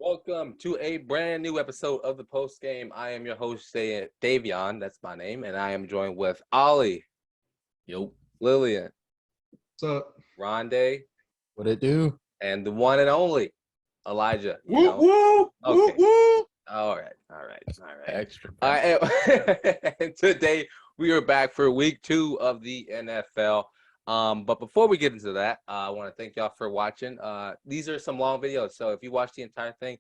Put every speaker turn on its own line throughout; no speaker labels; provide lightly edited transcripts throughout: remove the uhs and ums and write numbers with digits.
Welcome to a brand new episode of the Post Game. I am your host, Davion. That's my name, and I am joined with Ollie.
Yo.
Lillian.
What's up?
Oronde.
What it do?
And the one and only Elijah.
Woo, woo,
okay.
woo.
All right.
Extra.
And today we are back for week 2 of the NFL. But before we get into that, I want to thank y'all for watching. These are some long videos, so if you watch the entire thing,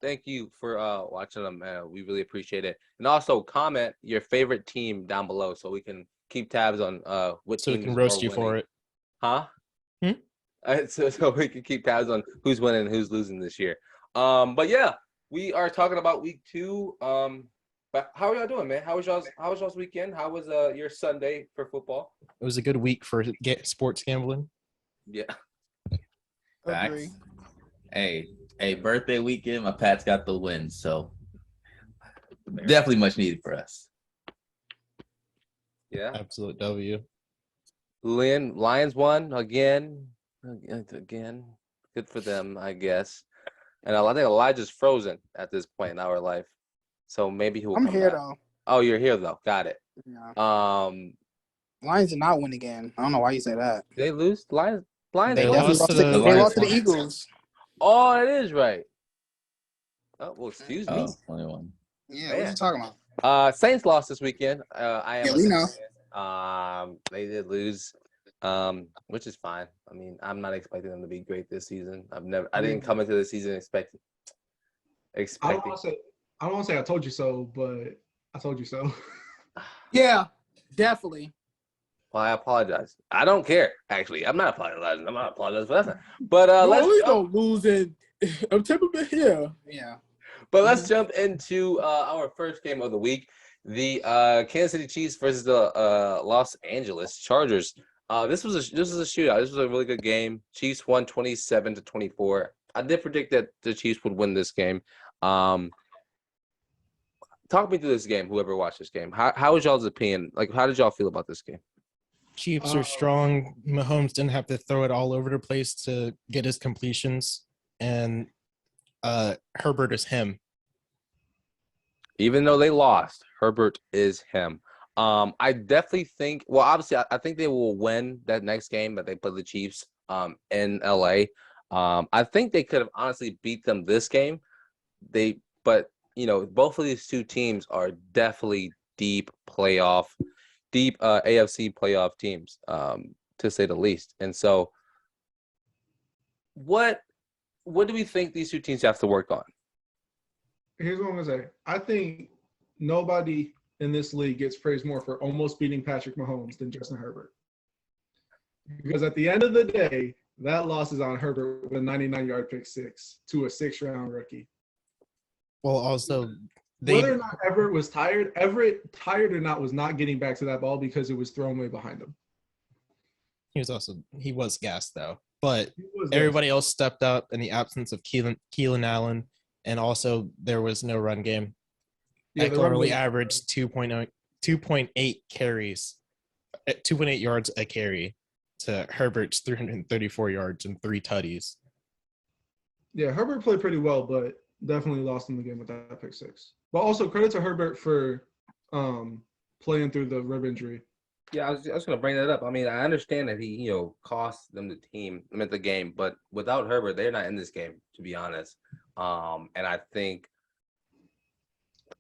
thank you for watching them. We really appreciate it. And also comment your favorite team down below so we can keep tabs on what
So
team
we can roast you for it.
Huh? So we can keep tabs on who's winning and who's losing this year. But yeah, we are talking about week 2. But how are y'all doing, man? How was y'all's weekend? How was your Sunday for football?
It was a good week for sports gambling.
Yeah.
Facts. Hey, birthday weekend, my Pats got the win, so definitely much needed for us.
Yeah.
Absolute W.
Lions won again. Good for them, I guess. And I think Elijah's frozen at this point in our life. So maybe he'll
I'm
come
here
back.
though.
Oh, you're here though. Got it.
Yeah. Lions did not win again. I don't know why you say that.
They lose? Lions
They
They
lost
lost
to
to
the
they lost to the
Lions.
Eagles.
Oh, it is right. Oh, well, excuse me.
21.
Yeah, what you talking about?
Saints lost this weekend. I am.
Yeah, we know.
They did lose, which is fine. I mean, I'm not expecting them to be great this season. I didn't come into the season expecting.
I don't want to say I told you so, but I told you so. Yeah, definitely.
Well, I apologize. I don't care. Actually, I'm not apologizing. I'm not apologizing for that. But
We don't lose in Tampa Bay. Yeah.
But let's jump into our first game of the week. The Kansas City Chiefs versus the Los Angeles Chargers. This was a shootout. This was a really good game. Chiefs won 27-24. I did predict that the Chiefs would win this game. Talk me through this game. Whoever watched this game, how was y'all's opinion? Like, how did y'all feel about this game?
Chiefs are strong. Mahomes didn't have to throw it all over the place to get his completions, and Herbert is him.
Even though they lost, Herbert is him. I definitely think. Well, obviously, I think they will win that next game that they play the Chiefs in LA. I think they could have honestly beat them this game. But both of these two teams are definitely deep AFC playoff teams, to say the least. And so, what do we think these two teams have to work on?
Here's what I'm gonna say. I think nobody in this league gets praised more for almost beating Patrick Mahomes than Justin Herbert. Because at the end of the day, that loss is on Herbert with a 99-yard pick six to a 6th-round rookie.
Well, also,
Whether or not Everett was tired, tired or not, was not getting back to that ball because it was thrown way behind him.
he was gassed though. But everybody else stepped up in the absence of Keelan Allen, and also there was no run game. Eckler only averaged 2.8 carries, 2.8 yards a carry to Herbert's 334 yards and 3 tutties.
Yeah, Herbert played pretty well, but definitely lost in the game with that pick six. But also credit to Herbert for playing through the rib injury.
Yeah, I was going to bring that up. I mean, I understand that he, cost them the game, but without Herbert, they're not in this game, to be honest. And I think,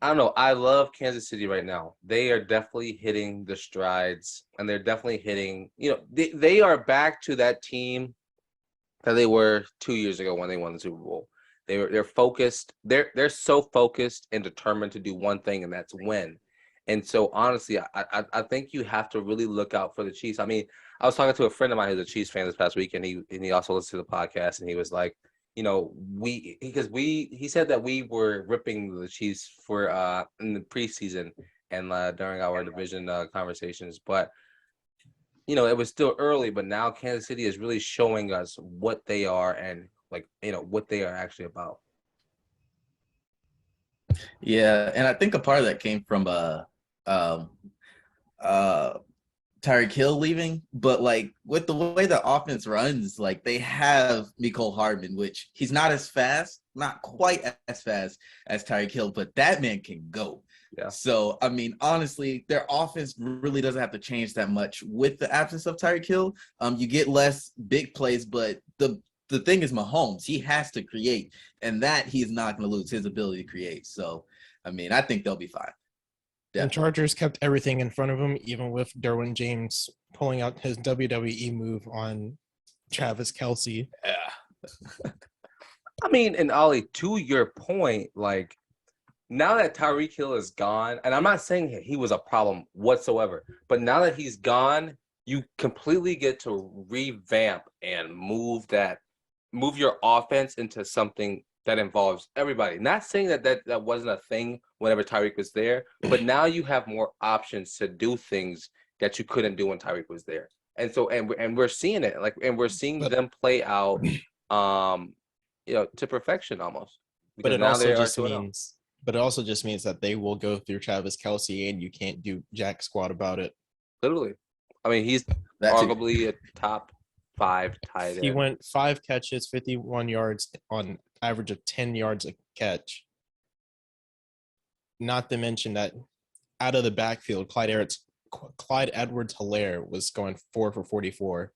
I don't know, I love Kansas City right now. They are definitely hitting the strides, and they're definitely hitting, they are back to that team that they were 2 years ago when they won the Super Bowl. They're focused. They're so focused and determined to do one thing, and that's win. And so, honestly, I think you have to really look out for the Chiefs. I mean, I was talking to a friend of mine who's a Chiefs fan this past week, and he also listened to the podcast, and he was like, he said that we were ripping the Chiefs for in the preseason and during our division conversations, but it was still early. But now Kansas City is really showing us what they are and what they are actually about.
Yeah, and I think a part of that came from Tyreek Hill leaving, but like with the way the offense runs, like they have Mecole Hardman, which he's not as fast, not quite as fast as Tyreek Hill, but that man can go.
Yeah.
So, I mean, honestly, their offense really doesn't have to change that much with the absence of Tyreek Hill. You get less big plays, but the thing is Mahomes, he has to create, and that he's not going to lose his ability to create. So, I mean, I think they'll be fine.
And Chargers kept everything in front of him, even with Derwin James pulling out his WWE move on Travis Kelce.
Yeah. I mean, and Ollie, to your point, like now that Tyreek Hill is gone, and I'm not saying he was a problem whatsoever, but now that he's gone, you completely get to revamp and move your offense into something that involves everybody. Not saying that wasn't a thing whenever Tyreek was there, but now you have more options to do things that you couldn't do when Tyreek was there. And so, and we're seeing it, like, and we're seeing them play out, to perfection almost.
But it also just means that they will go through Travis Kelce, and you can't do jack squat about it.
Literally, I mean, he's arguably a top 5 tight end.
He went 5 catches, 51 yards on average of 10 yards a catch. Not to mention that out of the backfield, Clyde Edwards-Helaire was going 4 for 44.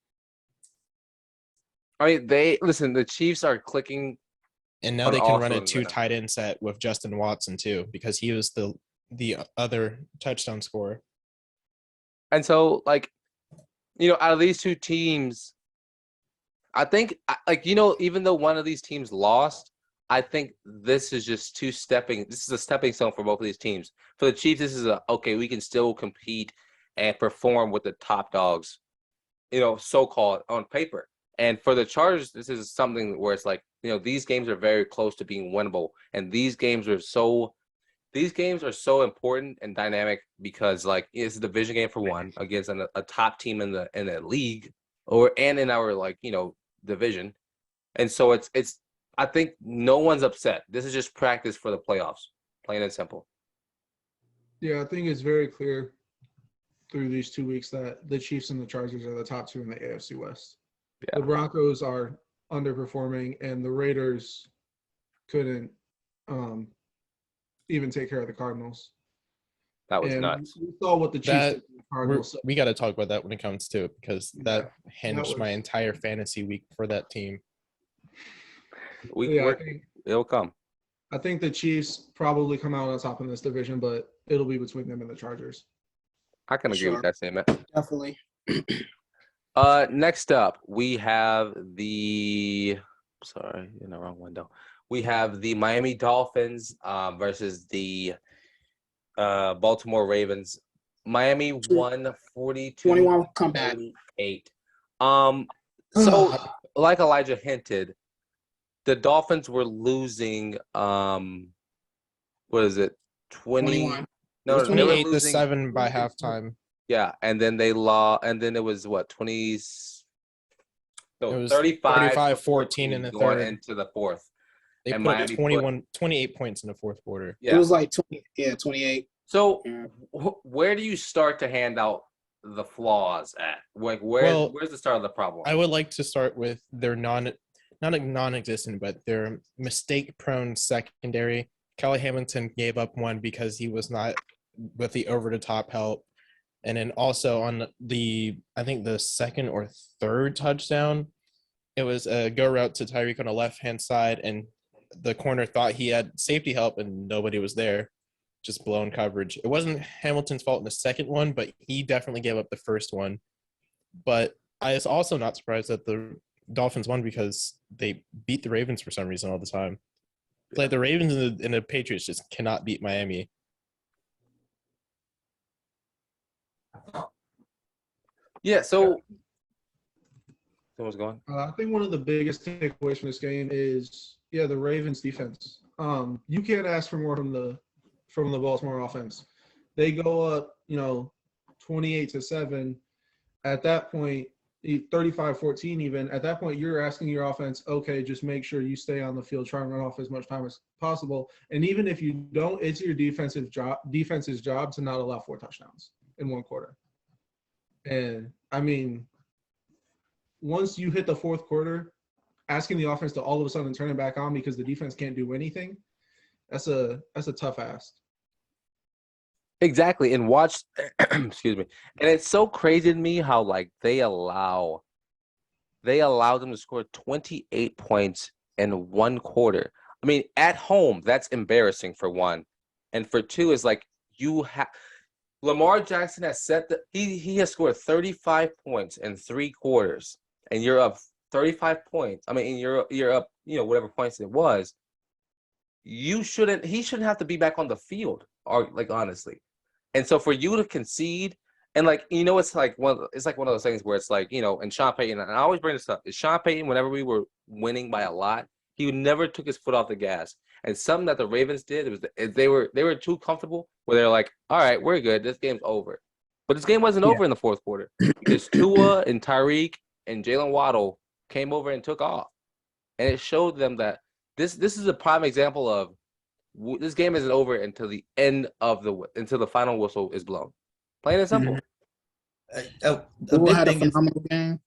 I mean, the Chiefs are clicking.
And now they can run a 2 tight end set with Justin Watson too, because he was the other touchdown scorer.
And so, like, out of these 2 teams, I think, even though one of these teams lost, I think this is just this is a stepping stone for both of these teams. For the Chiefs, this is okay, we can still compete and perform with the top dogs, so-called on paper. And for the Chargers, this is something where it's like, these games are very close to being winnable. And these games are so important and dynamic because, like, it's a division game for one against a top team in the league and in our, division. And so it's I think no one's upset. This is just practice for the playoffs, plain and simple.
Yeah, I think it's very clear through these 2 weeks that the Chiefs and the Chargers are the top 2 in the AFC West. Yeah. The Broncos are underperforming, and the Raiders couldn't even take care of the Cardinals.
That was nuts.
We saw what the Chiefs did to the Cardinals.
We got to talk about that when it comes to it, because that hinged my entire fantasy week for that team.
It'll come.
I think the Chiefs probably come out on top in this division, but it'll be between them and the Chargers.
I can agree with that statement.
Definitely.
Next up, we have in the wrong window. We have the Miami Dolphins versus the Baltimore Ravens. Miami won 42-21
comeback.
48. So like Elijah hinted, the Dolphins were losing what is it? 20 No,
28-7 by halftime.
Yeah, and then they lost, and then it was what, 20? No,
it was
35-14
in the
going
third.
Into the fourth.
They
and
put
Miami
28 points in the fourth quarter.
Yeah.
It was like 28.
So where do you start to hand out the flaws at? Like where's the start of the problem?
I would like to start with their not non-existent, but their mistake-prone secondary. Kelly Hamilton gave up one because he was not with the over-the-top help. And then also on I think the second or third touchdown, it was a go route to Tyreek on the left-hand side, and the corner thought he had safety help, and nobody was there. Just blown coverage. It wasn't Hamilton's fault in the second one, but he definitely gave up the first one. But I was also not surprised that the Dolphins won because they beat the Ravens for some reason all the time. Like the Ravens and the Patriots just cannot beat Miami.
Yeah, so someone's going.
I think one of the biggest takeaways from this game is, the Ravens defense. You can't ask for more from the Baltimore offense. They go up, 28-7. At that point, 35-14 even. At that point, you're asking your offense, okay, just make sure you stay on the field, try and run off as much time as possible. And even if you don't, it's your defense's job to not allow 4 touchdowns in one quarter. And I mean, once you hit the fourth quarter, asking the offense to all of a sudden turn it back on because the defense can't do anything, that's a tough ask.
Exactly. And watch, excuse me. And it's so crazy to me how like they allow them to score 28 points in one quarter. I mean, at home, that's embarrassing for one. And for two is like Lamar Jackson has he has scored 35 points in 3 quarters, and you're up 35 points. I mean, you're up, whatever points it was. He shouldn't have to be back on the field, or like honestly. And so for you to concede, and like it's like one of those things where it's like, and Sean Payton, and I always bring this up, is Sean Payton, whenever we were winning by a lot, he never took his foot off the gas. And something that the Ravens did they were too comfortable where they're like, all right, we're good, this game's over. But this game wasn't over in the fourth quarter because Tua and Tyreek and Jalen Waddle came over and took off, and it showed them that this is a prime example of this game isn't over until the final whistle is blown. Plain and simple.
We'll had a phenomenal game.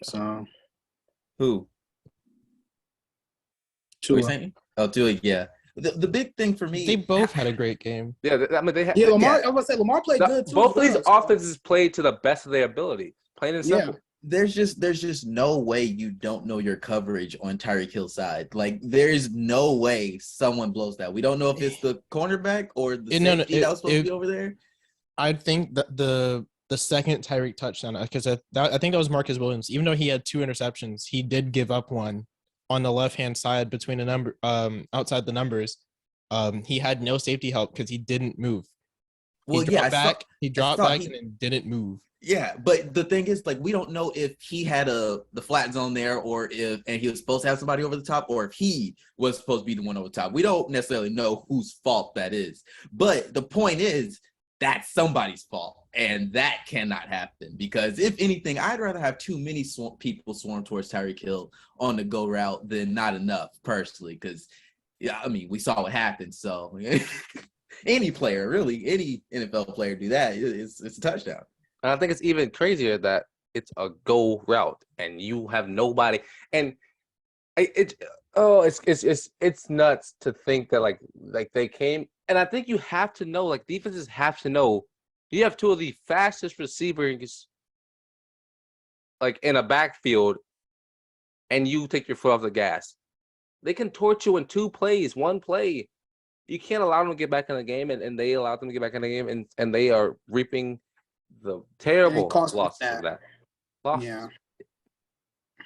So
who?
Tua.
Oh, Tua, yeah. The big thing for me,
they both had a great game.
Yeah, I mean they had.
Yeah, Lamar. I was gonna say Lamar played good too.
Both of these offenses played to the best of their ability. Plain and simple.
Yeah.
there's just no way you don't know your coverage on Tyreek Hill's side. Like, there's no way someone blows that. We don't know if it's the cornerback or the safety that was supposed to be over there.
I think that the second Tyreek touchdown, because I think that was Marcus Williams. Even though he had 2 interceptions, he did give up one on the left-hand side between the number outside the numbers. He had no safety help because he didn't move. He dropped back and then didn't move.
Yeah, but the thing is, like, we don't know if he had the flat zone there, or if he was supposed to have somebody over the top, or if he was supposed to be the one over the top. We don't necessarily know whose fault that is. But the point is, that's somebody's fault, and that cannot happen. Because if anything, I'd rather have too many people swarm towards Tyreek Hill on the go route than not enough, personally. Because, yeah, I mean, we saw what happened. So any player, really, any NFL player do that, it's a touchdown.
And I think it's even crazier that it's a go route and you have nobody. And it's nuts to think that like they came. And I think you have to know, like, defenses have to know, you have 2 of the fastest receivers like in a backfield, and you take your foot off the gas. They can torch you in 2 plays, 1 play. You can't allow them to get back in the game, and they allowed them to get back in the game, and they are reaping the terrible losses of that.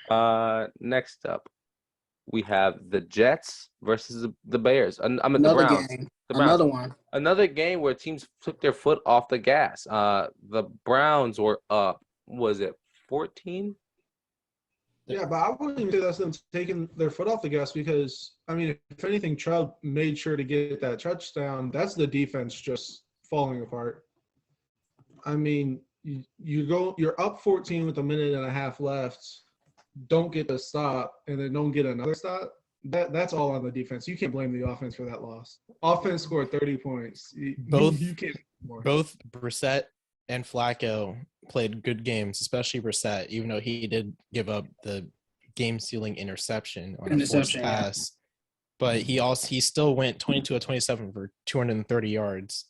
Yeah.
Next up, we have the Jets versus the Bears. The Browns.
Game.
The Browns.
Another one.
Another game where teams took their foot off the gas. The Browns were up, was it 14?
Yeah, but I wouldn't even say that's them taking their foot off the gas because, I mean, if anything, Trout made sure to get that touchdown. That's the defense just falling apart. I mean, you're up 14 with 1.5 minutes left, don't get the stop, and then don't get another stop. That's all on the defense. You can't blame the offense for that loss. Offense scored 30 points. You can't more.
Both Brissett and Flacco played good games, especially Brissett, even though he did give up the game-sealing interception on a forced pass. But he still went 22 of 27 for 230 yards.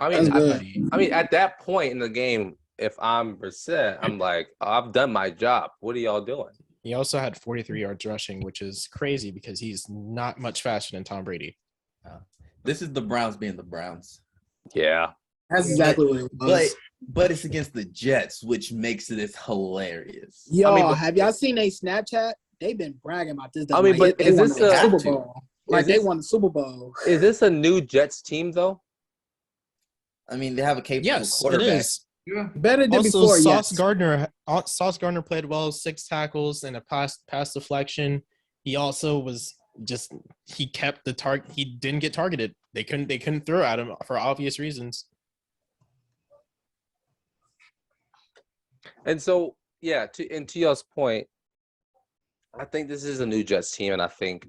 I mean, at that point in the game, if I'm Brissett, I'm like, I've done my job. What are y'all doing?
He also had 43 yards rushing, which is crazy because he's not much faster than Tom Brady.
This is the Browns being the Browns.
Yeah.
That's exactly what it was.
But it's against the Jets, which makes this hilarious.
Yo, have y'all seen a Snapchat? They've been bragging about this.
I mean, but is this a
Super Bowl? Like, they won the Super Bowl.
Is this a new Jets team, though?
I mean, they have a capable quarterback.
It is.
Yeah.
Better than
Also,
before,
Sauce
yes.
Gardner played well, 6 tackles and a pass deflection. He also was he kept the target. He didn't get targeted. They couldn't throw at him for obvious reasons.
And so, yeah, to y'all's point, I think this is a new Jets team, and I think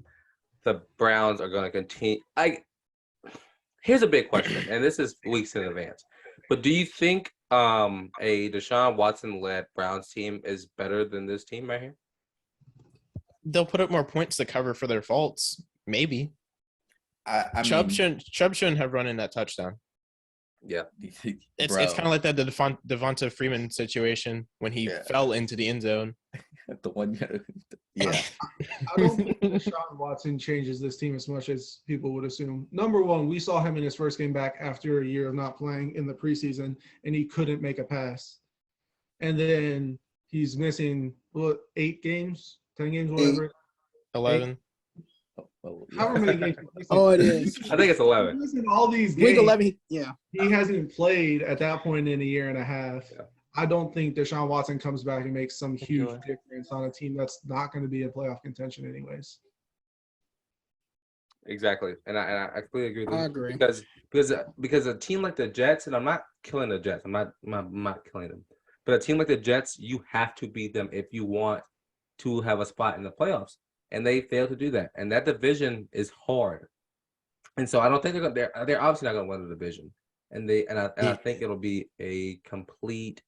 the Browns are going to continue. Here's a big question, and this is weeks in advance. But do you think a Deshaun Watson-led Browns team is better than this team right here?
They'll put up more points to cover for their faults. Maybe.
I
Chubb
mean,
shouldn't have run in that touchdown.
Yeah.
It's
bro,
kind of like that Devonta Freeman situation when he fell into the end zone.
the one. Yeah.
I don't think Deshaun Watson changes this team as much as people would assume. Number one, we saw him in his first game back after a year of not playing in the preseason, and he couldn't make a pass. And then he's missing 8 games, 10 games, whatever.
11.
However many games.
Oh, it is.
I think it's 11.
He's missing all these
Week
games.
11, yeah.
He hasn't played at that point in a year and a half.
Yeah.
I don't think Deshaun Watson comes back and makes some huge difference on a team that's not going to be in playoff contention anyways.
Exactly, and I completely agree with you.
I agree.
Because a team like the Jets, and I'm not killing the Jets. I'm not killing them. But a team like the Jets, you have to beat them if you want to have a spot in the playoffs, and they fail to do that. And that division is hard, and so I don't think they're obviously not going to win the division. And I think it'll be a complete.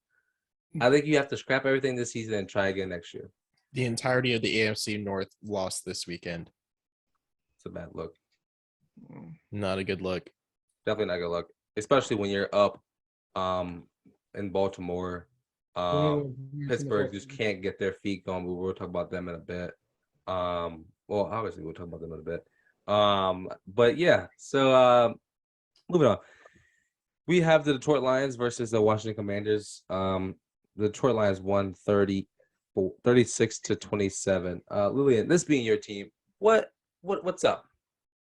I think you have to scrap everything this season and try again next year.
The entirety of the AFC North lost this weekend.
It's a bad look.
Not a good look.
Definitely not a good look, especially when you're up in Baltimore. Pittsburgh just can't get their feet going. We'll talk about them in a bit. Well, obviously we'll talk about them in a bit. But yeah, so moving on. We have the Detroit Lions versus the Washington Commanders. The Detroit Lions won 36-27. Lillian, this being your team, what's up?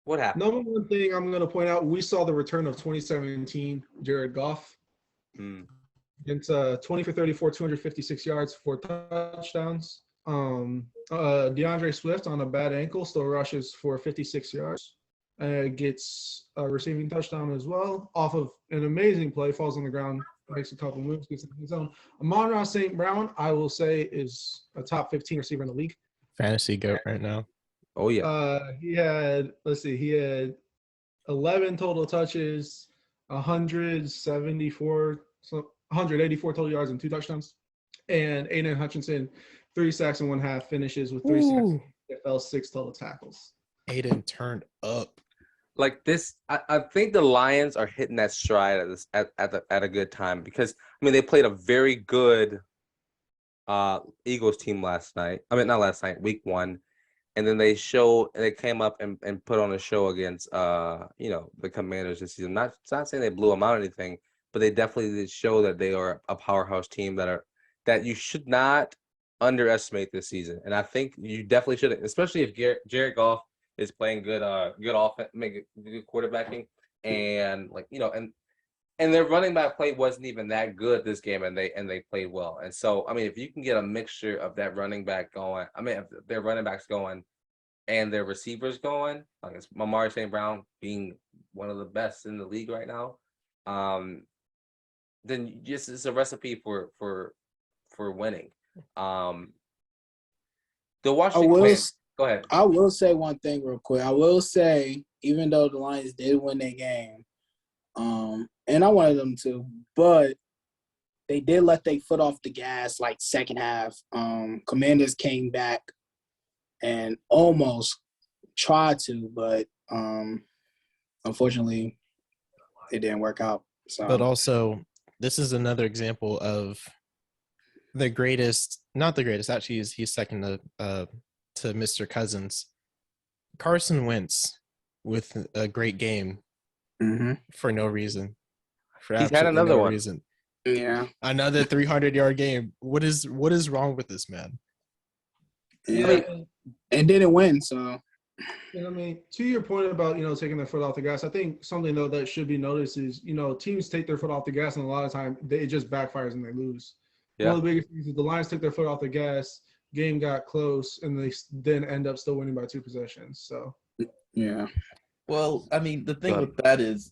What happened?
Number one thing I'm going to point out, we saw the return of 2017 Jared Goff. It's 20 for 34, 256 yards, 4 touchdowns. DeAndre Swift on a bad ankle still rushes for 56 yards. Gets a receiving touchdown as well off of an amazing play, falls on the ground, makes a couple moves, gets in his own. Amon-Ra St. Brown, I will say, is a top 15 receiver in the league.
Fantasy goat right now.
Oh yeah.
He had 11 total touches, 184 total yards and 2 touchdowns. And Aiden Hutchinson, 3 sacks and 1/2, finishes with 3 sacks. It fell 6 total tackles.
Aiden turned up.
Like this, I think the Lions are hitting that stride at a good time because they played a very good Eagles team last night. Not last night, week 1, and then they came up and put on a show against the Commanders this season. Not saying they blew them out or anything, but they definitely did show that they are a powerhouse team that you should not underestimate this season. And I think you definitely shouldn't, especially if Jared Goff is playing good offense, make good quarterbacking, and and their running back play wasn't even that good this game, and they played well. And so if you can get a mixture of that running back going, if their running backs going and their receivers going, like it's Amon-Ra St. Brown being one of the best in the league right now, then just it's a recipe for winning. The Washington. Go ahead.
I will say one thing real quick. I will say, even though the Lions did win their game, and I wanted them to, but they did let their foot off the gas like second half. Commanders came back and almost tried to, but unfortunately it didn't work out. So.
But also, this is another example of the greatest, not the greatest, actually he's second to Mr. Cousins. Carson Wentz with a great game for no reason.
He's had another one.
Reason.
Yeah.
Another 300-yard game. What is wrong with this man?
Yeah. And didn't win, so.
And to your point about, taking their foot off the gas, I think something, though, that should be noticed is, teams take their foot off the gas, and a lot of time it just backfires and they lose. Yeah. One of the biggest things is the Lions took their foot off the gas, game got close, and they then end up still winning by 2 possessions. So,
yeah.
Well, the thing with that is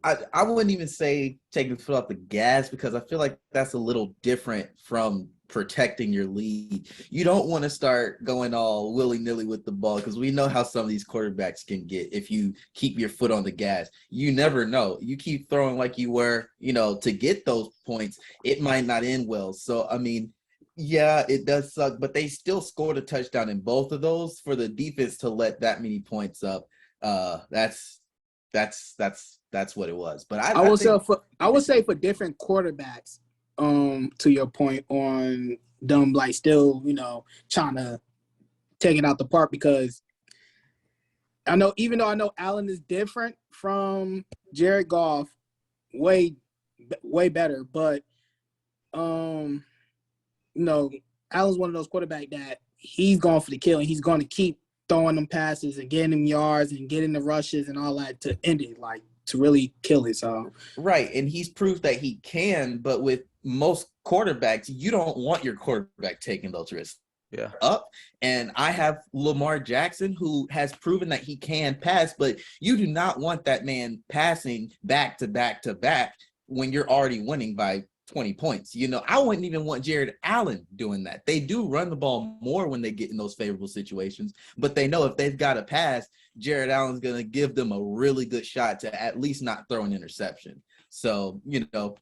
I wouldn't even say taking the foot off the gas, because I feel like that's a little different from protecting your lead. You don't want to start going all willy-nilly with the ball because we know how some of these quarterbacks can get if you keep your foot on the gas. You never know. You keep throwing like you were, to get those points, it might not end well. So, I mean, yeah, it does suck, but they still scored a touchdown in both of those. For the defense to let that many points up, that's what it was. But I
would say for different quarterbacks, to your point on them, like still, trying to take it out the park, because even though I know Allen is different from Jared Goff, way better, but Allen's one of those quarterbacks that he's going for the kill, and he's going to keep throwing them passes and getting them yards and getting the rushes and all that to end it, like to really kill it. So
right, and he's proved that he can, but with most quarterbacks, you don't want your quarterback taking those risks.
Yeah.
Up. And I have Lamar Jackson, who has proven that he can pass, but you do not want that man passing back to back to back when you're already winning by 20 points. I wouldn't even want Jared Allen doing that. They do run the ball more when they get in those favorable situations, but they know if they've got a pass, Jared Allen's going to give them a really good shot to at least not throw an interception. So,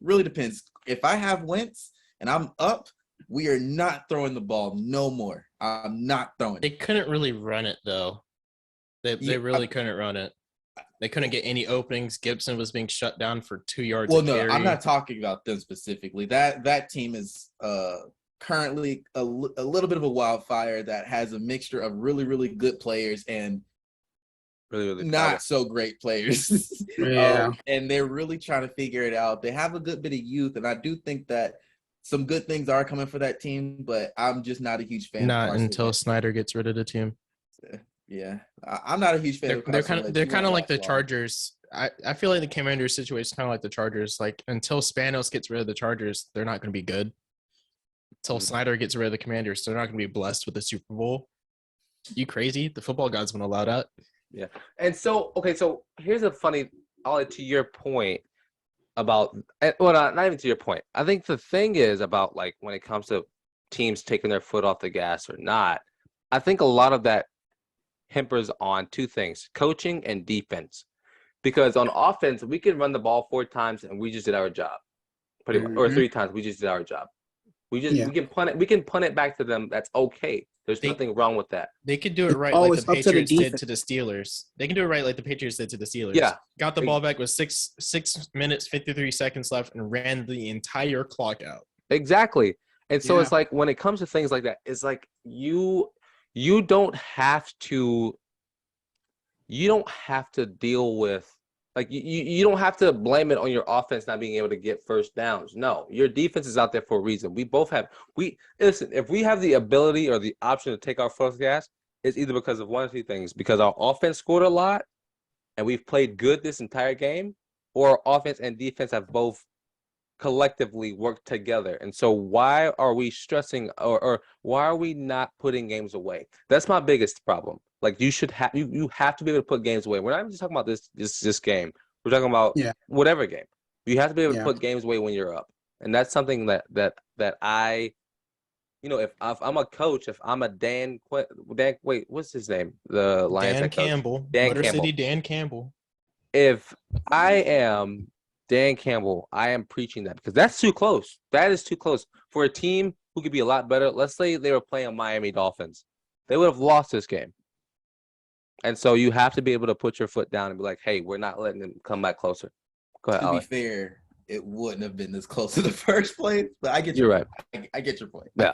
really depends. If I have Wentz and I'm up, we are not throwing the ball no more. I'm not throwing
They
it.
couldn't really run it, though. They really couldn't run it. They couldn't get any openings. Gibson was being shut down for 2 yards.
Well, no, I'm not talking about them specifically. That team is currently a little bit of a wildfire that has a mixture of really, really good players and really not so great players.
Yeah.
And they're really trying to figure it out. They have a good bit of youth, and I do think that some good things are coming for that team, but I'm just not a huge fan.
Not until Snyder gets rid of the team.
Yeah, I'm not a huge fan.
They're kind of like the Chargers. I feel like the Commanders situation is kind of like the Chargers. Like until Spanos gets rid of the Chargers, they're not going to be good. Until Snyder gets rid of the Commanders, they're not going to be blessed with a Super Bowl. You crazy? The football gods won't allow that.
Yeah. And so here's a funny, Ollie, to your point about, well, not even to your point. I think the thing is about, like, when it comes to teams taking their foot off the gas or not, I think a lot of that hampers on two things: coaching and defense. Because on offense, we can run the ball 4 times and we just did our job, pretty much, or 3 times we just did our job. We can punt it. We can punt it back to them. That's okay. There's nothing wrong with that.
They could do it right, like the Patriots did to the Steelers. They can do it right, like the Patriots did to the Steelers.
Yeah,
got the ball back with 6 minutes 53 seconds left and ran the entire clock out.
Exactly. And so it's like when it comes to things like that, it's like you don't have to deal with, like, you don't have to blame it on your offense not being able to get first downs. No, your defense is out there for a reason. Listen, if we have the ability or the option to take our foot off the gas, it's either because of one of two things: because our offense scored a lot and we've played good this entire game, or our offense and defense have both collectively work together. And so why are we stressing or why are we not putting games away? That's my biggest problem. Like, you have to be able to put games away. We're not even just talking about this game. We're talking about whatever game. You have to be able to put games away when you're up. And that's something that I, if I'm a coach, if I'm a what's his name? The Lions
Dan Campbell. Motor City Dan Campbell.
If I am Dan Campbell, I am preaching that, because that's too close. That is too close for a team who could be a lot better. Let's say they were playing Miami Dolphins. They would have lost this game. And so you have to be able to put your foot down and be like, hey, we're not letting them come back closer. Go ahead, Ollie.
To be fair, it wouldn't have been this close in the first place, but I get
You're right.
I get your point.
Yeah.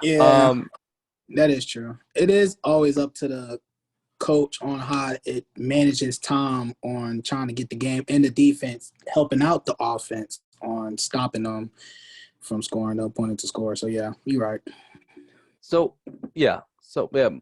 Yeah, that is true. It is always up to the coach on how it manages time on trying to get the game, and the defense helping out the offense on stopping them from scoring the opponent to score. So, yeah, you're right.
So, whatever.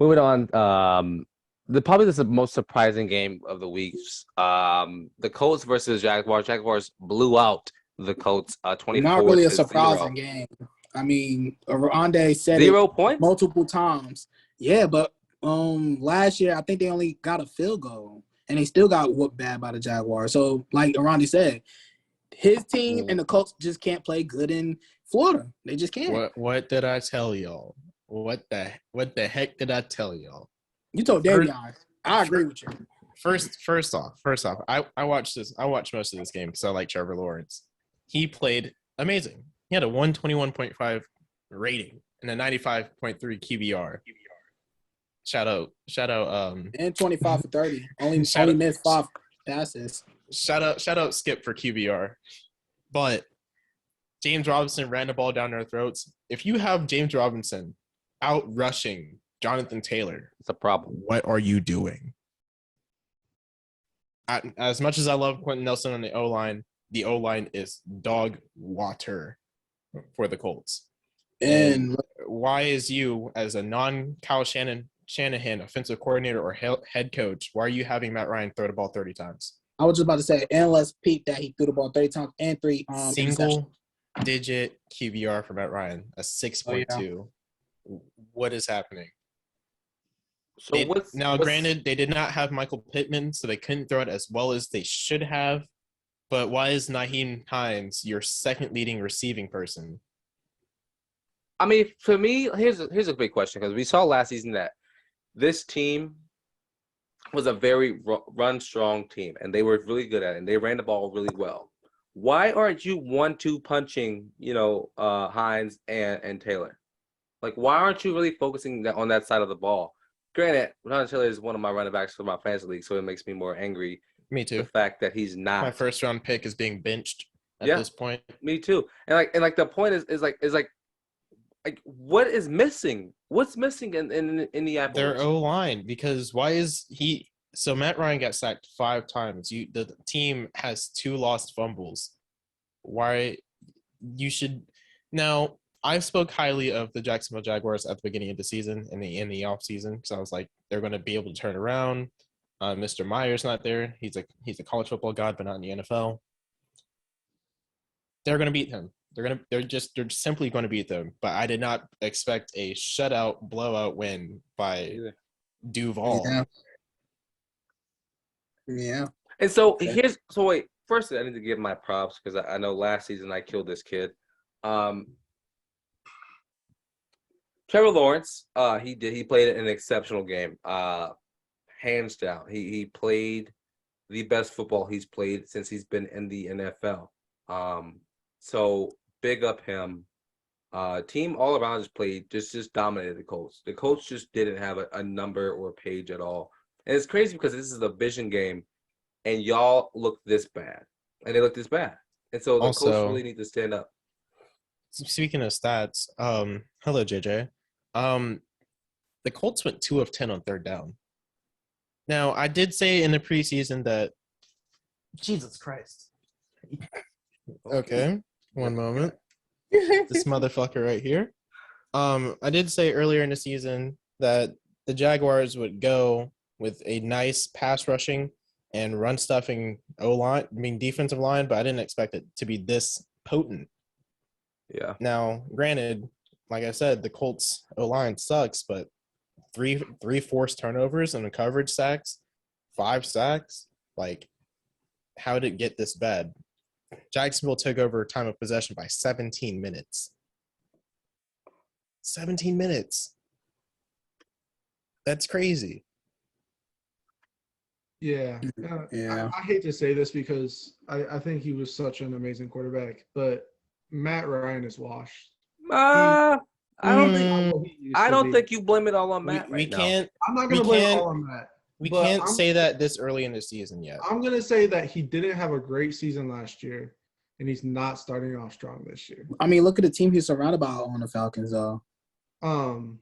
Moving on, probably this is the most surprising game of the week. The Colts versus Jaguars. Jaguars blew out the Colts 24-0.
Not really a surprising game. I mean, Oronde said
0 points
multiple times. Yeah, but last year I think they only got a field goal, and they still got whooped bad by the Jaguars. So, like Oronde said, His team and the Colts just can't play good in Florida. They just can't.
What did I tell y'all? What the heck did I tell y'all?
You told Davion. I agree with you.
First off, I watched this. I watched most of this game because I like Trevor Lawrence. He played amazing. He had a 121.5 rating and a 95.3 QBR. Shout out.
And 25 for 30. Only missed 5 passes.
Shout out Skip for QBR. But James Robinson ran the ball down their throats. If you have James Robinson out rushing Jonathan Taylor,
It's a problem.
what are you doing? As much as I love Quentin Nelson on the O-line is dog water for the Colts. And why is you, as a non-Kyle Shanahan offensive coordinator or head coach, why are you having Matt Ryan throw the ball 30 times?
I was just about to say, and let's peep that he threw the ball 30 times and 3
single-digit QBR for Matt Ryan, a 6.2. Oh, yeah. What is happening?
So
granted, they did not have Michael Pittman, so they couldn't throw it as well as they should have. But why is Nyheim Hines your second leading receiving person?
I mean, for me, here's a big question, because we saw last season that this team was a very run-strong team, and they were really good at it, and they ran the ball really well. Why aren't you 1-2 punching, Hines and Taylor? Like, why aren't you really focusing on that side of the ball? Granted, Jonathan Taylor is one of my running backs for my fantasy league, so it makes me more angry.
Me too.
The fact that he's not.
My first round pick is being benched at this point.
Me too. And the point is what is missing? What's missing in Indianapolis?
Their O-line, because why is he? So Matt Ryan got sacked 5 times. The team has 2 lost fumbles. Why you should now? I spoke highly of the Jacksonville Jaguars at the beginning of the season and in the off season, because I was like, they're going to be able to turn around. Mr. Myers not there. He's a college football god, but not in the NFL. They're going to beat him. They're simply going to beat them. But I did not expect a shutout, blowout win by Duval.
Yeah.
And wait. First, I need to give my props, because I know last season I killed this kid. Trevor Lawrence, he played an exceptional game, hands down. He played the best football he's played since he's been in the NFL. So big up him. Team all around just dominated the Colts. The Colts just didn't have a number or a page at all. And it's crazy because this is a vision game, and y'all look this bad, and they look this bad. And so the Colts really need to stand up.
Speaking of stats, hello JJ. The Colts went 2 of 10 on third down. Now, I did say in the preseason that Jesus Christ. Okay, one moment. This motherfucker right here. I did say earlier in the season that the Jaguars would go with a nice pass rushing and run stuffing defensive line, but I didn't expect it to be this potent.
Yeah.
Now, granted, like I said, the Colts O-line sucks, but three forced turnovers and the coverage sacks, 5 sacks. Like, how did it get this bad? Jacksonville took over time of possession by 17 minutes. 17 minutes. That's crazy.
Yeah. I hate to say this because I think he was such an amazing quarterback, but Matt Ryan is washed.
I don't think you blame it all on Matt.
We can't.
I'm not going to blame it all on Matt.
We can't say that this early in the season yet.
I'm going to say that he didn't have a great season last year, and he's not starting off strong this year.
I mean, look at the team he's surrounded by on the Falcons, though.
And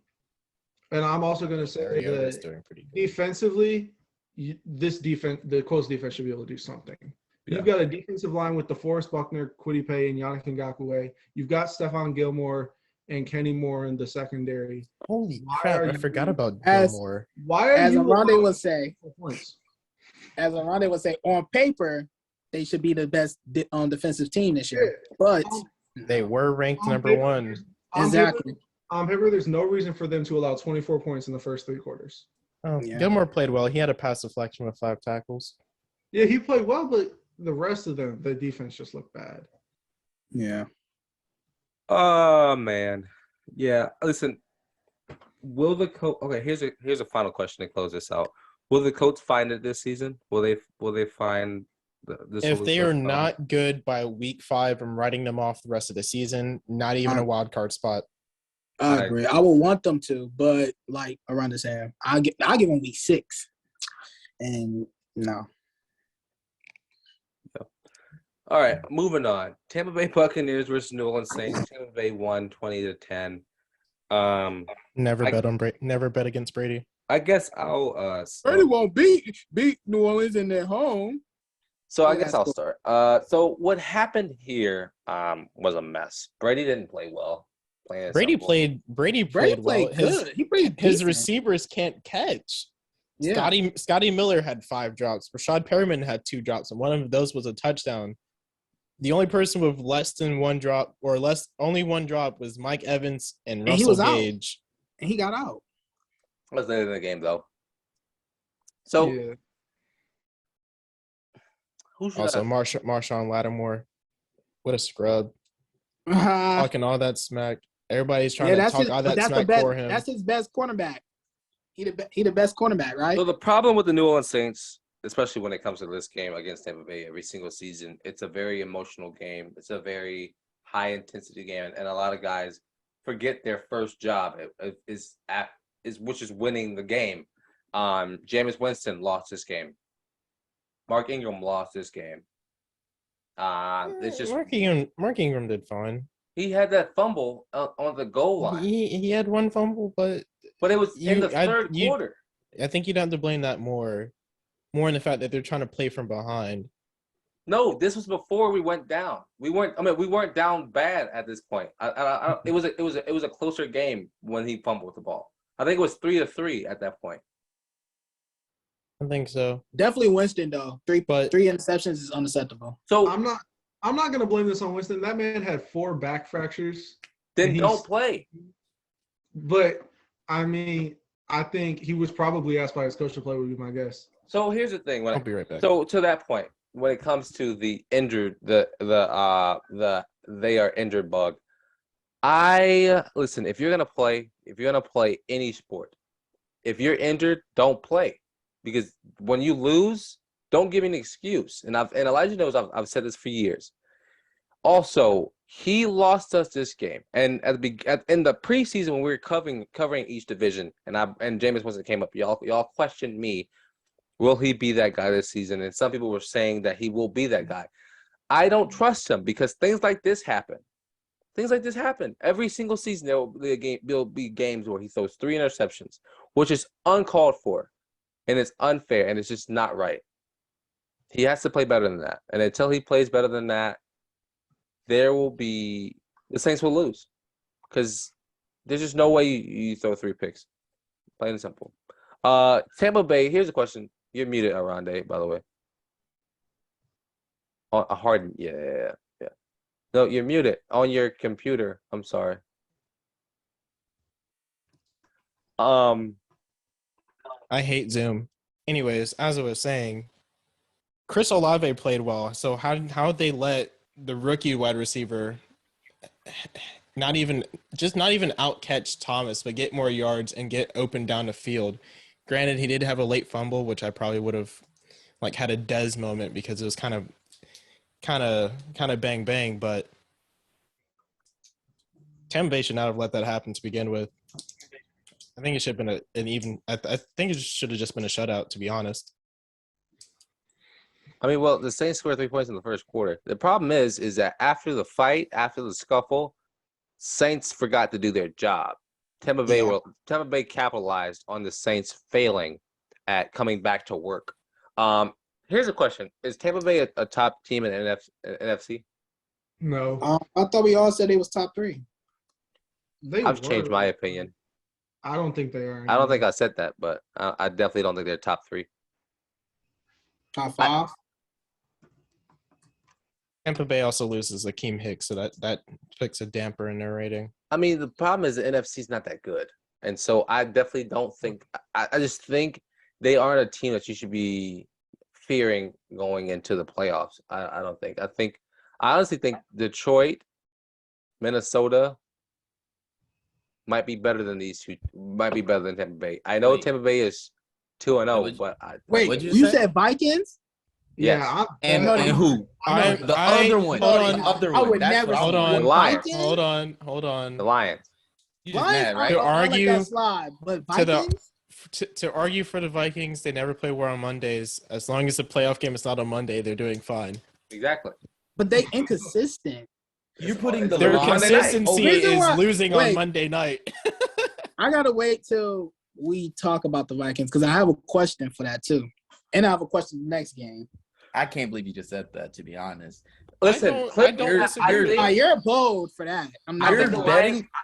I'm also going to say that doing pretty good. Defensively, the Colts defense should be able to do something. Yeah. You've got a defensive line with DeForest Buckner, Kwity Paye, and Yannick Ngakoue. You've got Stephon Gilmore and Kenny Moore in the secondary.
Holy crap! I forgot about Gilmore.
As Oronde would say, on paper, they should be the best defensive team this year. But
they were ranked number 1.
Exactly.
On paper, there's no reason for them to allow 24 points in the first 3 quarters.
Oh, yeah. Gilmore played well. He had a pass deflection with 5 tackles.
Yeah, he played well, but the rest of them, the defense just looked bad.
Yeah.
Oh man, yeah. Listen, will the coach? Okay, here's a final question to close this out. Will the coach find it this season? Will they find the
If they
solution?
are not good by week 5, I'm writing them off the rest of the season. Not even a wild card spot.
I agree. I would want them to, but like around the same, I'll give them week 6. And no.
All right, moving on. Tampa Bay Buccaneers versus New Orleans Saints. Tampa Bay won 20-10.
Never bet against Brady.
I guess I'll
Brady won't beat New Orleans in their home.
So I guess I'll start. So what happened here was a mess. Brady didn't play well.
Brady played well.
Good. He played
his
decent.
receivers can't catch.
Yeah.
Scotty Miller had 5 drops. Rashad Perriman had 2 drops, and one of those was a touchdown. The only person with less than 1 drop or only 1 drop was Mike Evans and Russell Gage.
And he got out.
That was the end of the game, though. So,
Yeah.
Also, Marshawn Lattimore. What a scrub. Talking all that smack. Everybody's trying to talk all that smack for him.
That's his best cornerback. He the best cornerback, right?
So the problem with the New Orleans Saints, especially when it comes to this game against Tampa Bay every single season, it's a very emotional game. It's a very high-intensity game, and a lot of guys forget their first job which is winning the game. Jameis Winston lost this game. Mark Ingram lost this game. It's just
Mark Ingram did fine.
he had that fumble on the goal line.
He had 1 fumble, but
it was in the third quarter.
I think you'd have to blame that more in the fact that they're trying to play from behind.
No, this was before we went down. We weren't down bad at this point. It was a closer game when he fumbled the ball. I think it was 3-3 at that point.
I think so.
Definitely Winston though. 3 interceptions is unacceptable.
So
I'm not gonna blame this on Winston. That man had 4 back fractures.
Then don't play.
But I mean, I think he was probably asked by his coach to play, would be my guess.
So here's the thing.
I'll be right back.
So to that point, when it comes to the injured, they are injured bug. Listen, if you're gonna play any sport, if you're injured, don't play. Because when you lose, don't give me an excuse. And Elijah knows I've said this for years. Also, he lost us this game. And in the preseason when we were covering each division, and Jameis Winston came up, y'all questioned me, will he be that guy this season? And some people were saying that he will be that guy. I don't trust him because things like this happen. Things like this happen every single season. There will be games where he throws 3 interceptions, which is uncalled for. And it's unfair, and it's just not right. He has to play better than that. And until he plays better than that, the Saints will lose. Because there's just no way you throw 3 picks. Plain and simple. Tampa Bay, here's a question. You're muted, Oronde, by the way. Harden, yeah. No, you're muted on your computer. I'm sorry.
I hate Zoom. Anyways, as I was saying, Chris Olave played well. So how they let the rookie wide receiver not even out catch Thomas, but get more yards and get open down the field? Granted, he did have a late fumble, which I probably would have had a Dez moment because it was kind of bang bang, but Tampa Bay should not have let that happen to begin with. I think it should have been I think it should have just been a shutout, to be honest.
I mean, well, the Saints scored 3 points in the first quarter. The problem is that after the fight, after the scuffle, Saints forgot to do their job. Tampa Bay capitalized on the Saints failing at coming back to work. Here's a question: is Tampa Bay a top team in NFC?
No.
I thought we all said they was top 3.
I've changed my opinion.
I don't think they are.
I don't think I said that, but I definitely don't think they're top 3.
Top 5?
Tampa Bay also loses Akeem Hicks, so that puts a damper in their rating.
I mean, the problem is the NFC is not that good. And so I definitely don't think – I just think they aren't a team that you should be fearing going into the playoffs. I don't think. I honestly think Detroit, Minnesota might be better than these two. Might be better than Tampa Bay. I know Tampa Bay is 2-0, but
what'd
you said Vikings?
yes.
Yeah,
and who? The other one.
Hold on.
The other
I
one.
would
That's
never.
what
Hold
I'm
on.
worried.
Lions.
Vikings?
Hold on.
The Lions.
You just
Lions,
mad, right?
To
I'll let
argue-
that slide, but
to the-
Vikings.
To argue for the Vikings, they never play well on Mondays. As long as the playoff game is not on Monday, they're doing fine.
Exactly.
But they inconsistent.
You're putting the
Their
Monday night.
consistency
Reason
is
why-
losing on
wait.
Monday night.
I gotta wait till we talk about the Vikings because I have a question for that too, and I have a question the next game.
I can't believe you just said that, to be honest.
Listen,
I don't disagree.
You're bold for that. I'm not.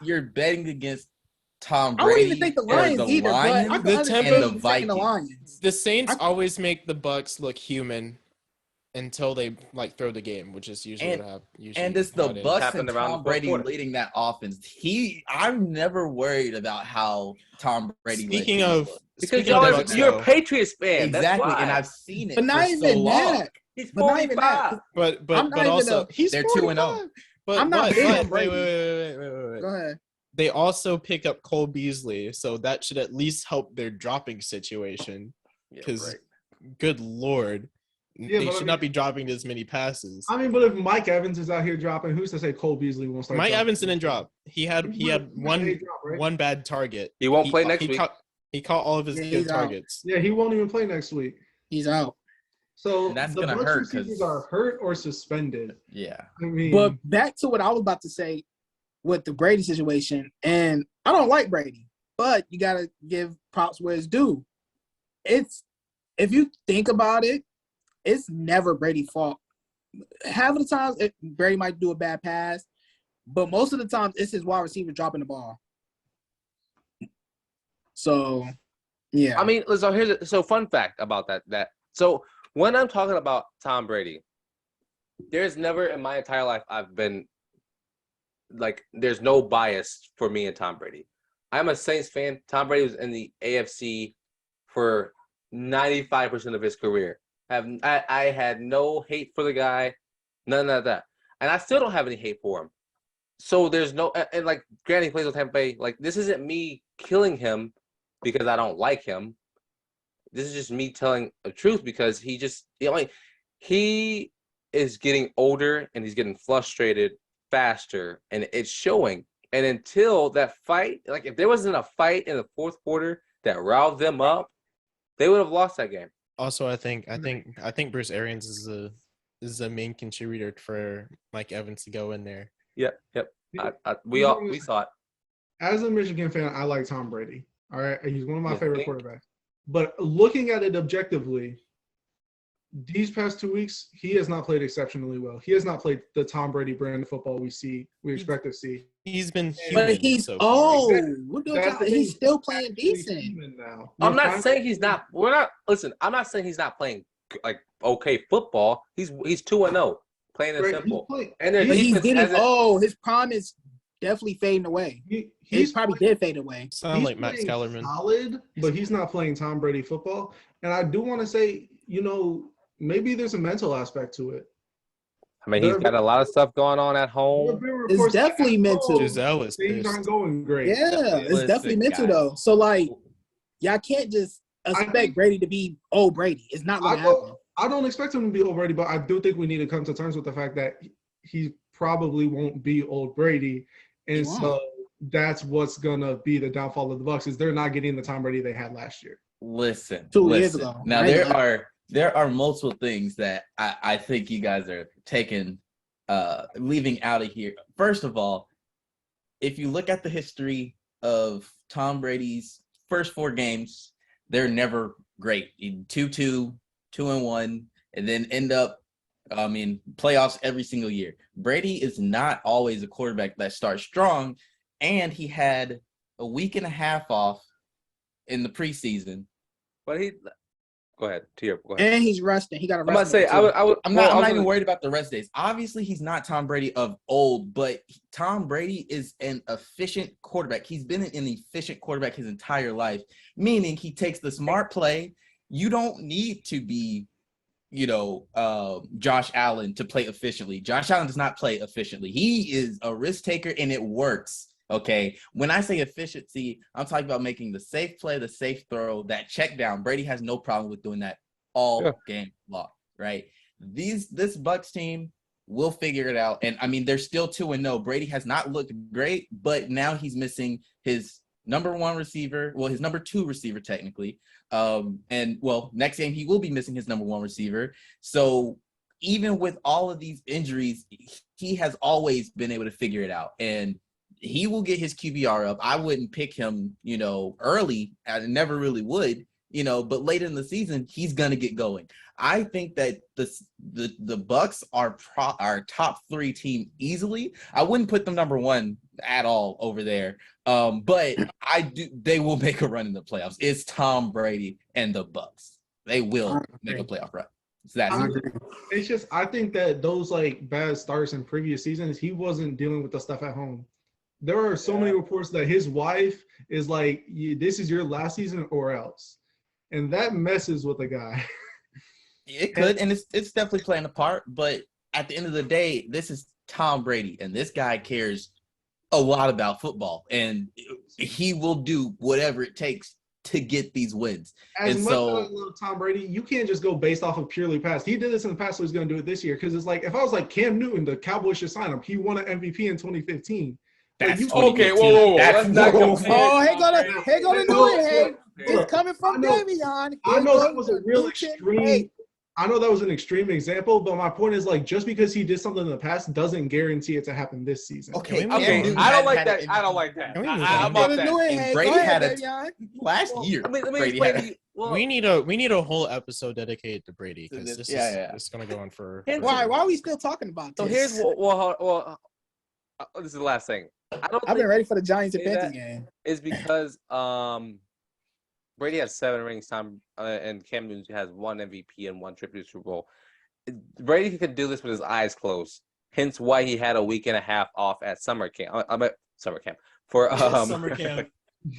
You're betting against Tom
I
Brady.
wouldn't even think the Lions
or the
either,
Lions
but I can
The
understand
Tampa-
you
and the
taking the
Vikings.
Lions.
The Saints always make the Bucks look human until they throw the game, which is usually what happens.
And it's the Bucks
Happened
and
around
Tom
the fourth
Brady
quarter.
leading that offense. I'm never worried about how Tom Brady.
Speaking
led
of
teams look.
because
Speaking of the
y'all,
Bucks,
you're
though,
a Patriots fan.
Exactly,
That's why.
and I've seen it.
But not
for so
even
long.
that.
He's
But not even
45.
that.
but
I'm not even
also he's
They're
45.
2-0.
But
I'm not big on Brady.
wait.
Go ahead.
They also pick up Cole Beasley, so that should at least help their dropping situation.
Yeah,
Because
right.
good lord,
Yeah,
they
but I
should
mean-
not be dropping as many passes.
I mean, but if Mike Evans is out here dropping, who's to say Cole Beasley won't start?
Mike
dropping?
Evans didn't drop. He had one
drop, right?
one bad target.
He won't play next week.
He caught all of his
Yeah,
good
he's out.
targets.
Yeah, he won't even play next week.
He's out.
So
And that's
the
gonna
Bucks
hurt,
receivers
'cause-
are hurt or suspended.
Yeah.
I mean,
But back to what I was about to say with the Brady situation, and I don't like Brady, but you gotta give props where it's due. It's if you think about it, it's never Brady's fault. Half of the times, Brady might do a bad pass, but most of the times it's his wide receiver dropping the ball. So, yeah.
I mean, so fun fact about that. So when I'm talking about Tom Brady, there's never in my entire life I've been like there's no bias for me and Tom Brady. I'm a Saints fan. Tom Brady was in the AFC for 95% of his career. I had no hate for the guy, none of that, and I still don't have any hate for him. So there's no and like granted he plays with Tampa Bay. Like this isn't me killing him because I don't like him. This is just me telling the truth because he is getting older and he's getting frustrated faster and it's showing. And until that fight, like if there wasn't a fight in the fourth quarter that riled them up, they would have lost that game.
Also, I think Bruce Arians is a main contributor for Mike Evans to go in there.
Yep. We saw it.
As a Michigan fan, I like Tom Brady. All right, he's one of my
You
favorite
think?
quarterbacks. But looking at it objectively, these past 2 weeks, he has not played exceptionally well. He has not played the Tom Brady brand of football we expect to see.
He's been
but
human
he's
so far.
old.
That's the
He's
thing.
still playing
He's
decent.
human now.
I'm not saying he's not. I'm not saying he's not playing like okay football. He's 2-0, plain and
Right,
simple.
he's
And their
But he's
defense
getting
hasn't.
old. His prime is definitely fading away. He probably did fade away.
Sound
he's
like Max
playing
Kellerman.
solid, but he's not playing Tom Brady football. And I do want to say, maybe there's a mental aspect to it.
I mean, he's got a lot of stuff going on at home.
It's definitely mental.
Giselle is
Things aren't
pissed.
going great.
Yeah, it's
Listen,
definitely mental
guys.
though. So like, y'all can't just expect Brady to be old Brady. It's not gonna happen.
I don't expect him to be old Brady, but I do think we need to come to terms with the fact that he probably won't be old Brady, and so that's what's gonna be the downfall of the Bucs is they're not getting the Tom Brady they had last year.
Listen.
2 years ago.
Now
Right?
there are multiple things that I think you guys are leaving out of here. First of all, if you look at the history of Tom Brady's first 4 games, they're never great. 2-2, 2-1, and then end up playoffs every single year. Brady is not always a quarterback that starts strong, and he had a week and a half off in the preseason.
But go ahead. Go ahead.
And he's resting. He got a
I'm about to say
I'm not even worried about the rest days. Obviously, he's not Tom Brady of old, but Tom Brady is an efficient quarterback. He's been an efficient quarterback his entire life, meaning he takes the smart play. You don't need to be Josh Allen to play efficiently. Josh Allen does not play efficiently. He is a risk taker, and it works. Okay. When I say efficiency, I'm talking about making the safe play, the safe throw, that check down. Brady has no problem with doing that all game long, right? This Bucs team will figure it out. And I mean, they're still 2-0. Brady has not looked great, but now he's missing his number one receiver, his number two receiver technically. Next game he will be missing his number one receiver. So even with all of these injuries, he has always been able to figure it out. And he will get his QBR up. I wouldn't pick him, early. I never really would, but late in the season, he's gonna get going. I think that the Bucs are our top 3 team easily. I wouldn't put them number 1 at all over there. But they will make a run in the playoffs. It's Tom Brady and the Bucs. They will make a playoff run.
It's just I think that those bad starts in previous seasons, he wasn't dealing with the stuff at home. There are so many reports that his wife is like, this is your last season or else. And that messes with a guy.
It could, and it's definitely playing a part. But at the end of the day, this is Tom Brady, and this guy cares a lot about football. And he will do whatever it takes to get these wins.
As much as I love Tom Brady, you can't just go based off of purely past. He did this in the past, so he's going to do it this year. Because it's like, if I was like Cam Newton, the Cowboys should sign him. He won an MVP in 2015.
That's
okay. Whoa.
Let's not compare. Oh, here go the Lillian head. It's coming from Davion.
I know that was a real extreme. I know that was an extreme example, but my point is just because he did something in the past doesn't guarantee it to happen this season.
Okay.
I don't like that. I'm off that.
And Brady had it last year.
Let me explain to you. Well,
we need a whole episode dedicated to Brady because this is going to go on for.
Why are we still talking about this?
So here's this is the last thing.
I've been ready for the Giants and Panthers game.
It's because Brady has 7 rings, and Cam Newton has 1 MVP and 1 trip to the Super Bowl. Brady could do this with his eyes closed. Hence why he had a week and a half off at summer camp. Summer camp for
summer camp.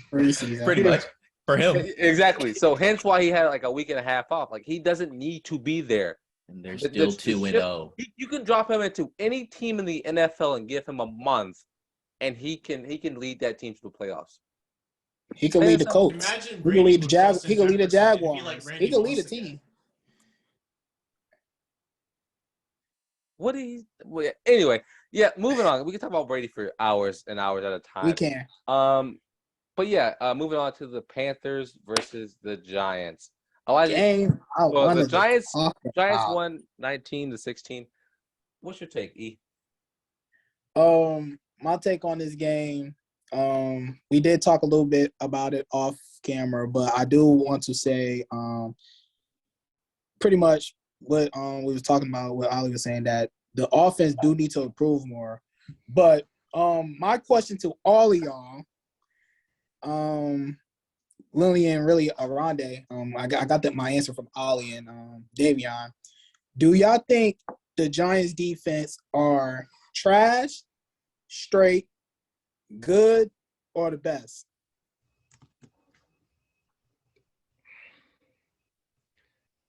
Pretty much for him.
Exactly. So hence why he had a week and a half off. He doesn't need to be there.
And they're still 2-0.
You can drop him into any team in the NFL and give him a month, and he can lead that team to the playoffs.
He can lead the Colts. He can lead the Jaguars. He can lead the Jaguars. He can lead a team.
Anyway, moving on. We can talk about Brady for hours and hours at a time.
We can.
Moving on to the Panthers versus the Giants.
The
Giants won 19-16. What's your take, E?
My take on this game. We did talk a little bit about it off camera, but I do want to say, pretty much what we was talking about. What Ollie was saying, that the offense do need to improve more. But my question to all of y'all, Lillian, really Oronde, I got my answer from Ollie and Davion. Do y'all think the Giants defense are trash, straight, good, or the best?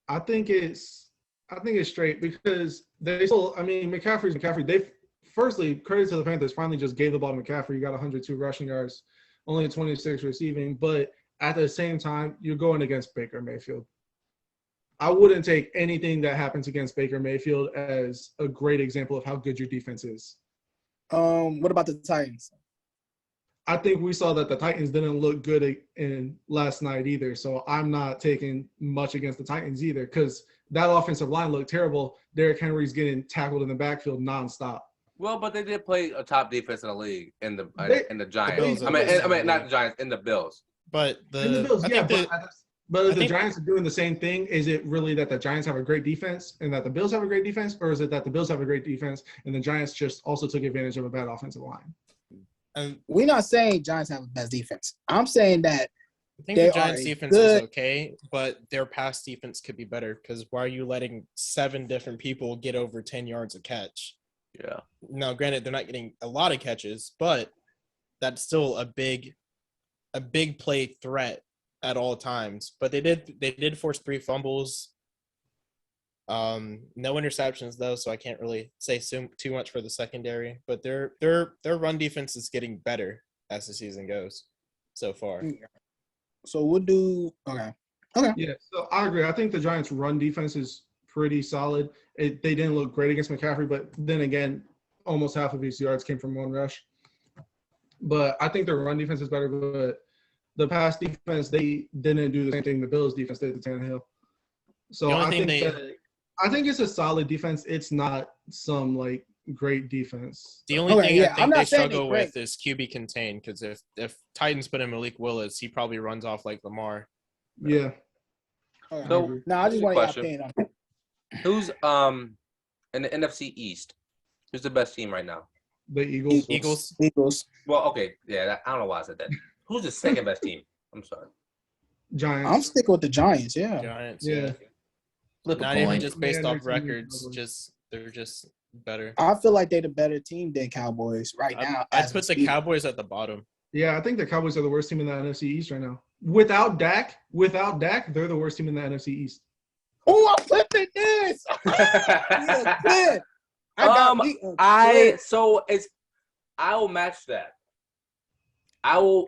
I think it's straight because they still. I mean, McCaffrey's McCaffrey. They firstly, credit to the Panthers, finally just gave the ball to McCaffrey. You got 102 rushing yards, only 26 receiving, but at the same time, you're going against Baker Mayfield. I wouldn't take anything that happens against Baker Mayfield as a great example of how good your defense is.
What about the Titans?
I think we saw that the Titans didn't look good in last night either, so I'm not taking much against the Titans either because that offensive line looked terrible. Derrick Henry's getting tackled in the backfield nonstop.
Well, but they did play a top defense in the league in the Giants. I mean, not the Giants, in the Bills.
But
the Bills, if the Giants are doing the same thing, is it really that the Giants have a great defense and that the Bills have a great defense, or is it that the Bills have a great defense and the Giants just also took advantage of a bad offensive line?
We're not saying Giants have the best defense. I'm saying that
I think the Giants' defense is okay, but their pass defense could be better because why are you letting 7 different people get over 10 yards a catch?
Yeah.
Now, granted, they're not getting a lot of catches, but that's still a big play threat at all times. But they did force 3 fumbles. No interceptions though, so I can't really say too much for the secondary. But their run defense is getting better as the season goes so far.
So we'll do okay.
Yeah, so I agree. I think the Giants' run defense is pretty solid. They didn't look great against McCaffrey, but then again, almost half of his yards came from one rush. But I think their run defense is better. But the pass defense, they didn't do the same thing the Bills' defense did to Tannehill. So I think it's a solid defense. It's not some like great defense.
The only thing I think they struggle with is QB contain, because if Titans put in Malik Willis, he probably runs off like Lamar.
Yeah.
So
I just want to get on it.
Who's in the NFC East? Who's the best team right now?
The Eagles.
Eagles.
Well, okay, yeah. I don't know why I said that. Who's the second best team? I'm sorry.
Giants.
I'm sticking with the Giants. Yeah.
Giants.
Yeah.
Flip a
Not
coin.
even just based off
Commanders,
records. They're just better.
I feel like they're the better team than Cowboys right now.
I'd put the Cowboys at the bottom.
Yeah, I think the Cowboys are the worst team in the NFC East right now. Without Dak, they're the worst team in the NFC East.
Oh, I'm flipping this. Yeah,
I will match that. I will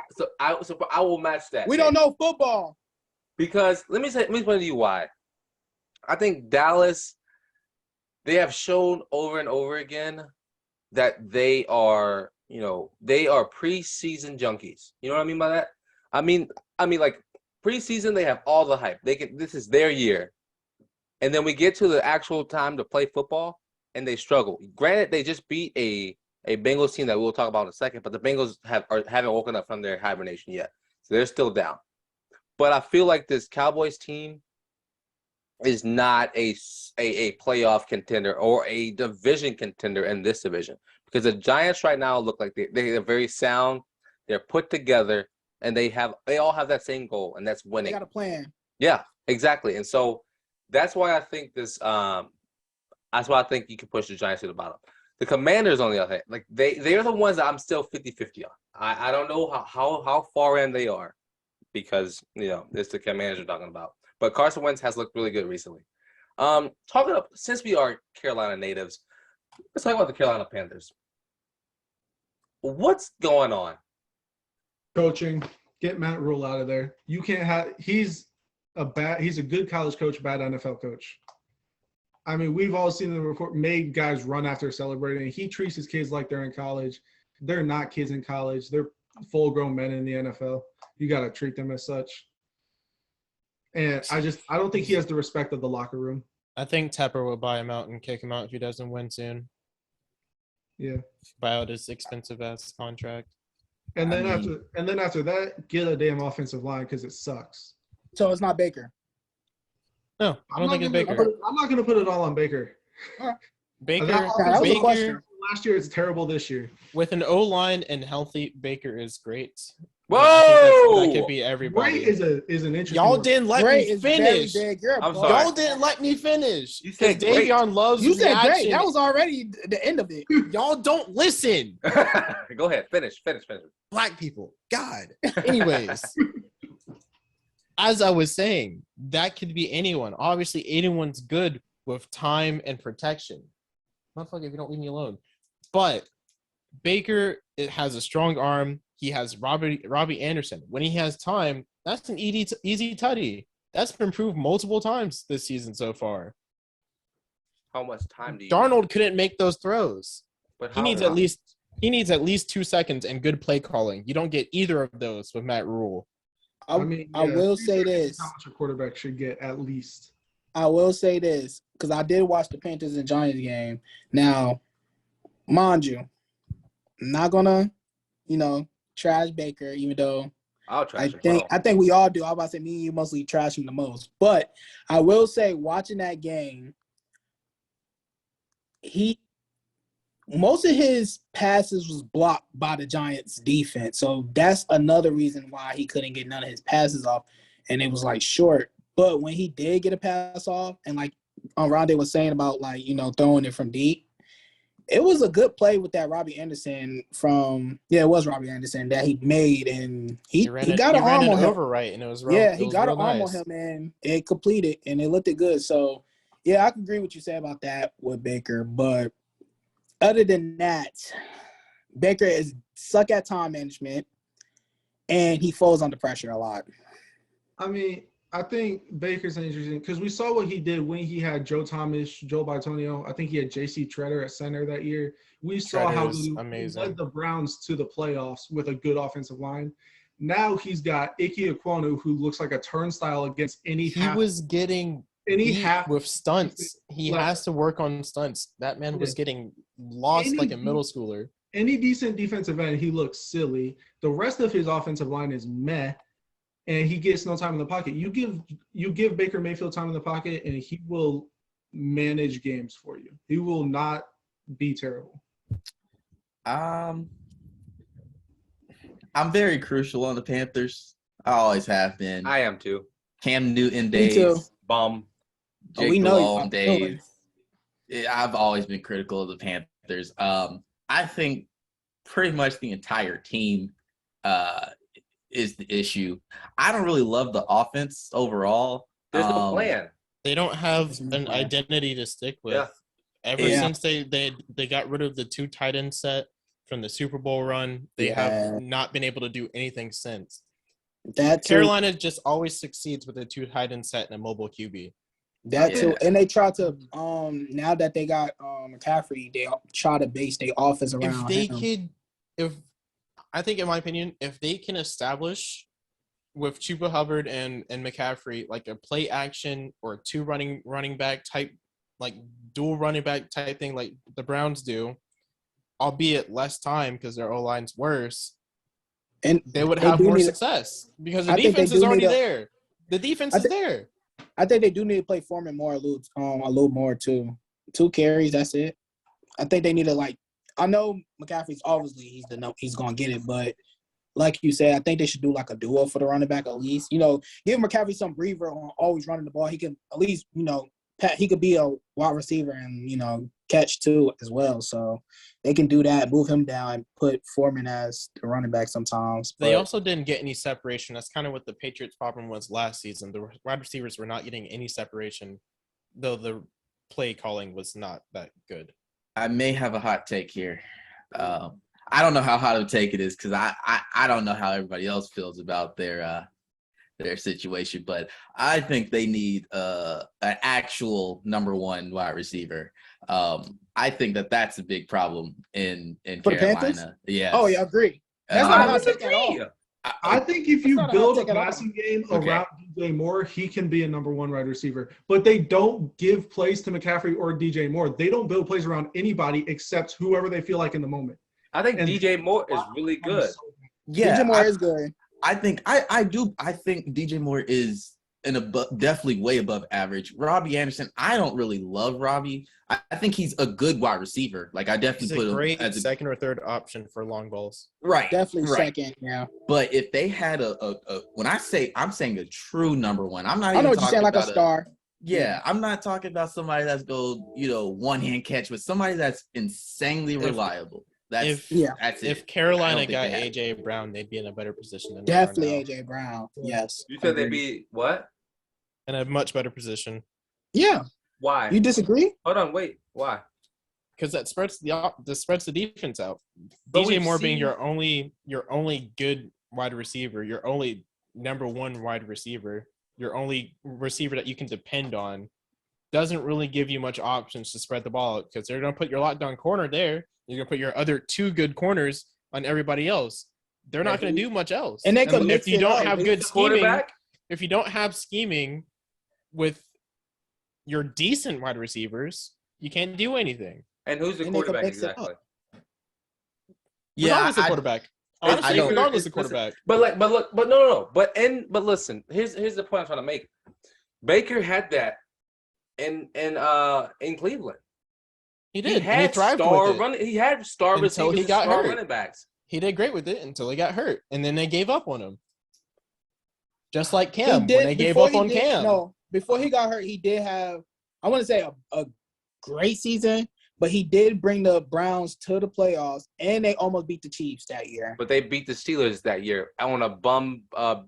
match that.
We don't know football.
Because let me explain to you why. I think Dallas, they have shown over and over again that they are preseason junkies. You know what I mean by that? I mean like preseason, they have all the hype. This is their year. And then we get to the actual time to play football and they struggle. Granted, they just beat a Bengals team that we'll talk about in a second, but the Bengals haven't woken up from their hibernation yet. So they're still down. But I feel like this Cowboys team is not a playoff contender or a division contender in this division, because the Giants right now look like they're very sound. They're put together, and they all have that same goal, and that's winning.
They got a plan.
Yeah, exactly. And so that's why I think that's why I think you can push the Giants to the bottom. The Commanders, on the other hand, like they're the ones that I'm still 50-50 on. I don't know how far in they are, because it's the Commanders we're talking about. But Carson Wentz has looked really good recently. Since we are Carolina natives, let's talk about the Carolina Panthers. What's going on?
Coaching. Get Matt Rule out of there. You can't have. He's a good college coach, bad NFL coach. I mean, we've all seen the report. Made guys run after celebrating. He treats his kids like they're in college. They're not kids in college. They're full-grown men in the NFL. You got to treat them as such. And I don't think he has the respect of the locker room.
I think Tepper will buy him out and kick him out if he doesn't win soon.
Yeah.
Buy out his expensive ass contract.
And then after that, get a damn offensive line, because it sucks.
So it's not Baker.
No, I don't think it's Baker.
I'm not going to put it all on Baker.
Baker.
That was a question.
Last year is terrible. This year,
with an O-line and healthy, Baker is great.
Whoa!
That could be everybody.
Great is an interesting.
Y'all didn't let me finish.
I'm sorry.
Y'all didn't let me finish.
You said
Davion loves
You said
reaction.
great. That was already the end of it.
Y'all don't listen.
Go ahead. Finish.
Black people. God. Anyways. As I was saying, that could be anyone. Obviously, anyone's good with time and protection. Motherfucker, if you don't leave me alone. But Baker, it has a strong arm. He has Robbie Anderson. When he has time, that's an easy tutty. That's been proved multiple times this season so far.
How much time do you
Darnold
need?
couldn't make those throws.
But
He needs at least 2 seconds and good play calling. You don't get either of those with Matt Rule.
I will say this.
How much a quarterback should get at least.
I will say this, because I did watch the Panthers and Giants game. Now, mind you, I'm not gonna, trash Baker, even though
I'll trash
I think we all do. I was about to say me and you mostly trash him the most. But I will say, watching that game, most of his passes was blocked by the Giants defense. So that's another reason why he couldn't get none of his passes off. And it was short. But when he did get a pass off, and like Oronde was saying about throwing it from deep, it was a good play with that Robbie Anderson it was Robbie Anderson that he made, and he got an arm on him.
Over right, and it was
he got an arm on him, and it completed, and it looked good. So Yeah, I can agree with what you say about that with Baker, but other than that, Baker is suck at time management, and he falls under pressure a lot.
I mean, I think Baker's interesting because we saw what he did when he had Joe Thomas, Joe Bitonio. I think he had J.C. Treader at center that year. We saw how he led the Browns to the playoffs with a good offensive line. Now he's got Ike Ekwonu, who looks like a turnstile against any
He was getting with stunts. He has to work on stunts. That man was getting lost like a middle schooler.
Any decent defensive end, he looks silly. The rest of his offensive line is meh, and he gets no time in the pocket. You give Baker Mayfield time in the pocket, and he will manage games for you. He will not be terrible.
I'm very crucial on the Panthers. I always have been.
I am too.
Cam Newton
Me too.
days.
Bum.
Jake Delhomme days. I've always been critical of the Panthers. I think pretty much the entire team is the issue. I don't really love the offense overall.
There's no plan.
They don't have an identity to stick with.
Yeah.
Ever since they got rid of the 2 tight end set from the Super Bowl run, they have not been able to do anything since. Carolina just always succeeds with a 2 tight end set and a mobile QB.
That too, and they try to now that they got McCaffrey, they try to base their offense around him.
I think, in my opinion, if they can establish with Chuba Hubbard and McCaffrey like a play action or a 2 running back type, like dual running back type thing, like the Browns do, albeit less time because their O-line's worse, and they would have more success because the defense is already there. The defense is there.
I think they do need to play Foreman more a little more too. 2 carries, that's it. I think they need to I know McCaffrey's obviously he's gonna get it, but like you said, I think they should do like a duo for the running back at least. Give McCaffrey some breather on always running the ball. He can at least he could be a wide receiver and catch too as well. So they can do that, move him down, and put Foreman as the running back sometimes.
They also didn't get any separation. That's kind of what the Patriots' problem was last season. The wide receivers were not getting any separation, though the play calling was not that good.
I may have a hot take here. I don't know how hot of a take it is because I don't know how everybody else feels about their situation, but I think they need an actual number 1 wide receiver. I think that's a big problem in
for
Carolina. Yeah.
Oh yeah, I agree. That's not a hot take at all.
I think if you build a passing game around DJ Moore, he can be a number 1 wide receiver. But they don't give plays to McCaffrey or DJ Moore. They don't build plays around anybody except whoever they feel like in the moment.
I think DJ Moore is really good.
DJ Moore is good.
I think I do. I think DJ Moore is definitely way above average. Robbie Anderson, I don't really love Robbie. I think he's a good wide receiver. Like I definitely put him as a
second or third option for long balls.
Right.
Definitely second. Yeah.
But if they had when I'm saying a true number 1. I'm not.
I know what you're saying, like a star.
Yeah, I'm not talking about somebody that's one-hand catch, but somebody that's insanely reliable. That's it.
If Carolina got AJ Brown, they'd be in a better position than
definitely AJ Brown. Yes.
You said they'd be what?
In a much better position.
Yeah.
Why?
You disagree?
Hold on, wait. Why?
Because that spreads the defense out. DJ Moore being your only good wide receiver, your only number 1 wide receiver, your only receiver that you can depend on, doesn't really give you much options to spread the ball out because they're going to put your lockdown corner there. You're going to put your other 2 good corners on everybody else. They're not going to do much else.
And they can
if you don't have good scheming, if you don't have scheming with your decent wide receivers, you can't do anything.
And who's the quarterback exactly?
Regardless of quarterback. Honestly, regardless of quarterback.
But no. But listen, here's the point I'm trying to make. Baker had that in Cleveland.
He did.
He had star receivers, star running backs.
He did great with it until he got hurt, and then they gave up on him. Just like Cam, when they gave up on Cam.
No, before he got hurt, he did have, I want to say, a great season, but he did bring the Browns to the playoffs, and they almost beat the Chiefs that year.
But they beat the Steelers that year. I want to bum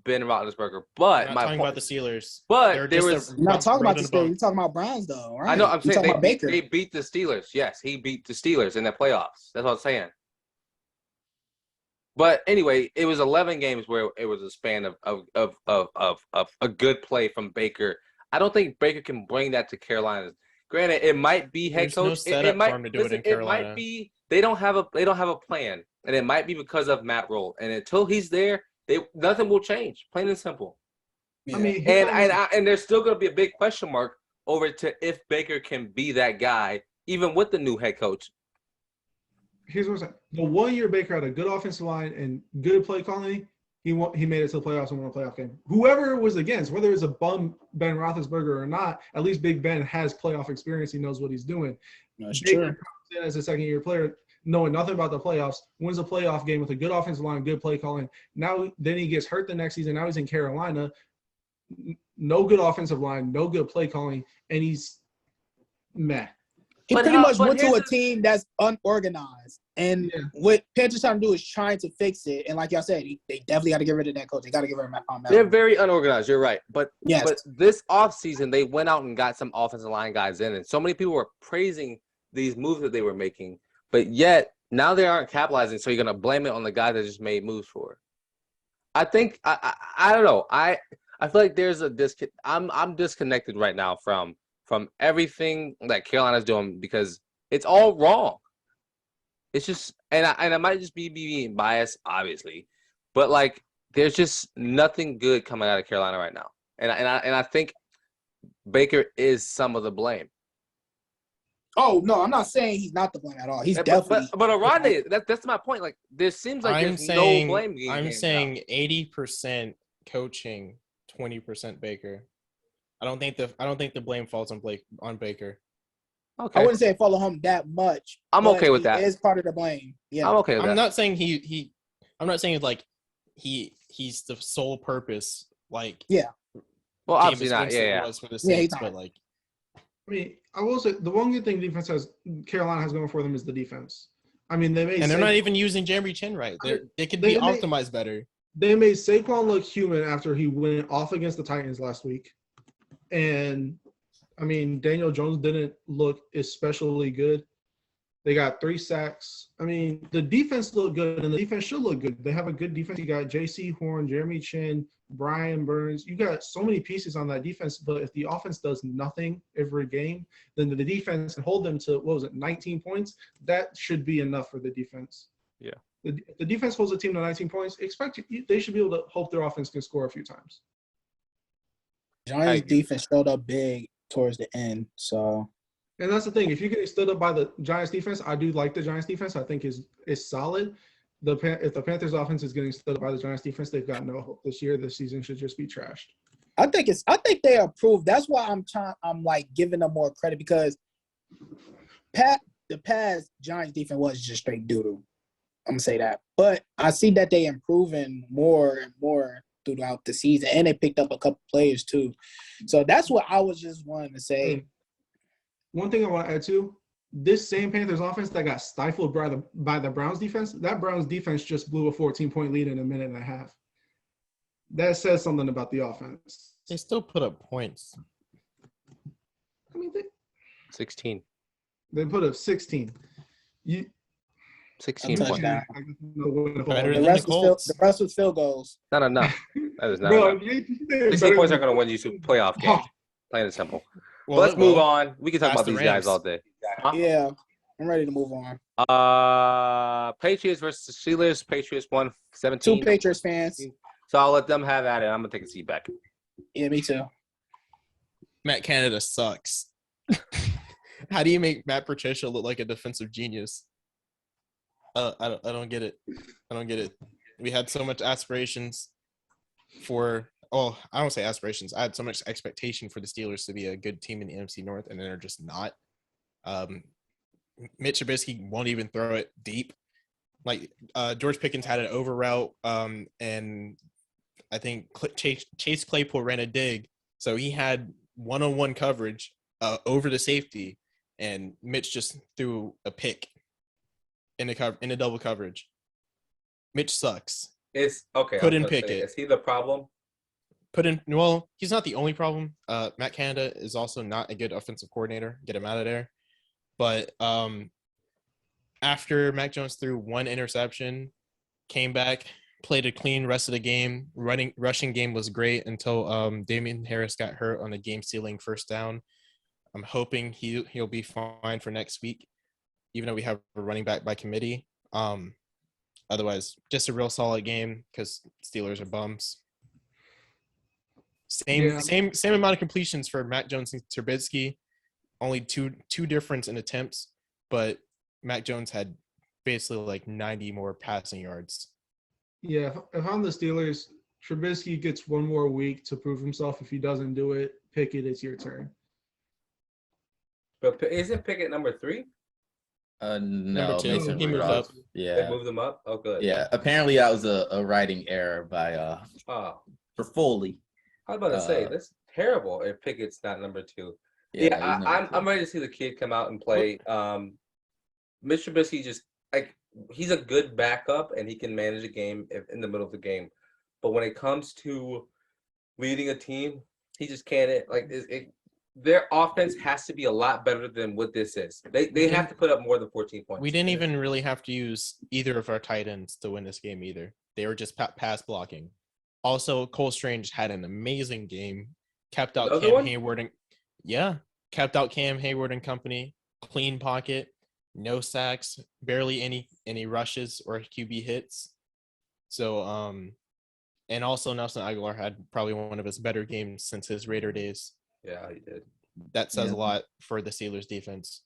Ben Roethlisberger. But
We're not
my
talking
point,
about the Steelers.
but there was.
You're not talking about the Steelers. You're talking about Browns, though, right?
I know. I'm
You're
saying
talking about
they beat the Steelers. Yes, he beat the Steelers in the playoffs. That's what I'm saying. But anyway, it was 11 games where it was a span of a good play from Baker. I don't think Baker can bring that to Carolina. Granted, it might be head
There's
coach.
no setup for him to do it in Carolina.
It might be they don't have a plan, and it might be because of Matt Rule. And until he's there, nothing will change. Plain and simple.
Yeah.
I mean,
And there's still going to be a big question mark over to if Baker can be that guy, even with the new head coach.
here's what I'm saying. The 1 year Baker had a good offensive line and good play calling. He made it to the playoffs and won a playoff game. Whoever it was against, whether it's a bum Ben Roethlisberger or not, at least Big Ben has playoff experience. He knows what he's doing.
That's
Baker
true.
comes in as a second-year player, knowing nothing about the playoffs, wins a playoff game with a good offensive line, good play calling. Then he gets hurt the next season. Now he's in Carolina. No good offensive line, no good play calling, and he's meh.
He
But
pretty
how-
much
but
went to a
here's the-
team that's unorganized. And
Yeah.
what Panthers trying to do is trying to fix it. And like y'all said, they definitely got to get rid of that coach. They got to get rid of Matt.
They're very unorganized. You're right. But
Yes.
but this offseason, they went out and got some offensive line guys in. And so many people were praising these moves that they were making. But yet, now they aren't capitalizing. So you're going to blame it on the guy that just made moves for it. I think – I don't know. I feel like there's a – I'm disconnected right now from everything that Carolina's doing because it's all wrong. It's just – and I might just be being biased, obviously. But, like, there's just nothing good coming out of Carolina right now. And I think Baker is some of the blame.
Oh, no, I'm not saying he's not the blame at all. He's definitely –
But Oronde, that's my point. Like, there seems like there's no blame being
I'm
handed
saying
out.
80% coaching, 20% Baker. I don't think the blame falls on Baker.
Okay.
I wouldn't say follow him that much.
I'm
but
okay with
he
that.
is part of the blame. Yeah.
I'm okay with
I'm
that.
not saying I'm not saying like he's the sole purpose like
Well, obviously
Jameis
not.
Winston
Yeah.
was for the
Yeah, he's
Saints,
not.
but like
I mean, I will say the one good thing Carolina has going for them is the defense. I mean, they're
not even using Jeremy Chin right. They could be optimized better.
They made Saquon look human after he went off against the Titans last week. And, I mean, Daniel Jones didn't look especially good. They got 3 sacks. I mean, the defense looked good, and the defense should look good. They have a good defense. You got J.C. Horn, Jeremy Chin, Brian Burns. You got so many pieces on that defense, but if the offense does nothing every game, then the defense can hold them to, 19 points? That should be enough for the defense.
Yeah.
The defense holds a team to 19 points. They should be able to hope their offense can score a few times.
Giants defense showed up big towards the end. So
And that's the thing. If you're getting stood up by the Giants defense, I do like the Giants defense. I think is solid. If the Panthers offense is getting stood up by the Giants defense, they've got no hope this year. This season should just be trashed.
I think they improved. That's why I'm like giving them more credit because the past Giants defense was just straight doodle. I'm gonna say that. But I see that they improving more and more throughout the season, and they picked up a couple players too. So that's what I was just wanting to say.
One thing I want to add to this same Panthers offense that got stifled by the Browns defense, that Browns defense just blew a 14-point lead in a minute and a half. That says something about the offense.
They still put up points.
I mean,
16.
they put up 16.
16
I'll touch
points.
that.
Better
The
than
rest
the
was
Colts.
the rest was field goals.
Not enough. That is not
Bro,
enough. 16 points aren't going to win you some playoff games. Plain and simple.
Well,
Let's
it
move
will.
on. We can talk
Ask
about
the
these guys
Rams.
all day.
Yeah, I'm ready to move on.
Patriots versus Steelers. Patriots won 17.
2 Patriots fans.
So I'll let them have at it. I'm going to take a seat back.
Yeah, me too.
Matt Canada sucks. How do you make Matt Patricia look like a defensive genius? I don't get it. I don't get it. We had so much aspirations I don't say aspirations. I had so much expectation for the Steelers to be a good team in the NFC North, and they're just not. Mitch Trubisky won't even throw it deep. Like George Pickens had an over route, and I think Chase Claypool ran a dig, so he had one-on-one coverage over the safety, and Mitch just threw a pick in a double coverage. Mitch sucks.
It's okay.
Couldn't pick it.
Is he the problem?
Well, he's not the only problem. Matt Canada is also not a good offensive coordinator. Get him out of there. But after Mac Jones threw one interception, came back, played a clean rest of the game. Rushing game was great until Davion Harris got hurt on a game-sealing first down. I'm hoping he'll be fine for next week, even though we have a running back by committee. Otherwise, just a real solid game because Steelers are bums. Same amount of completions for Mac Jones and Trubisky. Only two difference in attempts, but Mac Jones had basically like 90 more passing yards.
Yeah, if I'm the Steelers, Trubisky gets one more week to prove himself. If he doesn't do it, Pickett, it's your turn.
But isn't Pickett number 3?
No,
Number 2.
Mason
He moved
Rudolph.
up.
They
Yeah,
moved him up. Oh, good.
yeah. Apparently, that was a writing error by
Oh,
for Foley.
I was about to say that's terrible. If Pickett's not number 2.
Yeah, he's number two.
I'm ready to see the kid come out and play. Mr. Trubisky just he's a good backup and he can manage a game in the middle of the game, but when it comes to leading a team, he just can't. Their offense has to be a lot better than what this is. They have to put up more than 14 points.
We didn't even really have to use either of our tight ends to win this game either. They were just pass blocking. Also, Cole Strange had an amazing game. Kept out Cam Hayward and company. Clean pocket, no sacks, barely any rushes or QB hits. So, and also Nelson Aguilar had probably one of his better games since his Raider days.
Yeah, he did.
That says a lot for the Steelers defense.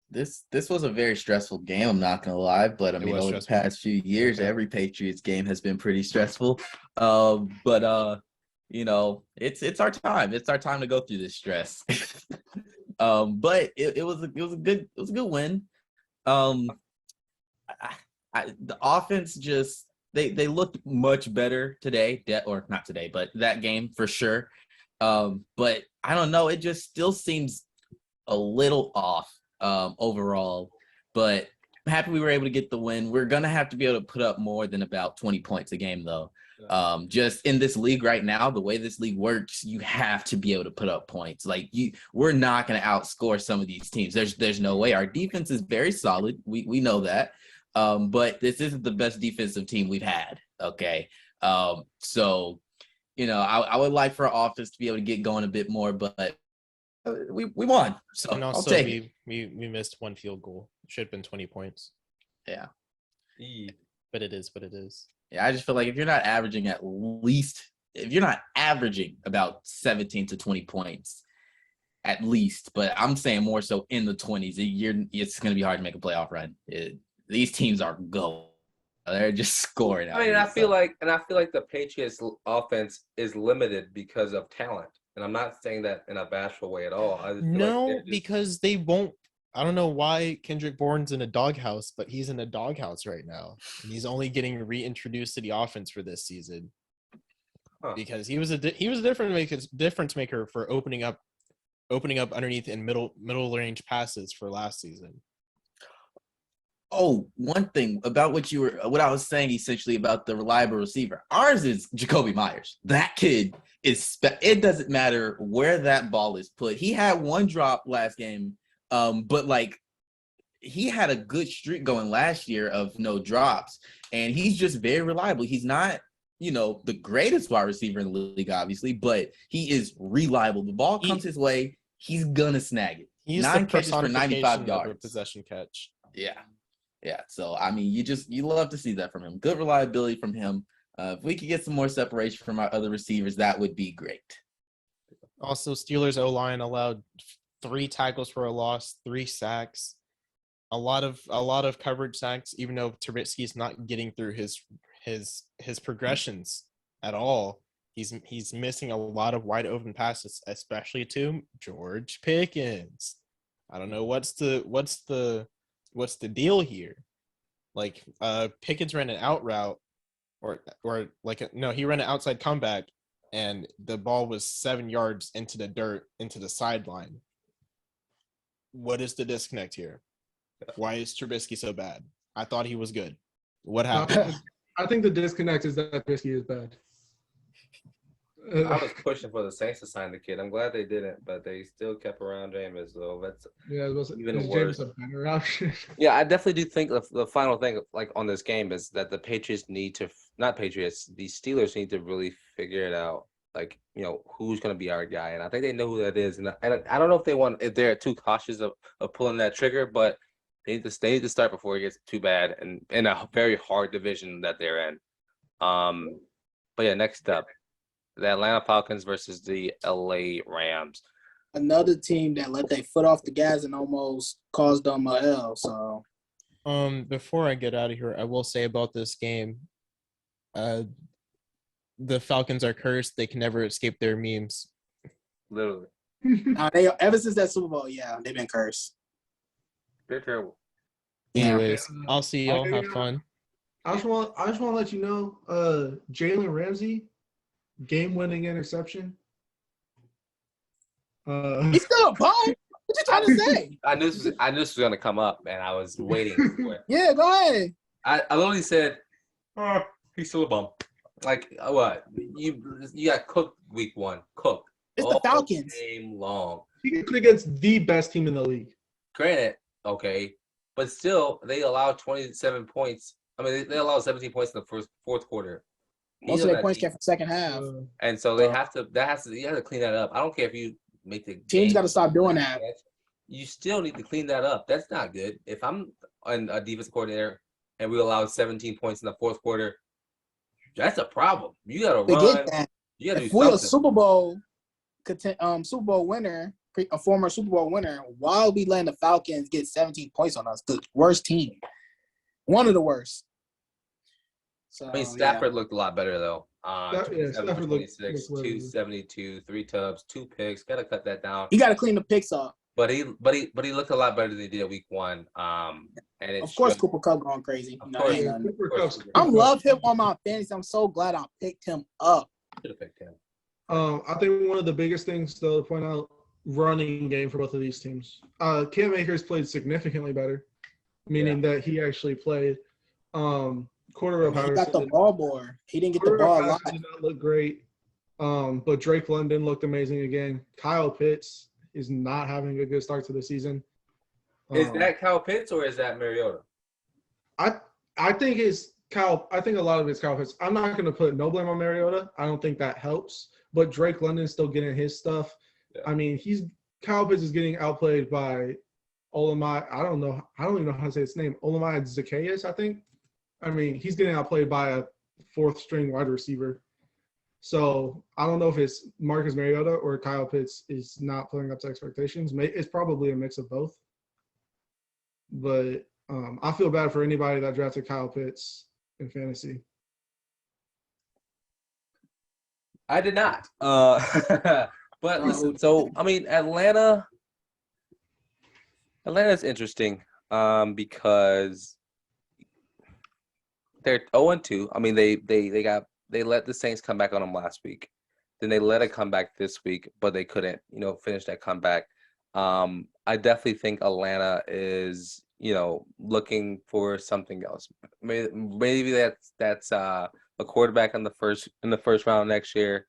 This was a very stressful game, I'm not gonna lie, but I mean over the past few years, every Patriots game has been pretty stressful. But you know, it's our time. It's our time to go through this stress. But it was a good win. The offense just they looked much better today, or not today, but that game for sure. But I don't know, it just still seems a little off overall. But I'm happy we were able to get the win. We're gonna have to be able to put up more than about 20 points a game, though. Just in this league right now, the way this league works, you have to be able to put up points. We're not going to outscore some of these teams. There's no way. Our defense is very solid. We know that. But this isn't the best defensive team we've had. Okay. So, you know, I would like for our offense to be able to get going a bit more, but we won. So
and also
I'll take it.
we missed one field goal. Should have been 20 points.
Yeah.
But it is what it is.
Yeah, I just feel like if you're not averaging about 17 to 20 points, at least, but I'm saying more so in the 20s, it's going to be hard to make a playoff run. These teams are gold. They're just scoring.
I feel like the Patriots offense is limited because of talent. And I'm not saying that in a bashful way at all.
Because they won't. I don't know why Kendrick Bourne's in a doghouse, but he's in a doghouse right now. And he's only getting reintroduced to the offense for this season. Because he was a difference maker for opening up underneath and middle range passes for last season.
Oh, one thing about what I was saying essentially about the reliable receiver. Ours is Jacoby Myers. That kid it doesn't matter where that ball is put. He had one drop last game. But he had a good streak going last year of no drops, and he's just very reliable. He's not, the greatest wide receiver in the league, obviously, but he is reliable. The ball comes his way, he's gonna snag it.
He's
9
the
catches for 95 yards.
of a possession catch.
Yeah. So I mean, you love to see that from him. Good reliability from him. If we could get some more separation from our other receivers, that would be great.
Also, Steelers O-line allowed 3 tackles for a loss, 3 sacks, a lot of coverage sacks, even though Trubisky's not getting through his progressions at all. He's missing a lot of wide open passes, especially to George Pickens. I don't know what's the deal here. Pickens ran an out route he ran an outside comeback and the ball was 7 yards into the dirt, into the sideline. what is the disconnect here? Why is Trubisky so bad? I thought he was good. What
I
happened?
think, I think the disconnect is that Trubisky is bad.
I was pushing for the Saints to sign the kid. I'm glad they didn't, but they still kept around Jameis. So that's even
is
worse.
James a better option?
Yeah, I definitely do think the final thing, like on this game, is that the Patriots need to not Patriots, the Steelers need to really figure it out. Like, who's going to be our guy, and I think they know who that is. And I don't know if they're too cautious of pulling that trigger, but they need to start before it gets too bad, and in a very hard division that they're in. But yeah, next up, the Atlanta Falcons versus the LA Rams.
Another team that let their foot off the gas and almost caused them a L. So,
before I get out of here, I will say about this game, the Falcons are cursed. They can never escape their memes.
Literally,
they ever since that Super Bowl, they've been cursed.
they're terrible.
Anyways, I'll see y'all.
Okay,
Have fun.
I just want to let you know, Jalen Ramsey, game-winning interception.
He's still a bum. What you trying to say?
I knew this was gonna come up, and I was waiting for it.
Yeah, go ahead.
I literally said, he's still a bum. Like what? You got cooked week 1. Cooked.
It's the Falcons.
Game long.
He played against the best team in the league.
Granted, okay, but still, they allowed 27 points. I mean, they allowed 17 points in the fourth quarter.
Most of their points came from second half.
And so you have to clean that up. I don't care if you make the
teams got to stop doing that.
You still need to clean that up. That's not good. If I'm a defensive coordinator and we allowed 17 points in the fourth quarter, that's a problem. You got to run.
That.
You got to do
we're
something.
Super Bowl winner, a former Super Bowl winner, why are we letting the Falcons get 17 points on us? The worst team. One of the worst. So,
I mean, Stafford looked a lot better, though.
Stafford
26, 272, 3 tubs, 2 picks. Got to cut that down.
You got to clean the picks up.
But he looked a lot better than he did week 1. And
of course, Cooper Kupp going crazy. I
Cooper
love him on my fantasy. I'm so glad I picked him up.
Should have picked him.
I think one of the biggest things, though, to point out, running game for both of these teams. Cam Akers played significantly better, meaning that he actually played. Cordero Patterson.
He got the ball more. He didn't get the ball a lot.
Did not look great, but Drake London looked amazing again. Kyle Pitts is not having a good start to the season.
Is that Kyle Pitts or is that Mariota?
I think it's Kyle. I think a lot of it's Kyle Pitts. I'm not going to put no blame on Mariota. I don't think that helps. But Drake London's still getting his stuff. Yeah. I mean, Kyle Pitts is getting outplayed by Olamide. I don't even know how to say his name. Olamide Zacchaeus, I think. I mean, he's getting outplayed by a 4th-string wide receiver. So I don't know if it's Marcus Mariota or Kyle Pitts is not playing up to expectations. It's probably a mix of both. But I feel bad for anybody that drafted Kyle Pitts in fantasy.
I did not. But listen, so I mean, Atlanta's interesting because they're 0-2. I mean, they let the Saints come back on them last week. Then they let it come back this week, but they couldn't, finish that comeback. I definitely think Atlanta is, looking for something else. Maybe that's a quarterback in the first round next year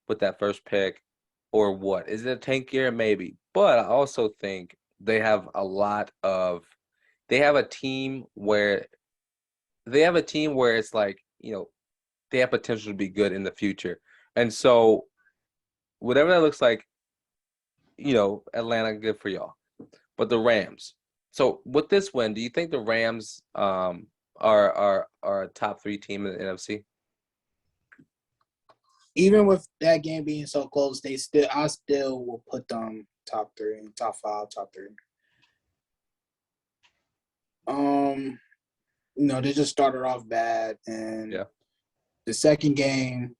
with that first pick, or what? Is it a tank year? Maybe. But I also think they have a team where it's like, they have potential to be good in the future. And so whatever that looks like, Atlanta, good for y'all. But the Rams. So with this win, do you think the Rams are a top 3 team in the NFC?
Even with that game being so close, I still will put them top 3, top 5, top 3. They just started off bad, and the second game,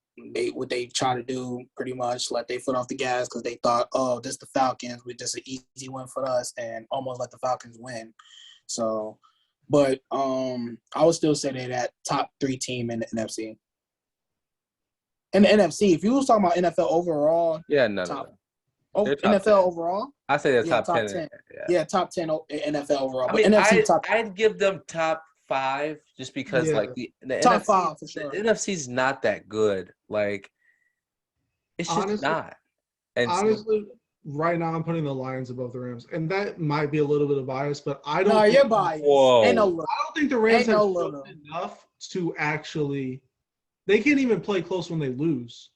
what they try to do pretty much let their foot off the gas because they thought, oh, this the Falcons, with just an easy win for us, and almost let the Falcons win. So, but I would still say they're that top 3 team in the NFC. In the NFC, if you was talking about NFL overall,
no.
Oh,
They're top
NFL
10.
overall?
I say they're
Yeah,
top 10.
10.
Yeah.
Yeah, top 10 NFL overall.
I
But
mean,
NFC top
I'd give them top 5 just because
Yeah.
like the
top
NFC
5 for sure.
the NFC's not that good. Like it's just
Honestly,
not. And so,
honestly, right now I'm putting the Lions above the Rams, and that might be a little bit of bias, but I don't.
No,
think,
you're biased.
Whoa.
Ain't no
I don't think the Rams
Ain't
have
no
shown
little.
enough to actually. They can't even play close when they lose.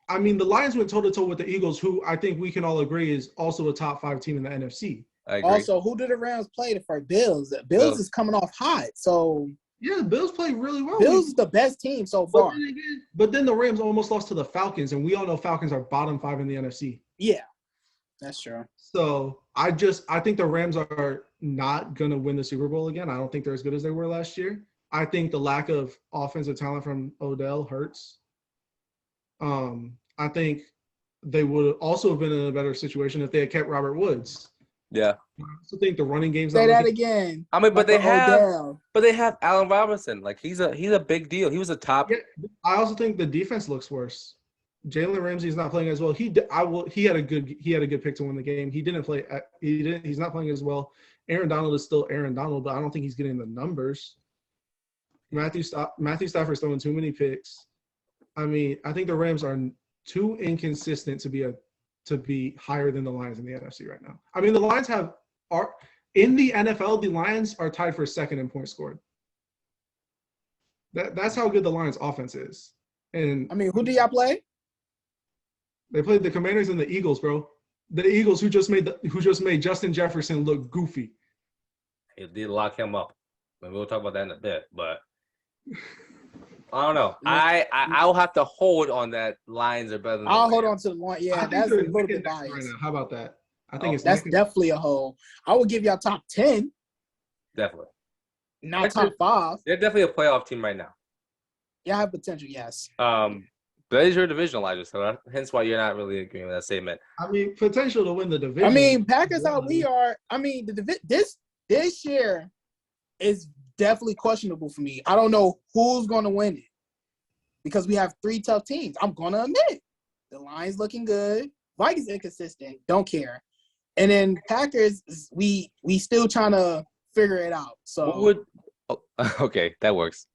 I mean, the Lions went toe to toe with the Eagles, who I think we can all agree is also a top 5 team in the NFC.
I agree.
Also, who did the Rams play for? Bills. Bills is coming off hot. So
Yeah, the Bills played really well.
Bills is the best team so
But
far.
then the Rams almost lost to the Falcons, and we all know Falcons are bottom 5 in the NFC.
Yeah, that's true.
So I think the Rams are not gonna win the Super Bowl again. I don't think they're as good as they were last year. I think the lack of offensive talent from Odell hurts. I think they would also have been in a better situation if they had kept Robert Woods.
Yeah.
I also think the running game's
Say
not
that
looking-
again.
I mean, but
Like
they have Allen Robinson. Like he's a big deal. He was a top.
Yeah, I also think the defense looks worse. Jalen Ramsey's not playing as well. He had a good pick to win the game. He didn't play. He's not playing as well. Aaron Donald is still Aaron Donald, but I don't think he's getting the numbers. Matthew Stafford's throwing too many picks. I mean, I think the Rams are too inconsistent to be higher than the Lions in the NFC right now. I mean, the Lions are in the NFL. The Lions are tied for second in points scored. That's how good the Lions' offense is. And
I mean, who do y'all play?
they played the Commanders and the Eagles, bro. The Eagles who just made Justin Jefferson look goofy.
It did lock him up. And we'll talk about that in a bit, but I don't know. I'll have to hold on that Lions are better than
I'll
the
hold on
Rams.
to the one.
I
Yeah,
think
that's a
they're
little
neck
bit
and neck right
biased.
now. How about that? I think it's
That's
neck and-
definitely a hole. I would give y'all top 10,
Definitely.
not top 5.
They're definitely a playoff team right now.
Y'all have potential, yes.
That is your division, Elijah. So hence why you're not really agreeing with that statement.
I mean, potential to win the division.
I mean, Packers how we are. I mean, this year is definitely questionable for me. I don't know who's going to win it because we have 3 tough teams. I'm going to admit the Lions looking good, Vikings inconsistent, don't care, and then Packers we still trying to figure it out. So
Okay, that works.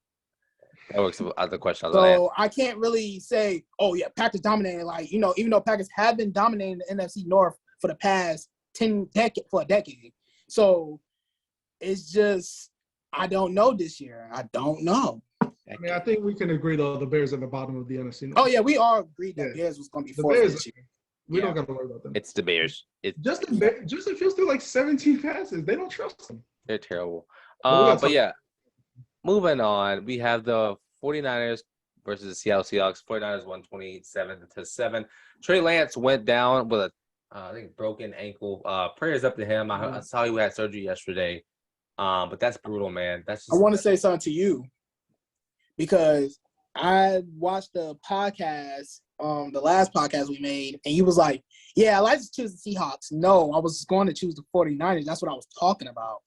That works out the question.
So I can't really say, oh yeah, Packers dominating. Like, even though Packers have been dominating the NFC North for the past a decade. So it's just I don't know this year. I don't know.
I mean, I think we can agree though the Bears at the bottom of the NFC North.
Oh yeah, we all agreed that
Yeah.
Bears was going to be
The
fourth
Bears,
this year.
we don't got to worry about them.
It's the Bears.
Justin Fields threw like 17 passes. They don't trust him.
They're terrible.
But
But yeah, moving on, we have the 49ers versus the Seattle Seahawks. 49ers won 27-7. Trey Lance went down with a I think broken ankle. Prayers up to him. I saw he had surgery yesterday. But that's brutal, man. That's just,
I want to say something to you because I watched the podcast, the last podcast we made, and you was like, yeah, I like to choose the Seahawks. No, I was going to choose the 49ers. That's what I was talking about.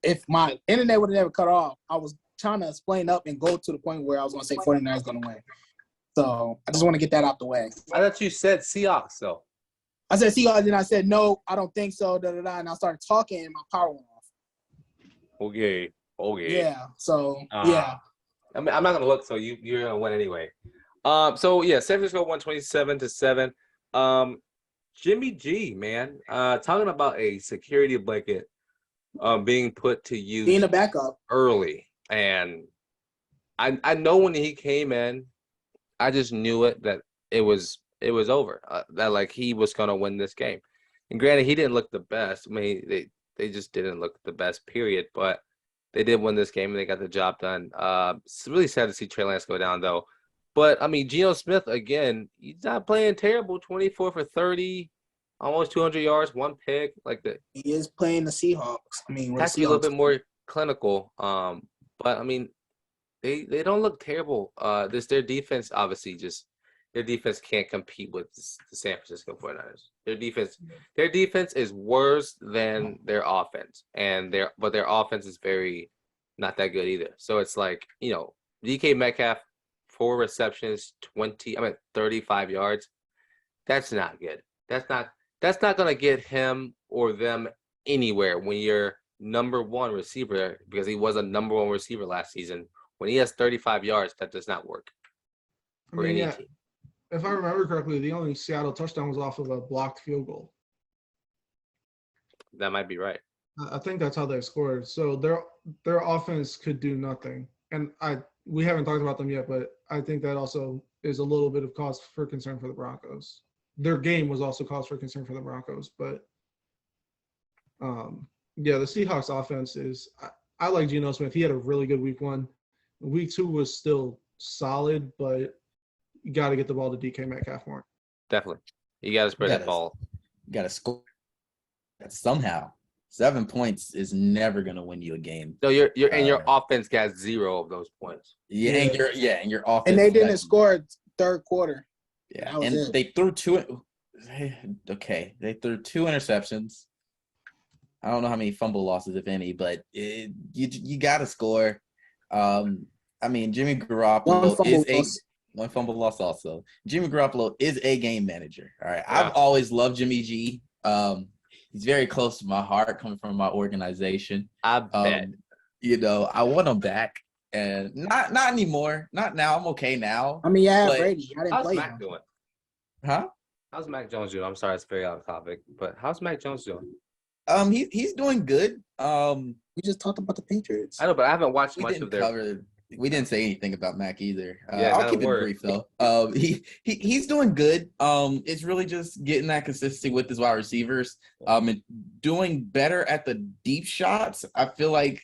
If my internet would have never cut off, I was trying to explain up and go to the point where I was going to say 49ers going to win. So I just want to get that out the way.
I thought you said Seahawks, though.
I said Seahawks, and I said, no, I don't think so, and I started talking, and my power went off.
Okay.
Yeah, so, yeah.
I mean, I'm not gonna look, so you're gonna win anyway. So yeah, San Francisco won 27-7. Jimmy G, man, talking about a security blanket, being put to use,
Being a backup
early, and I know when he came in, I just knew that it was over, that like he was gonna win this game. And granted, he didn't look the best. I mean, they just didn't look the best, period. But they did win this game, and they got the job done. It's really sad to see Trey Lance go down, though. But, I mean, Geno Smith, again, he's not playing terrible. 24 for 30, almost 200 yards, 1 pick.
He is playing the Seahawks. I mean,
has to be a little bit more clinical. But, I mean, they don't look terrible. Their defense, obviously, their defense can't compete with the San Francisco 49ers. Their defense is worse than their offense, but their offense is very not that good either. So it's like, DK Metcalf, 4 receptions, 35 yards. That's not good. That's not going to get him or them anywhere when you're number one receiver, because he was a number one receiver last season. When he has 35 yards, that does not work for any team.
If I remember correctly, the only Seattle touchdown was off of a blocked field goal.
That might be right.
I think that's how they scored. So their offense could do nothing. And we haven't talked about them yet, but I think that also is a little bit of cause for concern for the Broncos. Their game was also cause for concern for the Broncos. But, the Seahawks offense is – I like Geno Smith. He had a really good week 1. Week 2 was still solid, but you got to get the ball to DK Metcalf more.
Definitely. You got to spread that ball.
You got to score somehow. 7 points is never going to win you a game.
So your offense got 0 of those points.
Yeah, and your offense.
And they didn't score third quarter.
Yeah, and they threw 2. Okay, they threw 2 interceptions. I don't know how many fumble losses, if any, but you got to score. Jimmy Garoppolo one fumble loss also. Jimmy Garoppolo is a game manager. All right, yeah. I've always loved Jimmy G. He's very close to my heart, coming from my organization.
I bet.
I want him back, and not anymore. Not now. I'm okay now.
Brady. I didn't play him.
Doing?
Huh?
How's Mac Jones doing? I'm sorry, it's very out of topic, but how's Mac Jones doing?
He's doing good.
We just talked about the Patriots.
I know, but I haven't watched much of their.
We didn't say anything about Mac either.
Yeah,
I'll keep it brief though. He's doing good. It's really just getting that consistency with his wide receivers. And doing better at the deep shots. I feel like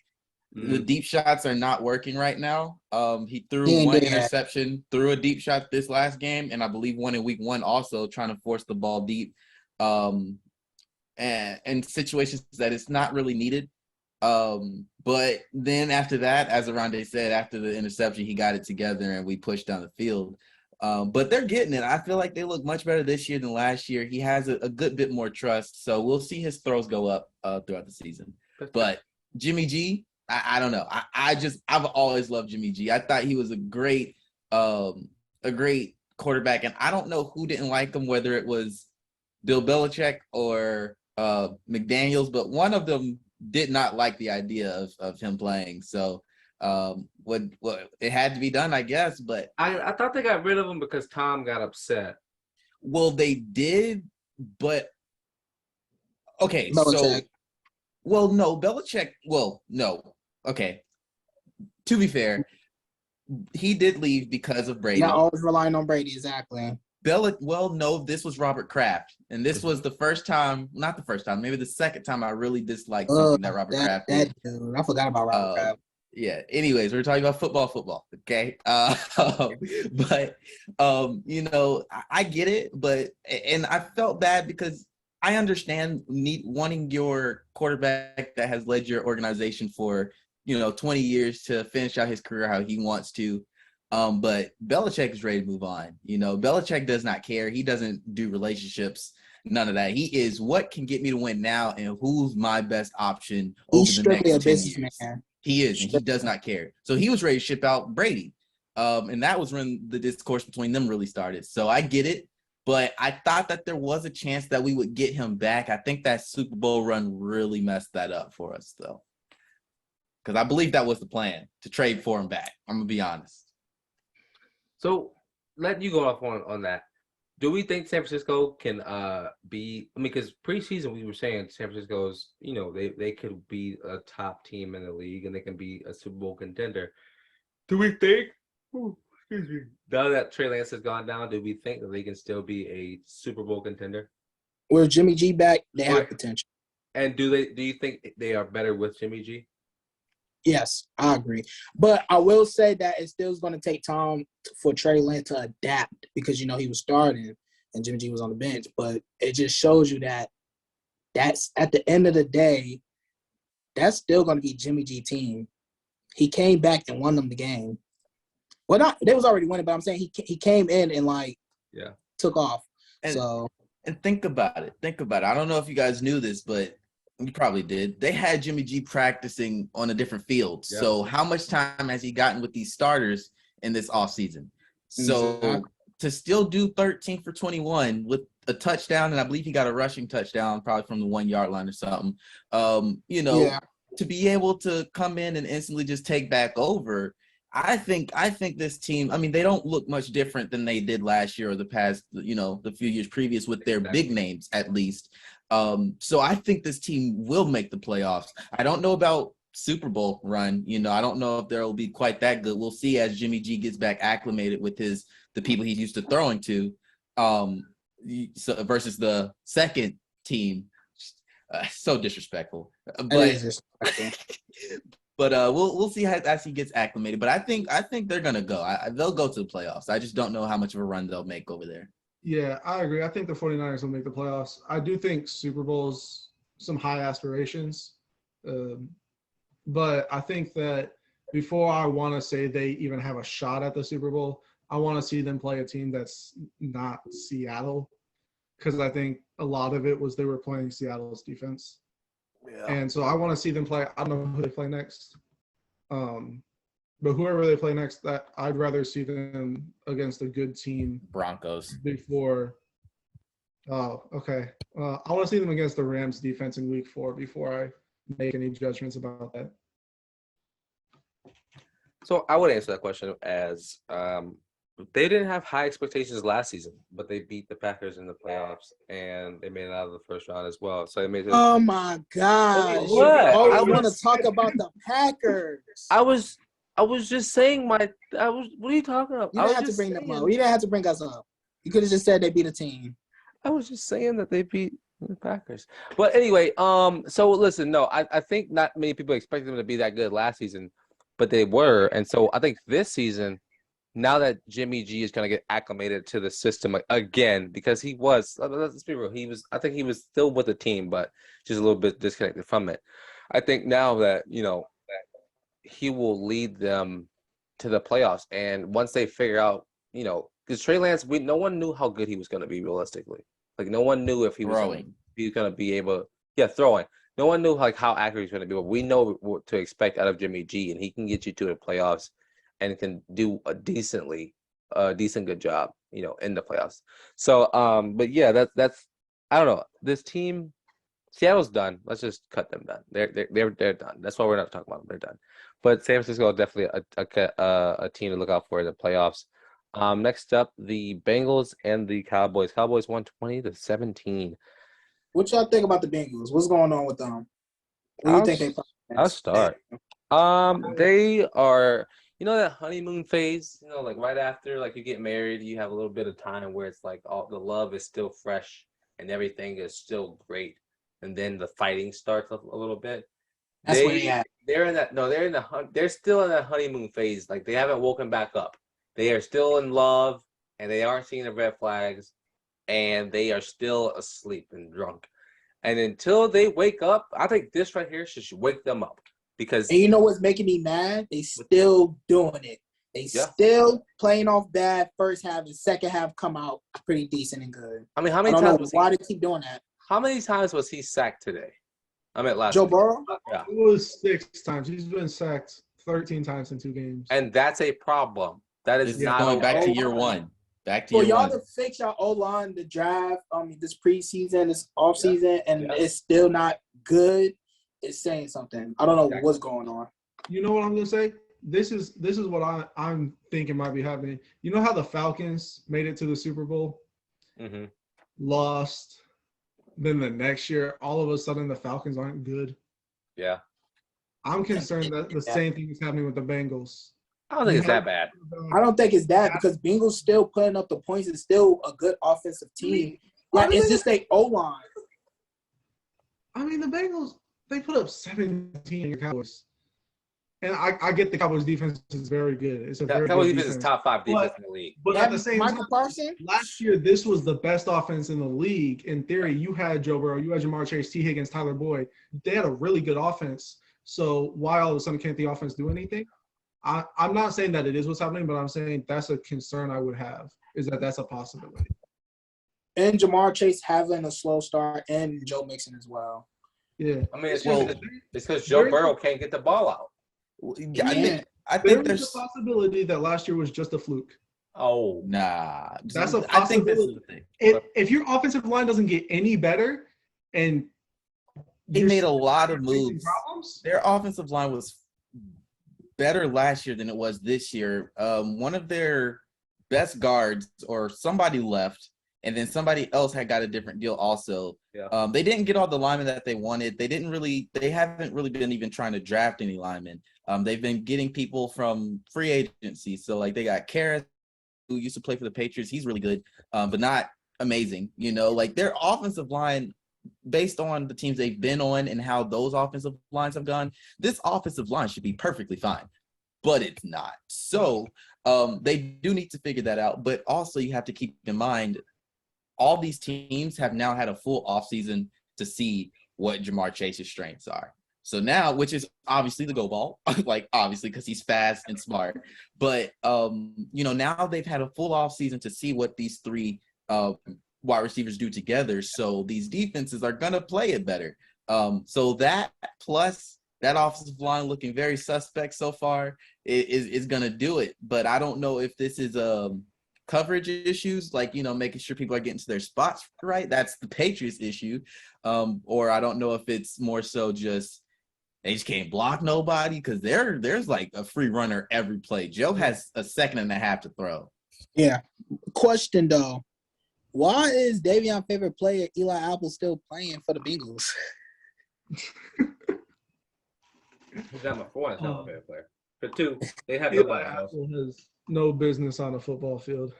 the deep shots are not working right now. He threw one interception, threw a deep shot this last game, and I believe one in week 1 also, trying to force the ball deep. And situations that it's not really needed. But then after that, as Oronde said, after the interception, he got it together and we pushed down the field. But they're getting it. I feel like they look much better this year than last year. He has a good bit more trust. So we'll see his throws go up throughout the season. But Jimmy G, I don't know. I've always loved Jimmy G. I thought he was a great quarterback. And I don't know who didn't like him, whether it was Bill Belichick or McDaniels, but one of them did not like the idea of him playing. So it had to be done, I guess. But
I thought they got rid of him because Tom got upset.
Well, they did, but okay.
Belichick.
Belichick. Well, no. Okay. To be fair, he did leave because of Brady.
Not always relying on Brady, exactly.
This was Robert Kraft. And this was the first time, not the first time, maybe the second time I really disliked something that Robert Kraft did.
Dude, I forgot about Robert Kraft.
Yeah. Anyways, we're talking about football. Okay. But I get it, and I felt bad because I understand wanting your quarterback that has led your organization for, 20 years to finish out his career how he wants to. But Belichick is ready to move on. Belichick does not care. He doesn't do relationships, none of that. He is what can get me to win now and who's my best option over the next 10 years. He is, and he does not care. So he was ready to ship out Brady. And that was when the discourse between them really started. So I get it, but I thought that there was a chance that we would get him back. I think that Super Bowl run really messed that up for us, though. Because I believe that was the plan, to trade for him back. I'm going to be honest. So
let you go off on that. Do we think San Francisco can be – because preseason we were saying San Francisco's, they could be a top team in the league and they can be a Super Bowl contender. Do we think now that Trey Lance has gone down, do we think that they can still be a Super Bowl contender?
With Jimmy G back, they have potential.
And do you think they are better with Jimmy G?
Yes, I agree. But I will say that it still is going to take time for Trey Lance to adapt because, he was starting and Jimmy G was on the bench. But it just shows you that that's at the end of the day, that's still going to be Jimmy G team. He came back and won them the game. Well, they was already winning, but I'm saying he came in and took off.
And think about it. I don't know if you guys knew this, but you probably did. They had Jimmy G practicing on a different field. Yep. So how much time has he gotten with these starters in this offseason? So to still do 13 for 21 with a touchdown, and I believe he got a rushing touchdown, probably from the 1 yard line or something. To be able to come in and instantly just take back over. I think this team, I mean, they don't look much different than they did last year or the past, the few years previous with their big names, at least. So I think this team will make the playoffs. I don't know about Super Bowl run. I don't know if they'll be quite that good. We'll see as Jimmy G gets back acclimated with the people he's used to throwing to, versus the second team. So disrespectful. But we'll see how as he gets acclimated. But I think they're gonna go. They'll go to the playoffs. I just don't know how much of a run they'll make over there.
Yeah, I agree. I think the 49ers will make the playoffs. I do think Super Bowl's some high aspirations. But I think that before I want to say they even have a shot at the Super Bowl, I want to see them play a team that's not Seattle, because I think a lot of it was they were playing Seattle's defense. Yeah. And so I want to see them play. I don't know who they play next. But whoever they play next, that I'd rather see them against a good team.
Broncos.
Before. Oh, okay. I want to see them against the Rams defense in week 4 before I make any judgments about that.
So I would answer that question as they didn't have high expectations last season, but they beat the Packers in the playoffs and they made it out of the first round as well. So they made it.
Oh my God!
What?
I want to talk about the Packers.
I was just saying what are you talking about?
You didn't have to bring them up. You didn't have to bring us up. You could have just said they beat a team.
I was just saying that they beat the Packers. But anyway, so listen, no, I think not many people expected them to be that good last season, but they were. And so I think this season, now that Jimmy G is going to get acclimated to the system again, because he was, let's be real, I think he was still with the team, but just a little bit disconnected from it. I think now that, he will lead them to the playoffs. And once they figure out, because Trey Lance, no one knew how good he was going to be realistically. Like, no one knew if he was going to be able – throwing. No one knew, how accurate he's going to be. But we know what to expect out of Jimmy G, and he can get you to the playoffs and can do a decent good job, in the playoffs. So, but yeah, that's I don't know. This team, Seattle's done. Let's just cut them done. They're done. That's why we're not talking about them. They're done. But San Francisco is definitely a team to look out for in the playoffs. Next up, the Bengals and the Cowboys. Cowboys won 20-17.
What y'all think about the Bengals? What's going on with them? What do you think they?
I'll start. They are, that honeymoon phase. Right after you get married, you have a little bit of time where it's all the love is still fresh and everything is still great, and then the fighting starts a little bit.
That's where they at.
They're still in that honeymoon phase. They haven't woken back up. They are still in love, and they aren't seeing the red flags, and they are still asleep and drunk. And until they wake up, I think this right here should wake them up. And
you know what's making me mad? They still doing it. They still playing off bad first half, and second half come out pretty decent and good.
I mean, how many times
why they keep doing that?
How many times was he sacked today? Last
Joe Burrow?
Yeah. It was 6 times. He's been sacked 13 times in 2 games.
And that's a problem. That is not
going back to year one.
For y'all to fix y'all O-line, the draft, this preseason, this offseason, and it's still not good, it's saying something. I don't know what's going on.
You know what I'm going to say? This is what I'm thinking might be happening. You know how the Falcons made it to the Super Bowl?
Mm-hmm.
Lost. Then the next year, all of a sudden, the Falcons aren't good.
Yeah.
I'm concerned that the same thing is happening with the Bengals.
I don't think it's that bad.
I don't think it's that because Bengals still putting up the points. It's still a good offensive team. It's just their O-line.
I mean, the Bengals, they put up 17 in Cowboys. And I get the Cowboys defense is very good. It's a very
Cowboys
good
defense is top 5 defense in the league.
But at the same
Michael
time,
Parsons?
last year, this was the best offense in the league. In theory, you had Joe Burrow, you had Jamar Chase, T. Higgins, Tyler Boyd. They had a really good offense. So why all of a sudden can't the offense do anything? I'm not saying that it is what's happening, but I'm saying that's a concern I would have, is that that's a possibility.
And Jamar Chase having a slow start and Joe Mixon as well.
Yeah.
I mean, it's because Joe Burrow can't get the ball out.
Yeah, I think
there's
there's
a possibility that last year was just a fluke.
Oh,
Nah.
That's a
I think this is
possibility.
the thing.
If your offensive line doesn't get any better, and
They
you're
made a
still
lot of
facing
moves.
problems,
Their offensive line was better last year than it was this year. One of their best guards or somebody left, and then somebody else had got a different deal also.
Yeah.
They didn't get all the linemen that they wanted. They haven't really been even trying to draft any linemen. They've been getting people from free agency. So like they got Karras, who used to play for the Patriots. He's really good, but not amazing. You know, like their offensive line, based on the teams they've been on and how those offensive lines have gone, this offensive line should be perfectly fine, but it's not. So they do need to figure that out. But also you have to keep in mind, all these teams have now had a full offseason to see what Jamar Chase's strengths are. So now, which is obviously the go ball, like obviously because he's fast and smart. But, now they've had a full offseason to see what these three wide receivers do together. So these defenses are going to play it better. So that plus that offensive line looking very suspect so far is going to do it. But I don't know if this is coverage issues, like, making sure people are getting to their spots right. That's the Patriots issue. Or I don't know if it's more so just they just can't block nobody, because there's like a free runner every play. Joe has a second and a half to throw.
Yeah. Question though, why is Davion's favorite player Eli Apple still playing for the Bengals?
he's number 4 and not a fair player. For 2, they have
Eli
nobody else.
Apple has no business on a football field.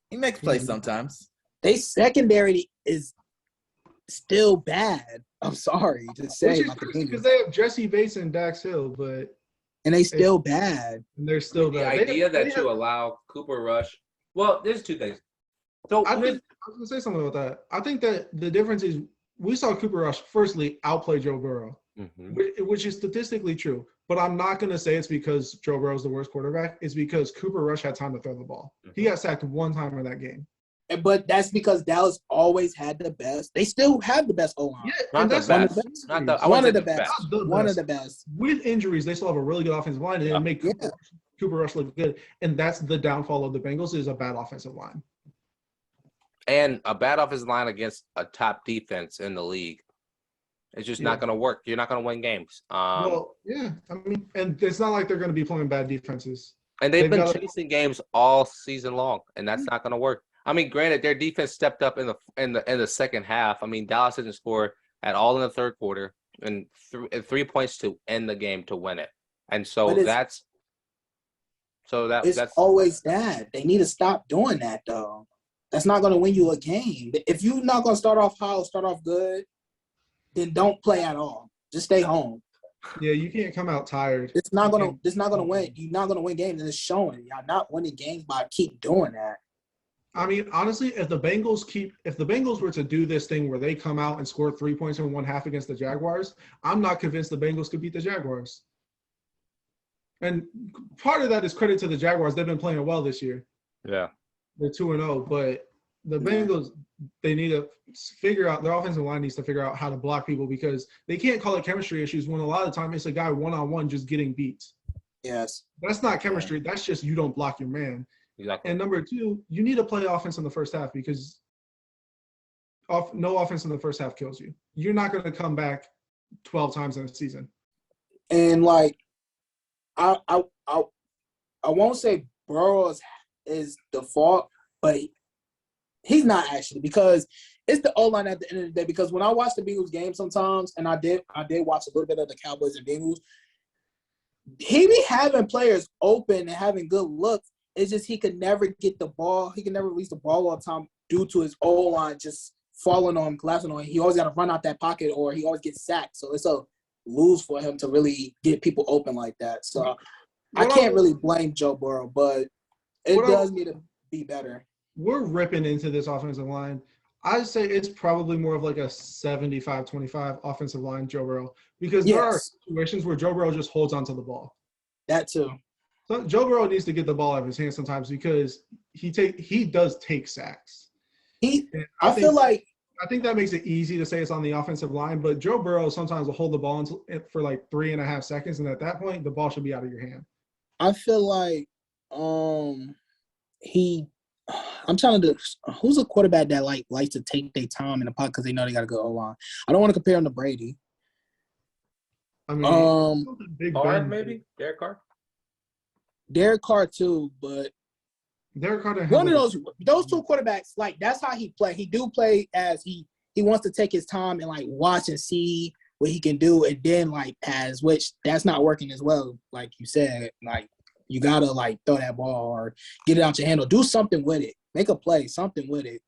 He makes plays sometimes.
They secondary is still bad. I'm sorry to say
Which is
about the
crazy because
Bengals.
they have Jesse Bates and Dax Hill, but
And they still bad.
they're still
The
bad.
idea that you allow Cooper Rush. Well, there's 2 things. So
I was going to say something about that. I think that the difference is we saw Cooper Rush firstly outplay Joe Burrow, which is statistically true. But I'm not going to say it's because Joe Burrow's the worst quarterback. It's because Cooper Rush had time to throw the ball. He got sacked 1 time in that game.
But that's because Dallas always had the best. They still have the best O-line.
Yeah,
not
and
the
that's
best.
one
One
of the best. One of the best.
With injuries, they still have a really good offensive line, and it make Cooper Rush look good. And that's the downfall of the Bengals is a bad offensive line.
And a bad offensive line against a top defense in the league. It's just not going to work. You're not going to win games.
Well, yeah. I mean, and it's not like they're going to be playing bad defenses.
And they've been chasing games all season long, and that's not going to work. I mean, granted, their defense stepped up in the second half. I mean, Dallas didn't score at all in the third quarter, and 3 points to end the game to win it. And so that's
always that. They need to stop doing that though. That's not going to win you a game. If you're not going to start off high or start off good, then don't play at all. Just stay home.
Yeah, you can't come out tired.
It's not gonna win. You're not gonna win games, and it's showing. You're not winning games by keep doing that.
I mean, honestly, if the Bengals were to do this thing where they come out and score 3 points in 1/2 against the Jaguars, I'm not convinced the Bengals could beat the Jaguars. And part of that is credit to the Jaguars. They've been playing well this year.
Yeah.
They're 2-0, but the Bengals, they need to figure out – their offensive line needs to figure out how to block people because they can't call it chemistry issues when a lot of the time it's a guy one-on-one just getting beat.
Yes.
That's not chemistry. That's just you don't block your man.
Exactly.
And number 2, you need to play offense in the first half because no offense in the first half kills you. You're not going to come back 12 times in a season.
And, like, I won't say Burrow is the fault, but he's not actually because it's the O-line at the end of the day. Because when I watch the Bengals game sometimes, and I did watch a little bit of the Cowboys and Bengals, he be having players open and having good looks. It's just he could never get the ball. He can never release the ball all the time due to his O-line just falling on him, collapsing on him. He always got to run out that pocket or he always gets sacked. So it's a lose for him to really get people open like that. So I can't really blame Joe Burrow, but it does need to be better.
We're ripping into this offensive line. I'd say it's probably more of like a 75-25 offensive line, Joe Burrow, because there are situations where Joe Burrow just holds onto the ball.
That too.
So Joe Burrow needs to get the ball out of his hands sometimes because he does take sacks. I think that makes it easy to say it's on the offensive line, but Joe Burrow sometimes will hold the ball for like 3.5 seconds, and at that point, the ball should be out of your hand.
I feel like I'm trying to. Who's a quarterback that likes to take their time in the pocket because they know they got to go O-line? I don't want to compare him to Brady.
I mean, Big
Carr,
Ben,
maybe Derek Carr.
Derek Carr too, but
Derek Carr didn't
one of
have
those two quarterbacks, like that's how he play. He do play as he wants to take his time and like watch and see what he can do, and then like pass, which that's not working as well. Like you said, like you gotta like throw that ball or get it out your handle, do something with it, make a play, something with it,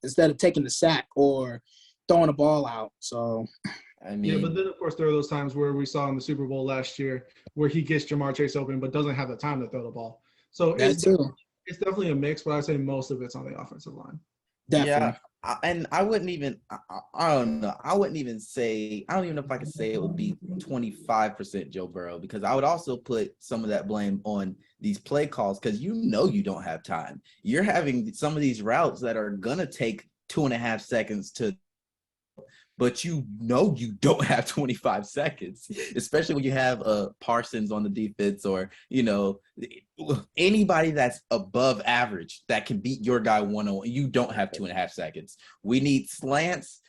instead of taking the sack or throwing the ball out. So.
I mean,
yeah, but then of course there are those times where we saw in the Super Bowl last year where he gets Jamar Chase open but doesn't have the time to throw the ball. So it's definitely a mix, but I'd say most of it's on the offensive line.
Definitely.
Yeah, and I wouldn't even. I don't know. I wouldn't even say. I don't even know if I could say it would be 25% Joe Burrow, because I would also put some of that blame on these play calls, because you don't have time. You're having some of these routes that are gonna take 2.5 seconds to. But you don't have 25 seconds, especially when you have Parsons on the defense, or anybody that's above average that can beat your guy 1-on-1. You don't have 2.5 seconds. We need slants.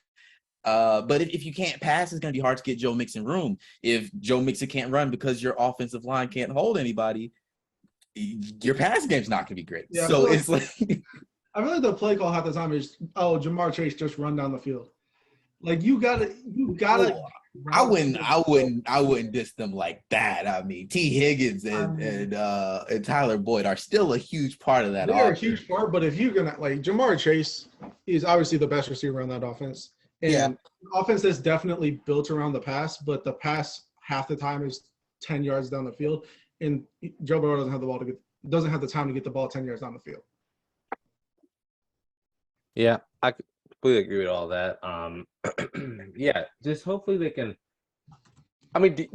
But if you can't pass, it's going to be hard to get Joe Mixon room. If Joe Mixon can't run because your offensive line can't hold anybody, your pass game's not going to be great.
Yeah,
so it's
I feel like the play call half the time is, Jamar Chase just run down the field. Like you gotta.
I wouldn't diss them like that. I mean, T. Higgins and Tyler Boyd are still a huge part of that.
They're a huge part, but if you're gonna Jamar Chase is obviously the best receiver on that offense, and offense is definitely built around the pass, but the pass half the time is 10 yards down the field, and Joe Burrow doesn't have the time to get the ball 10 yards down the field.
Yeah, I completely agree with all that. Yeah, just hopefully they can. I mean,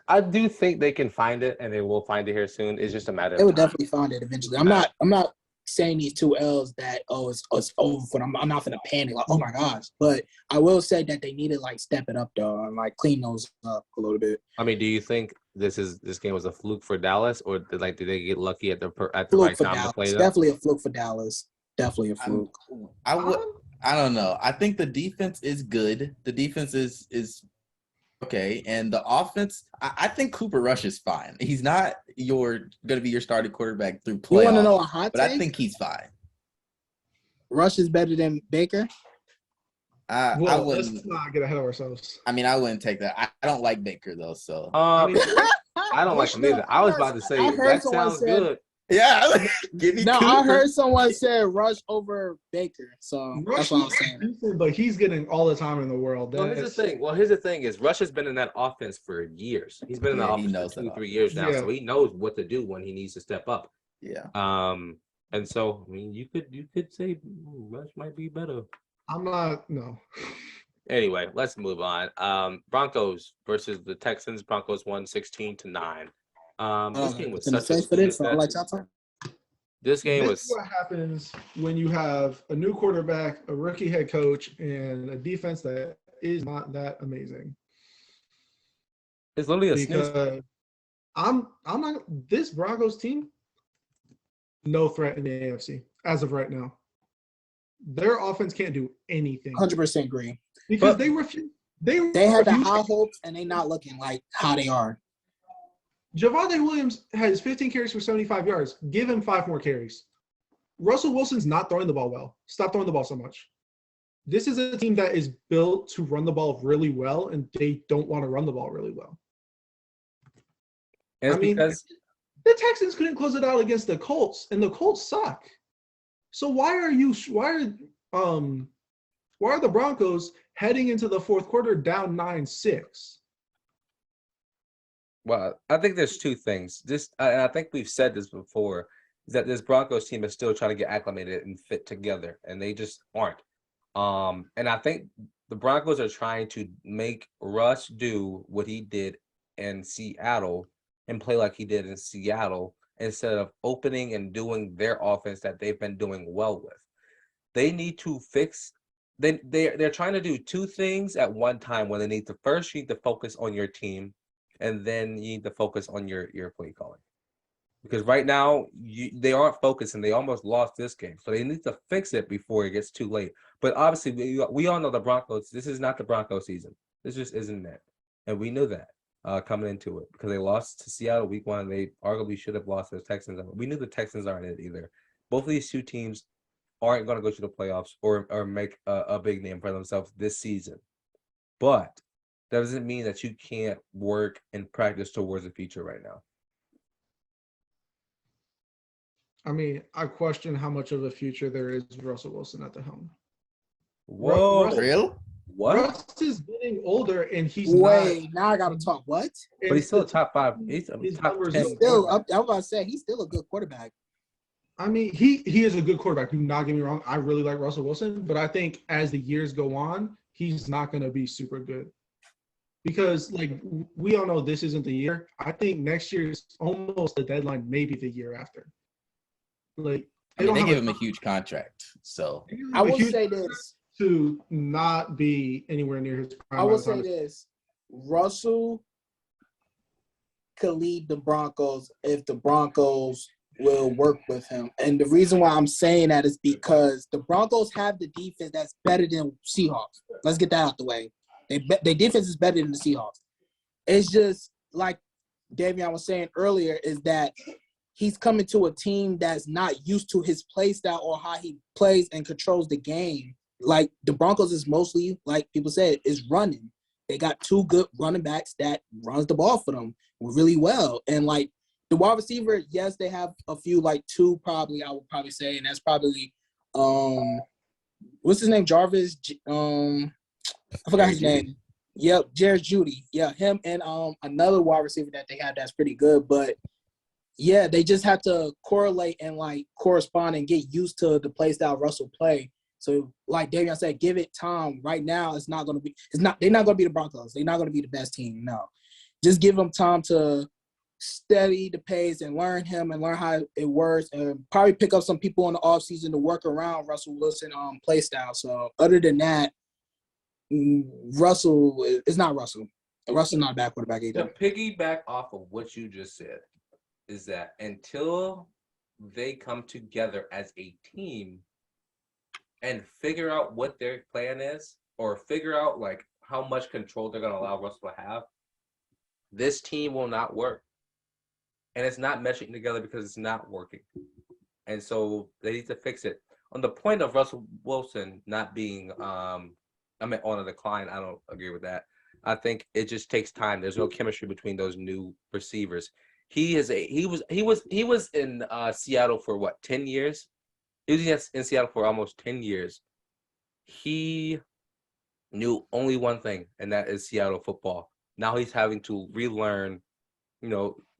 I do think they can find it, and they will find it here soon. It's just a matter of
They will
time.
definitely find it eventually. I'm not saying these 2 L's that it's over for them. I'm not gonna panic like, oh my gosh, but I will say that they need to step it up though and clean those up a little bit.
I mean, do you think this game was a fluke for Dallas, or did they get lucky at the
Fluke
right
for
time
Dallas.
to play them?
Definitely a fluke for Dallas. Definitely a fluke.
I don't know. I think the defense is good. The defense is okay, and the offense. I think Cooper Rush is fine. He's not going to be your starting quarterback through playoffs.
You want to know a hot
but
take?
I think he's fine.
Rush is better than Baker.
I wouldn't.
Let's not get ahead of ourselves.
I mean, I wouldn't take that. I don't like Baker though, so.
I don't like him either. I was about to say that sounds good.
Yeah.
I heard someone say Rush over Baker, so that's what I'm saying.
But he's getting all the time in the world.
Here's the thing is Rush has been in that offense for years. He's been in that offense for 2-3 years now, so he knows what to do when he needs to step up.
Yeah.
And so I mean, you could say Rush might be better.
I'm not. No.
Anyway, let's move on. Broncos versus the Texans. Broncos won 16-9. This game was such a This game was.
What happens when you have a new quarterback, a rookie head coach, and a defense that is not that amazing.
It's literally a
because I'm not this Broncos team. No threat in the AFC as of right now. Their offense can't do anything.
100% agree.
Because they refuse. They
have the high hopes, and they're not looking like how they are.
Javonte Williams has 15 carries for 75 yards. Give him 5 more carries. Russell Wilson's not throwing the ball well. Stop throwing the ball so much. This is a team that is built to run the ball really well, and they don't want to run the ball really well.
And because
the Texans couldn't close it out against the Colts, and the Colts suck. So why are the Broncos heading into the fourth quarter down 9-6?
Well, I think there's 2 things. And I think we've said this before, is that this Broncos team is still trying to get acclimated and fit together, and they just aren't. And I think the Broncos are trying to make Russ do what he did in Seattle and play like he did in Seattle instead of opening and doing their offense that they've been doing well with. They need to fix. They're trying to do 2 things at one time when they need to. First, you need to focus on your team. And then you need to focus on your play calling. Because right now they aren't focused and they almost lost this game, so they need to fix it before it gets too late. But obviously, we all know the Broncos. This is not the Broncos season. This just isn't it, and we knew that coming into it because they lost to Seattle week 1. They arguably should have lost to the Texans. We knew the Texans aren't it either. Both of these two teams aren't going to go to the playoffs or make a big name for themselves this season. But that doesn't mean that you can't work and practice towards the future right now.
I mean, I question how much of a future there is with Russell Wilson at the helm.
Whoa,
Real?
what?
Russ is getting older, and he's
Wait, now I gotta talk. What?
But he's still a top 5. He's a
His
top
numbers
10.
don't-
Still, I'm about to say he's still a good quarterback.
I mean, he is a good quarterback. Do not get me wrong. I really like Russell Wilson, but I think as the years go on, he's not going to be super good. Because, like, we all know this isn't the year. I think next year is almost the deadline, maybe the year after. Like,
I mean, they gave him a huge contract, so
I will say this.
to not be anywhere near his prime.
I will
by the
say
time-
this. Russell could lead the Broncos if the Broncos will work with him. And the reason why I'm saying that is because the Broncos have the defense that's better than Seahawks. Let's get that out the way. Their defense is better than the Seahawks. It's just like Davion was saying earlier is that he's coming to a team that's not used to his play style or how he plays and controls the game. Like the Broncos is mostly, like people said, is running. They got 2 good running backs that runs the ball for them really well. And like the wide receiver, yes, they have a few, like 2 probably, I would probably say, and that's probably what's his name? Jarvis. I forgot his name. Yep, Jared Judy. Yeah, him and another wide receiver that they have that's pretty good. But yeah, they just have to correlate and like correspond and get used to the play style Russell play. So like Davion said, give it time. Right now, they're not going to be the Broncos. They're not going to be the best team. No. Just give them time to steady the pace and learn him and learn how it works and probably pick up some people in the offseason to work around Russell Wilson play style. So other than that, Russell is not Russell. Russell's not a bad quarterback either.
To piggyback off of what you just said is that until they come together as a team and figure out what their plan is or figure out like how much control they're going to allow Russell to have, this team will not work. And it's not meshing together because it's not working. And so they need to fix it. On the point of Russell Wilson not being on a decline, I don't agree with that. I think it just takes time. There's no chemistry between those new receivers. He was in Seattle for what, 10 years? He was in Seattle for almost 10 years. He knew only one thing, and that is Seattle football. Now he's having to relearn,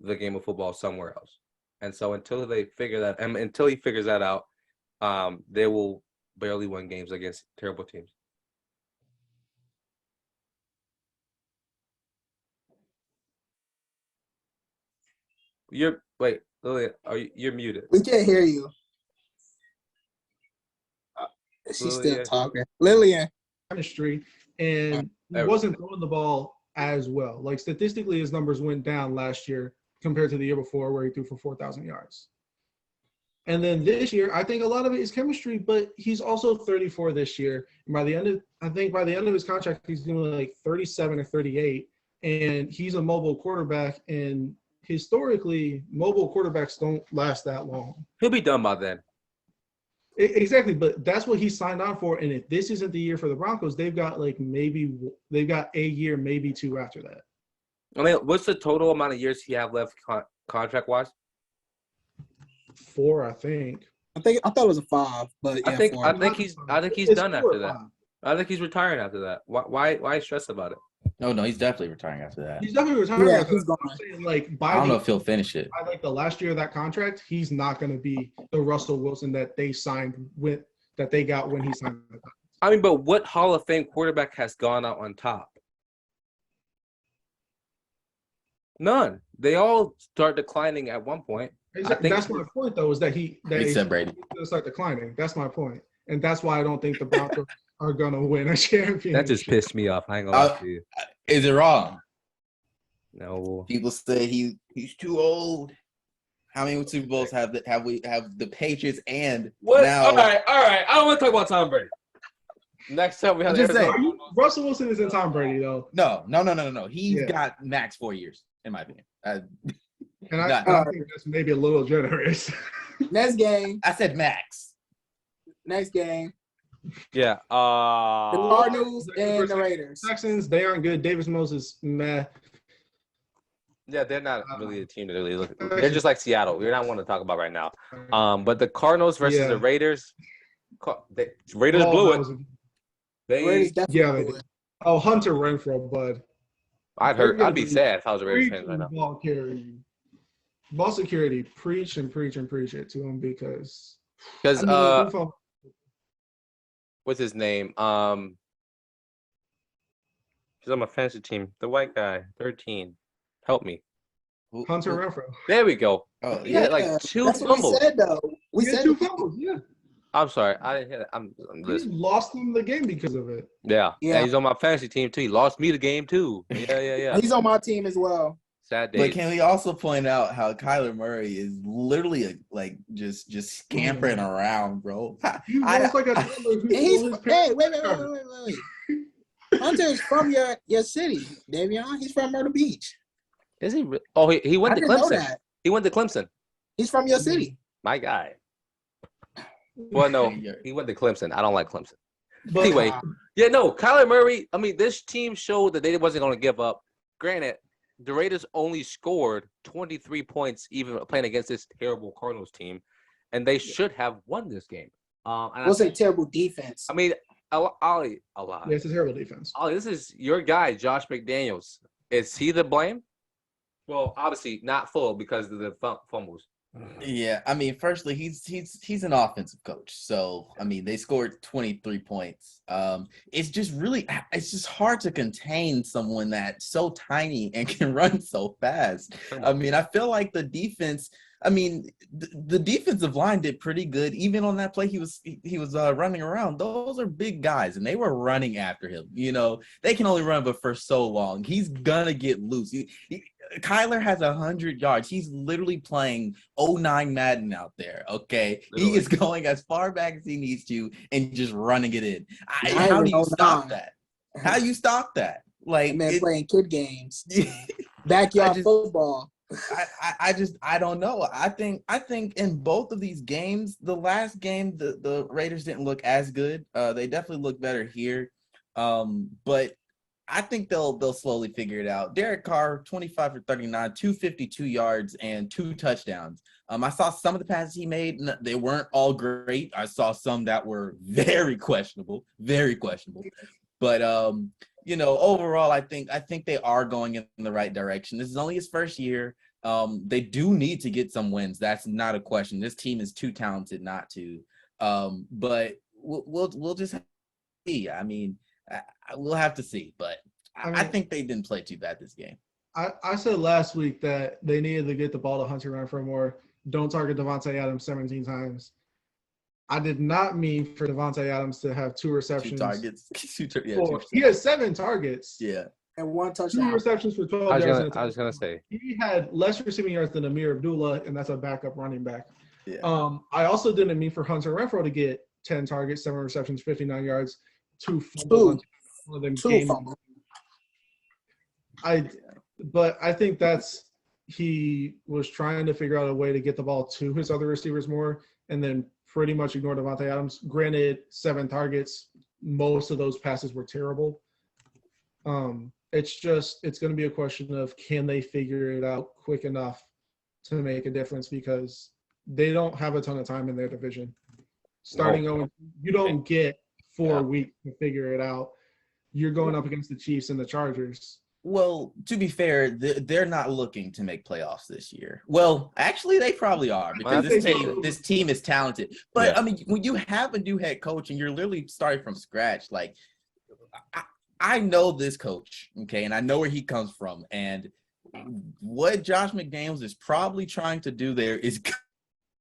the game of football somewhere else. And so until he figures that out, they will barely win games against terrible teams. Lillian, you're muted.
We can't hear you. She's still talking. Lillian.
Chemistry, and he wasn't throwing the ball as well. Like statistically, his numbers went down last year compared to the year before, where he threw for 4,000 yards. And then this year, I think a lot of it is chemistry, but he's also 34 this year. And by the end of his contract, he's going to be like 37 or 38, and he's a mobile quarterback. And historically, mobile quarterbacks don't last that long.
He'll be done by then.
Exactly, but that's what he signed on for. And if this isn't the year for the Broncos, they've got a year, maybe 2 after that.
I mean, what's the total amount of years he have left contract-wise?
4, I think.
I thought it was a 5, but yeah,
I think he's done after that.
5.
I think he's retiring after that. Why stress about it?
No, he's definitely retiring after that.
He's definitely retiring.
Yeah,
after
he's
that.
gone.
I'm saying, like,
I don't know if he'll finish it.
by like the last year of that contract, he's not going to be the Russell Wilson that they got when he signed the contract.
I mean, but what Hall of Fame quarterback has gone out on top? None. They all start declining at one point.
Exactly. That's my point, though, is that he's
Except Brady.
going to start declining. That's my point. And that's why I don't think the Broncos are going to win a championship.
That just pissed me off. I ain't gonna lie to you.
Is it wrong?
No.
People say he's too old. How many Super Bowls have the Patriots and
What?
now?
All right. I don't want to talk about Tom Brady. Next up, we have
I'm just
Arizona
saying.
Russell Wilson isn't Tom Brady though.
No. He's
Yeah.
got max 4 years, in my opinion.
And I think that's maybe a little generous.
Next game.
I said max.
Next game.
Yeah.
The Cardinals and the Raiders.
Texans, they aren't good. Davis Moses, meh.
Yeah, they're not really a team to really look. They're just like Seattle. We're not one to talk about right now. But the Cardinals versus the Raiders. Raiders blew it.
Raiders definitely blew it.
Oh, Hunter Renfrow, bud.
I'd be sad if I was a Raiders fan right now.
Ball carrying. Ball security, preach and preach and preach it to him because
what's his name? He's on my fantasy team. The white guy, 13. Help me.
Hunter Renfrow.
There we go.
Oh,
He had like 2
That's
fumbles.
what we said, though. We said
2 fumbles, yeah.
I'm sorry. I didn't hear that. I'm
He
listening.
lost him the game because of it.
Yeah.
Yeah.
He's on my fantasy team too. He lost me the game too. Yeah.
He's on my team as well.
Sad days.
But can we also point out how Kyler Murray is literally just scampering around, bro?
He looks like a toddler who stole his parents'
Wait. Hunter is from your city, Davion. He's from Myrtle Beach.
Is he? Oh, he went
I
to
didn't know
Clemson.
that.
He went to Clemson.
He's from your city.
My guy. Well, no, he went to Clemson. I don't like Clemson.
But
Anyway, yeah, no, Kyler Murray. I mean, this team showed that they wasn't going to give up. Granted, the Raiders only scored 23 points even playing against this terrible Cardinals team, and they should have won this game.
What's a terrible defense?
I mean, Ollie, a lot.
Yeah, it's a terrible defense.
Ollie, this is your guy, Josh McDaniels. Is he the blame? Well, obviously not full because of the fumbles.
Yeah, I mean, firstly, he's an offensive coach, so I mean, they scored 23 points. It's just hard to contain someone that's so tiny and can run so fast. I mean, I feel like the defense. I mean, the defensive line did pretty good, even on that play. He was running around. Those are big guys, and they were running after him. You know, they can only run but for so long. He's gonna get loose. Kyler has 100 yards. He's literally playing 09 Madden out there. Okay, literally. He is going as far back as he needs to and just running it in. How do you stop that? How do you stop that? Like,
man, playing kid games, backyard football.
I don't know. I think in both of these games, the last game the Raiders didn't look as good. They definitely look better here. But I think they'll slowly figure it out. Derek Carr, 25 for 39, 252 yards and 2 touchdowns. I saw some of the passes he made. They weren't all great. I saw some that were very questionable. But you know, overall, I think they are going in the right direction. This is only his first year. They do need to get some wins. That's not a question. This team is too talented not to. But we'll just have to see. I mean, we'll have to see. But I think they didn't play too bad this game.
I said last week that they needed to get the ball to Hunter Renfrow more. Don't target Devontae Adams 17 times. I did not mean for Devontae Adams to have 2 receptions.
2 targets.
He has 7 targets.
Yeah.
And 1 touchdown.
2 receptions for 12 yards.
I was gonna say
he had less receiving yards than Amir Abdullah, and that's a backup running back.
Yeah.
I also didn't mean for Hunter Renfrow to get 10 targets, 7 receptions, 59 yards, 2 fumbles.
2 fumbles.
But I think he was trying to figure out a way to get the ball to his other receivers more, and then pretty much ignore Devontae Adams. Granted, 7 targets. Most of those passes were terrible. It's going to be a question of can they figure it out quick enough to make a difference because they don't have a ton of time in their division. You don't get 4 weeks to figure it out. You're going up against the Chiefs and the Chargers.
Well, to be fair, they're not looking to make playoffs this year. Well, actually, they probably are because this team is talented. But, yeah. I mean, when you have a new head coach and you're literally starting from scratch, like I know this coach, okay, and I know where he comes from. And what Josh McDaniels is probably trying to do there is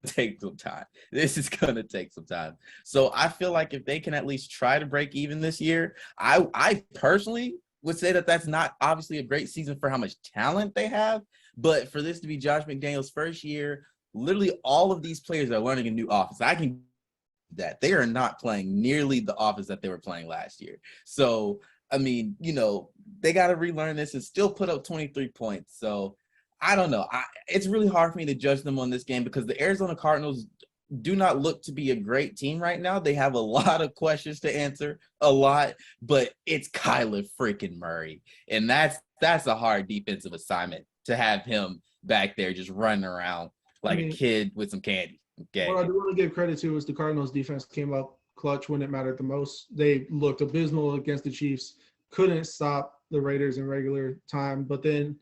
take some time. This is going to take some time. So I feel like if they can at least try to break even this year, I personally – would say that that's not obviously a great season for how much talent they have, but for this to be Josh McDaniels' first year, literally all of these players are learning a new offense. I can that they are not playing nearly the offense that they were playing last year. So, I mean, they got to relearn this and still put up 23 points. So, I don't know. It's really hard for me to judge them on this game because the Arizona Cardinals do not look to be a great team right now. They have a lot of questions to answer, but it's Kyler freaking Murray. And that's a hard defensive assignment to have him back there just running around like a kid with some candy. Okay.
What I do want to give credit to is the Cardinals defense came up clutch when it mattered the most. They looked abysmal against the Chiefs, couldn't stop the Raiders in regular time, but then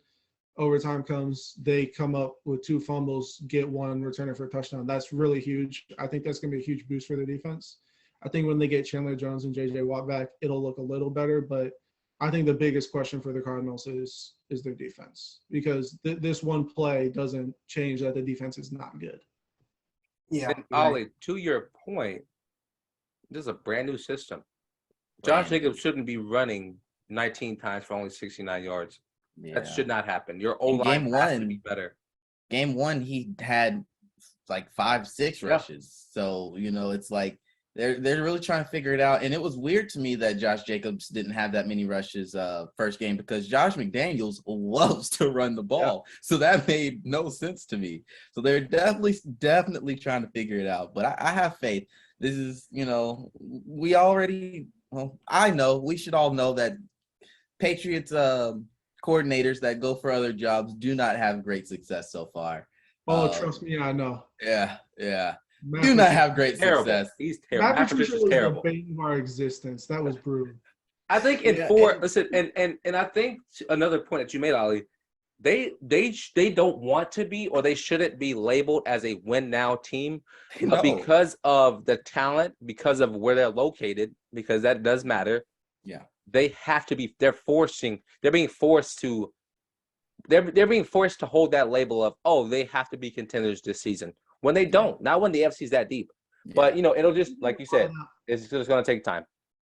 overtime comes, they come up with 2 fumbles, get 1, return it for a touchdown. That's really huge. I think that's going to be a huge boost for the defense. I think when they get Chandler Jones and J.J. Watt back, it'll look a little better, but I think the biggest question for the Cardinals is their defense because this one play doesn't change that the defense is not good.
Yeah.
And Ollie, to your point, this is a brand new system. Josh Jacobs shouldn't be running 19 times for only 69 yards.
Yeah.
That should not happen. Your O-line has to be better.
Game 1, he had like 5-6 rushes. So, it's like they're really trying to figure it out. And it was weird to me that Josh Jacobs didn't have that many rushes first game because Josh McDaniels loves to run the ball. Yeah. So that made no sense to me. So they're definitely trying to figure it out. But I have faith. This is, I know, we should all know that Patriots coordinators that go for other jobs do not have great success so far.
Oh, trust me, I know.
Yeah. Do not have great success.
He's terrible. Matt Patricia is terrible.
The bane of our existence. That was brutal.
I think listen, and I think another point that you made, Ollie, they don't want to be or they shouldn't be labeled as a win now team because of the talent, because of where they're located, because that does matter.
Yeah.
They have to be. They're being forced to hold that label of they have to be contenders this season when they don't. Not when the FC is that deep, but it'll just like you said, it's just going to take time.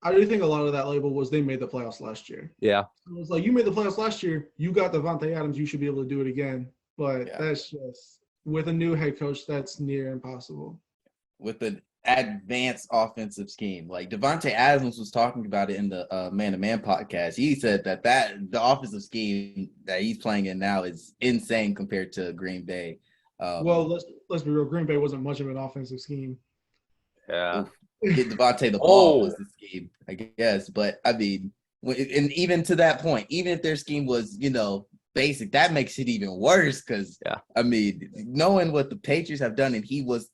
I do think a lot of that label was they made the playoffs last year.
Yeah,
it was like you made the playoffs last year. You got Davante Adams. You should be able to do it again. But that's just with a new head coach, that's near impossible.
With the advanced offensive scheme. Like Davante Adams was talking about it in the Man to Man podcast. He said that the offensive scheme that he's playing in now is insane compared to Green Bay.
Well, let's be real. Green Bay wasn't much of an offensive scheme.
Yeah.
Get Davante the ball was the scheme, I guess. But I mean, and even to that point, even if their scheme was, basic, that makes it even worse because I mean, knowing what the Patriots have done, and he was,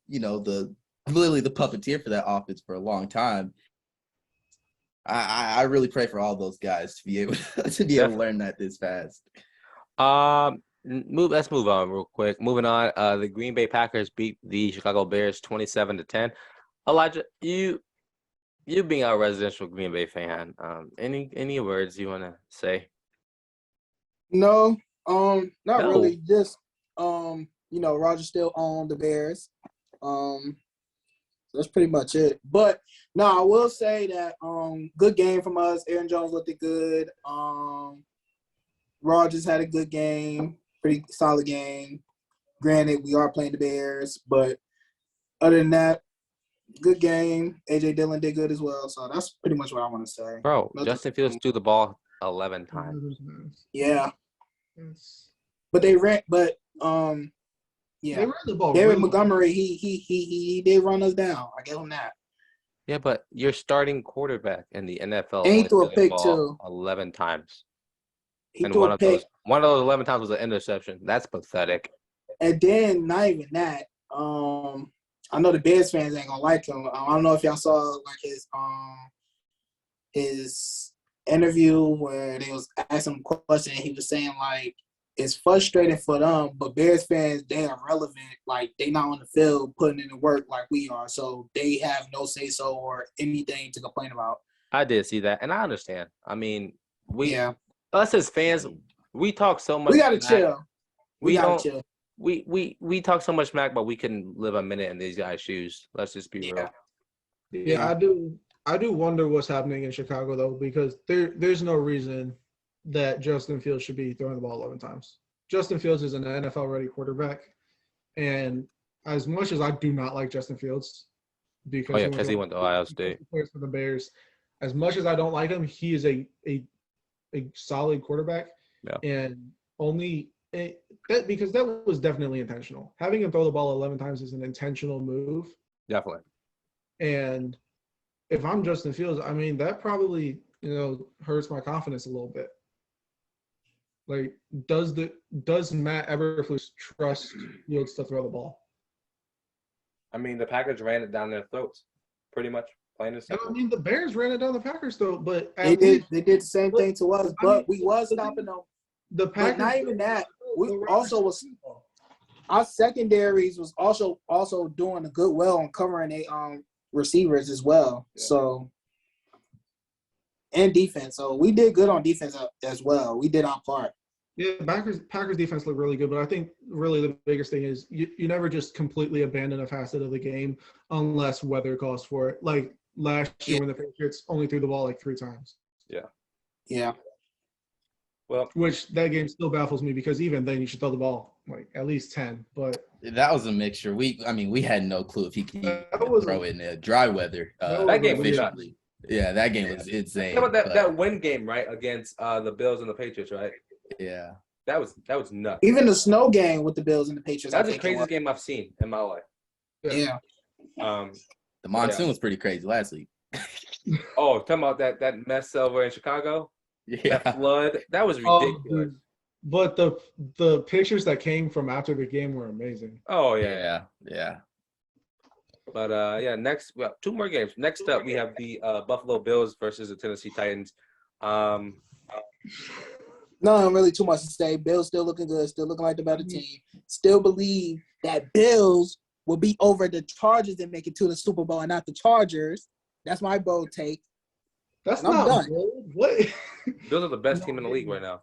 literally the puppeteer for that offense for a long time. I really pray for all those guys to be able to learn that this fast.
Let's move on real quick. Moving on, the Green Bay Packers beat the Chicago Bears 27-10. Elijah, you being our residential Green Bay fan, any words you want to say?
No, not really. Just Roger still owned the Bears. That's pretty much it. But no, I will say that good game from us. Aaron Jones looked good. Rodgers had a good game, pretty solid game. Granted, we are playing the Bears, but other than that, good game. A.J. Dillon did good as well. So that's pretty much what I want to say.
Bro, Justin Fields threw the ball 11 times.
Yeah. But they ran. But yeah,
they ran the ball.
David Montgomery, he did run us down. I give him that.
Yeah, but your starting quarterback in the NFL
and he threw a pick too
11 times.
He
and
threw a pick.
One of those 11 times was an interception. That's pathetic.
And then not even that. I know the Bears fans ain't gonna like him. I don't know if y'all saw like his interview where they was asking him a question and he was saying like it's frustrating for them, but Bears fans, they are relevant. Like they not on the field putting in the work like we are, so they have no say so or anything to complain about.
I did see that, and I understand. I mean, us as fans, we talk so much.
We gotta chill. We
chill. We talk so much smack, but we can live a minute in these guys' shoes. Let's just be real.
Yeah, I do wonder what's happening in Chicago though, because there's no reason that Justin Fields should be throwing the ball 11 times. Justin Fields is an NFL ready quarterback, and as much as I do not like Justin Fields,
because he went to Ohio State.
Plays for the Bears. As much as I don't like him, he is a solid quarterback.
Yeah.
And because that was definitely intentional. Having him throw the ball 11 times is an intentional move.
Definitely. And
if I'm Justin Fields, I mean, that probably, hurts my confidence a little bit. Like, does Matt Eberflus trust Fields to throw the ball?
I mean, the Packers ran it down their throats, pretty much. Plain and simple.
I mean, the Bears ran it down the Packers' throat, but
they did the same thing to us, but we was stopping them.
The Packers,
but not even that. We also was our secondaries was also doing a good well on covering a receivers as well. Yeah. So and defense. So we did good on defense as well. We did our part.
Yeah, Packers defense looked really good, but I think really the biggest thing is you never just completely abandon a facet of the game unless weather calls for it. Like last year when the Patriots only threw the ball like 3 times.
Yeah.
Yeah.
Well,
which that game still baffles me because even then you should throw the ball like at least 10. But
that was a mixture. We had no clue if he could throw it in dry weather.
That game was nuts.
Yeah, that game was insane.
How about that win game, right, against the Bills and the Patriots, right?
Yeah.
That was nuts.
Even the snow game with the Bills and the Patriots.
That's the craziest game I've seen in my life.
Yeah.
The monsoon was pretty crazy last week.
Oh, talking about that mess over in Chicago?
Yeah.
That flood. That was ridiculous.
But the pictures that came from after the game were amazing.
Oh yeah.
Yeah.
But next 2 more games. Next up we have the Buffalo Bills versus the Tennessee Titans.
No, really too much to say. Bills still looking good, still looking like the better team. Still believe that Bills will be over the Chargers and make it to the Super Bowl and not the Chargers. That's my bold take.
That's not done. Bold. What?
Bills are the best team in the league right now.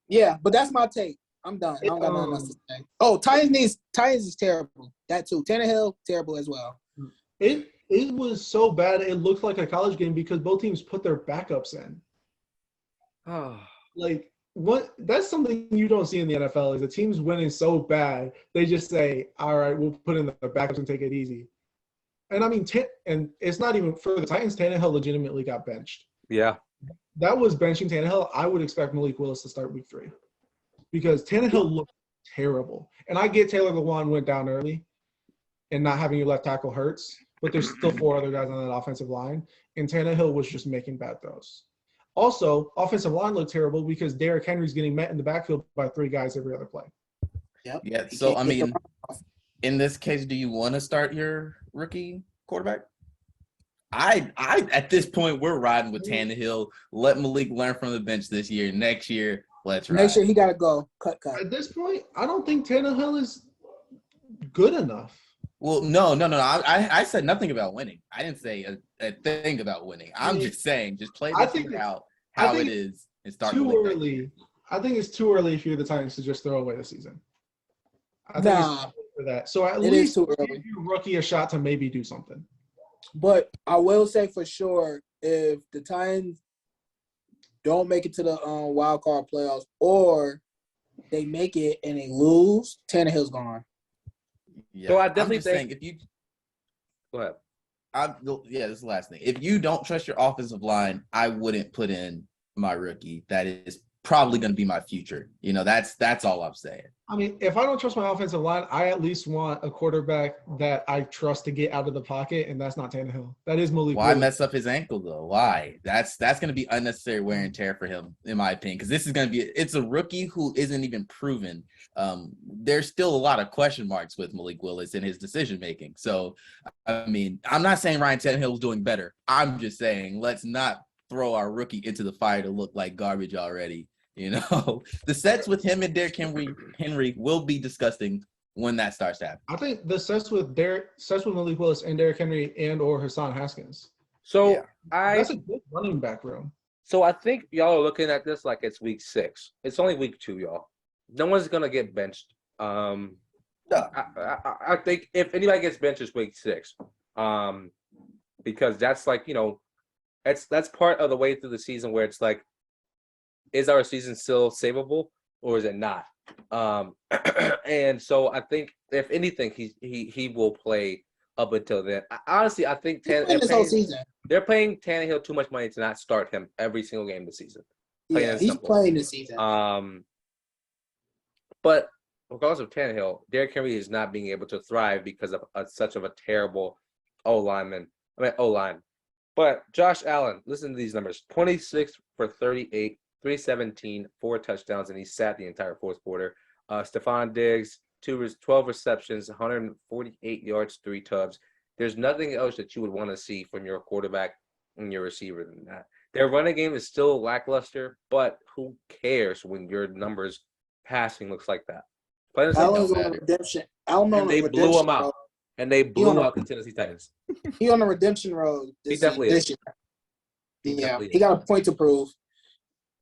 Yeah, but that's my take. I'm done. I don't got nothing else to say. Oh, Titans is terrible. That too. Tannehill, terrible as well.
It was so bad it looked like a college game because both teams put their backups in. Like that's something you don't see in the NFL is the teams winning so bad they just say, all right, we'll put in the backups and take it easy. And I mean, and it's not even for the Titans. Tannehill legitimately got benched.
Yeah,
that was benching Tannehill. I would expect Malik Willis to start week 3 because Tannehill looked terrible. And I get Taylor Lewan went down early, and not having your left tackle hurts. But there's still 4 other guys on that offensive line, and Tannehill was just making bad throws. Also, offensive line looked terrible because Derrick Henry's getting met in the backfield by 3 guys every other play.
Yep.
Yeah. So I mean, in this case, do you want to start your rookie quarterback? I at this point we're riding with Tannehill. Let Malik learn from the bench this year. Next year, let's ride.
Next year he got to go cut.
At this point, I don't think Tannehill is good enough.
Well, no. I said nothing about winning. I didn't say a thing about winning. I'm just saying, just play this thing out how it is and start
too early. I think it's too early for the Titans to just throw away the season. I think it's too early for that. So at least give your rookie a shot to maybe do something.
But I will say for sure, if the Titans don't make it to the wild card playoffs, or they make it and they lose, Tannehill's gone.
Yeah. So I definitely think
if you
go ahead.
This is the last thing. If you don't trust your offensive line, I wouldn't put in my rookie. That is probably going to be my future. That's all I'm saying.
I mean, if I don't trust my offensive line, I at least want a quarterback that I trust to get out of the pocket, and that's not Tannehill. That is Malik.
Why mess up his ankle though? Why? That's going to be unnecessary wear and tear for him, in my opinion. Because this is going to be it's a rookie who isn't even proven. There's still a lot of question marks with Malik Willis and his decision making. So, I mean, I'm not saying Ryan Tannehill is doing better. I'm just saying let's not throw our rookie into the fire to look like garbage already. The sets with him and Derrick Henry will be disgusting when that starts to happen.
I think the sets with Malik Willis and Derrick Henry and or Hassan Haskins.
So
that's a good running back room.
So I think y'all are looking at this like it's week 6. It's only week 2, y'all. No one's gonna get benched. I think if anybody gets benched, it's week 6. Because that's like that's part of the way through the season where it's like, is our season still savable or is it not? And so I think if anything, he will play up until then. Honestly, I think
this whole season.
They're paying Tannehill too much money to not start him every single game this season.
Yeah, he's playing this season.
But regardless of Tannehill, Derrick Henry is not being able to thrive because of such of a terrible O-line. But Josh Allen, listen to these numbers: 26 for 38, 317, 4 touchdowns, and he sat the entire fourth quarter. Stephon Diggs, 12 receptions, 148 yards, 3 tubs. There's nothing else that you would want to see from your quarterback and your receiver than that. Their running game is still lackluster, but who cares when your numbers passing looks like that?
Allen's on redemption.
And they blew him out. And they blew out the Tennessee Titans.
He on the redemption road.
He definitely is.
Yeah, he got a point to prove.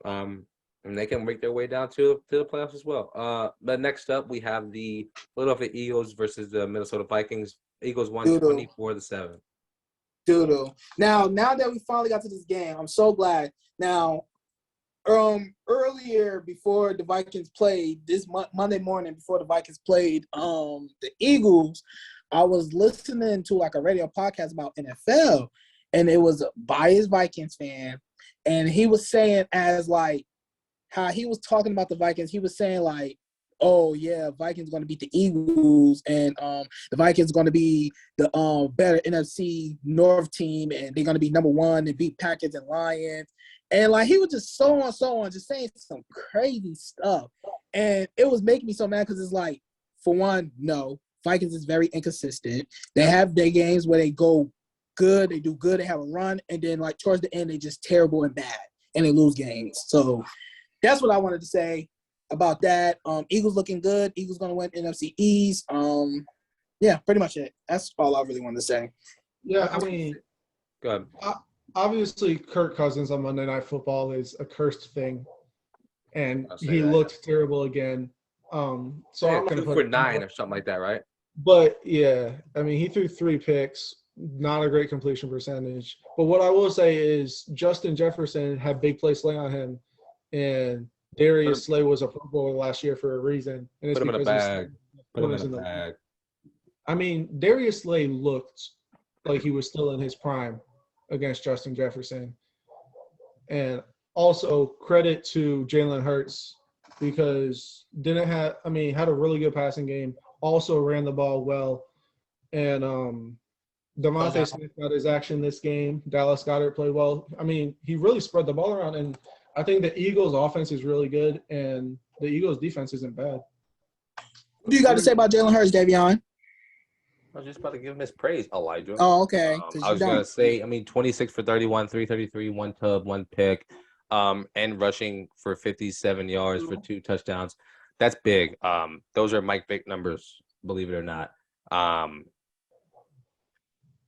And they can make their way down to the playoffs as well. But next up, we have the Philadelphia Eagles versus the Minnesota Vikings. Eagles won 24-7.
Doodle. Now that we finally got to this game, I'm so glad. Now, earlier before the Vikings played this Monday morning, before the Vikings played the Eagles, I was listening to like a radio podcast about NFL, and it was a biased Vikings fan, and he was saying as like how he was talking about the Vikings. He was saying like, oh yeah, Vikings going to beat the Eagles, and the Vikings going to be the better NFC North team, and they're going to be number 1 and beat Packers and Lions. And like he was just so on, just saying some crazy stuff. And it was making me so mad because it's like, for one, no, Vikings is very inconsistent. They have their games where they go good, they do good, they have a run, and then like towards the end, they just terrible and bad, and they lose games. So that's what I wanted to say about that. Eagles looking good. Eagles going to win NFC East. Yeah, pretty much it. That's all I really wanted to say.
Yeah, I mean,
go ahead.
Obviously, Kirk Cousins on Monday Night Football is a cursed thing, and he looked terrible again. So I'm going to put
9 or something like that, right?
But yeah, I mean, he threw 3 picks, not a great completion percentage. But what I will say is Justin Jefferson had big plays slain on him, and Darius Slay was a Pro Bowler last year for a reason. And it's
put him in a bag. Put him in a bag.
I mean, Darius Slay looked like he was still in his prime against Justin Jefferson. And also credit to Jalen Hurts because had a really good passing game, also ran the ball well. And Devontae Smith got his action this game. Dallas Goedert played well. I mean, he really spread the ball around, and I think the Eagles' offense is really good, and the Eagles' defense isn't bad.
What do you got to say about Jalen Hurts, Davion?
I was just about to give him his praise, Elijah.
Oh, okay.
I was going to say, 26 for 31, 333, 1 tub, 1 pick, and rushing for 57 yards for 2 touchdowns. That's big. Those are Mike Vick numbers, believe it or not.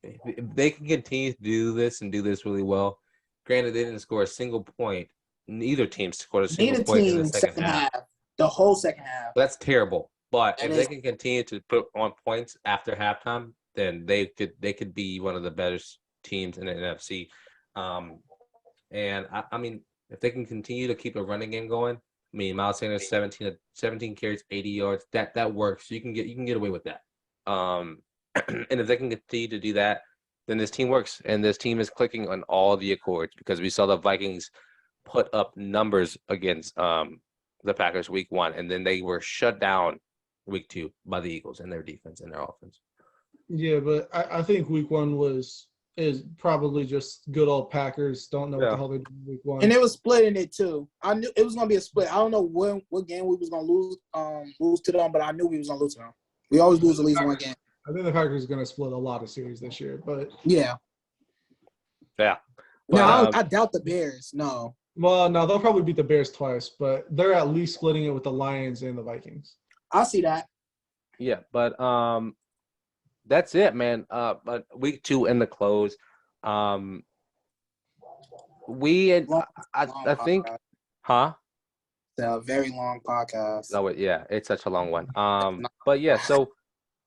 If they can continue to do this and do this really well, granted, they didn't score a single point. Neither team scored a single point in the second half.
The whole second half.
That's terrible. But if they can continue to put on points after halftime, then they could be one of the better teams in the NFC. And I mean, if they can continue to keep a running game going, I mean, Miles Sanders 17 carries, 80 yards. That works. You can get away with that. And if they can continue to do that, then this team works, and this team is clicking on all the accords because we saw the Vikings put up numbers against the Packers week 1, and then they were shut down week 2 by the Eagles and their defense and their offense.
Yeah, but I think week 1 is probably just good old Packers. Don't know what the hell they're doing week 1.
And it was split in it too. I knew it was gonna be a split. I don't know what game we was gonna lose to them, but I knew we was gonna lose to them. We always lose at least one game.
I think the Packers are going to split a lot of series this year, but
yeah.
But,
no, I doubt the Bears. No.
Well, no, they'll probably beat the Bears twice, but they're at least splitting it with the Lions and the Vikings.
I see that.
Yeah, but that's it, man. But week 2 in the close. I think, huh?
It's a very long podcast.
No, it's such a long one. But yeah, so.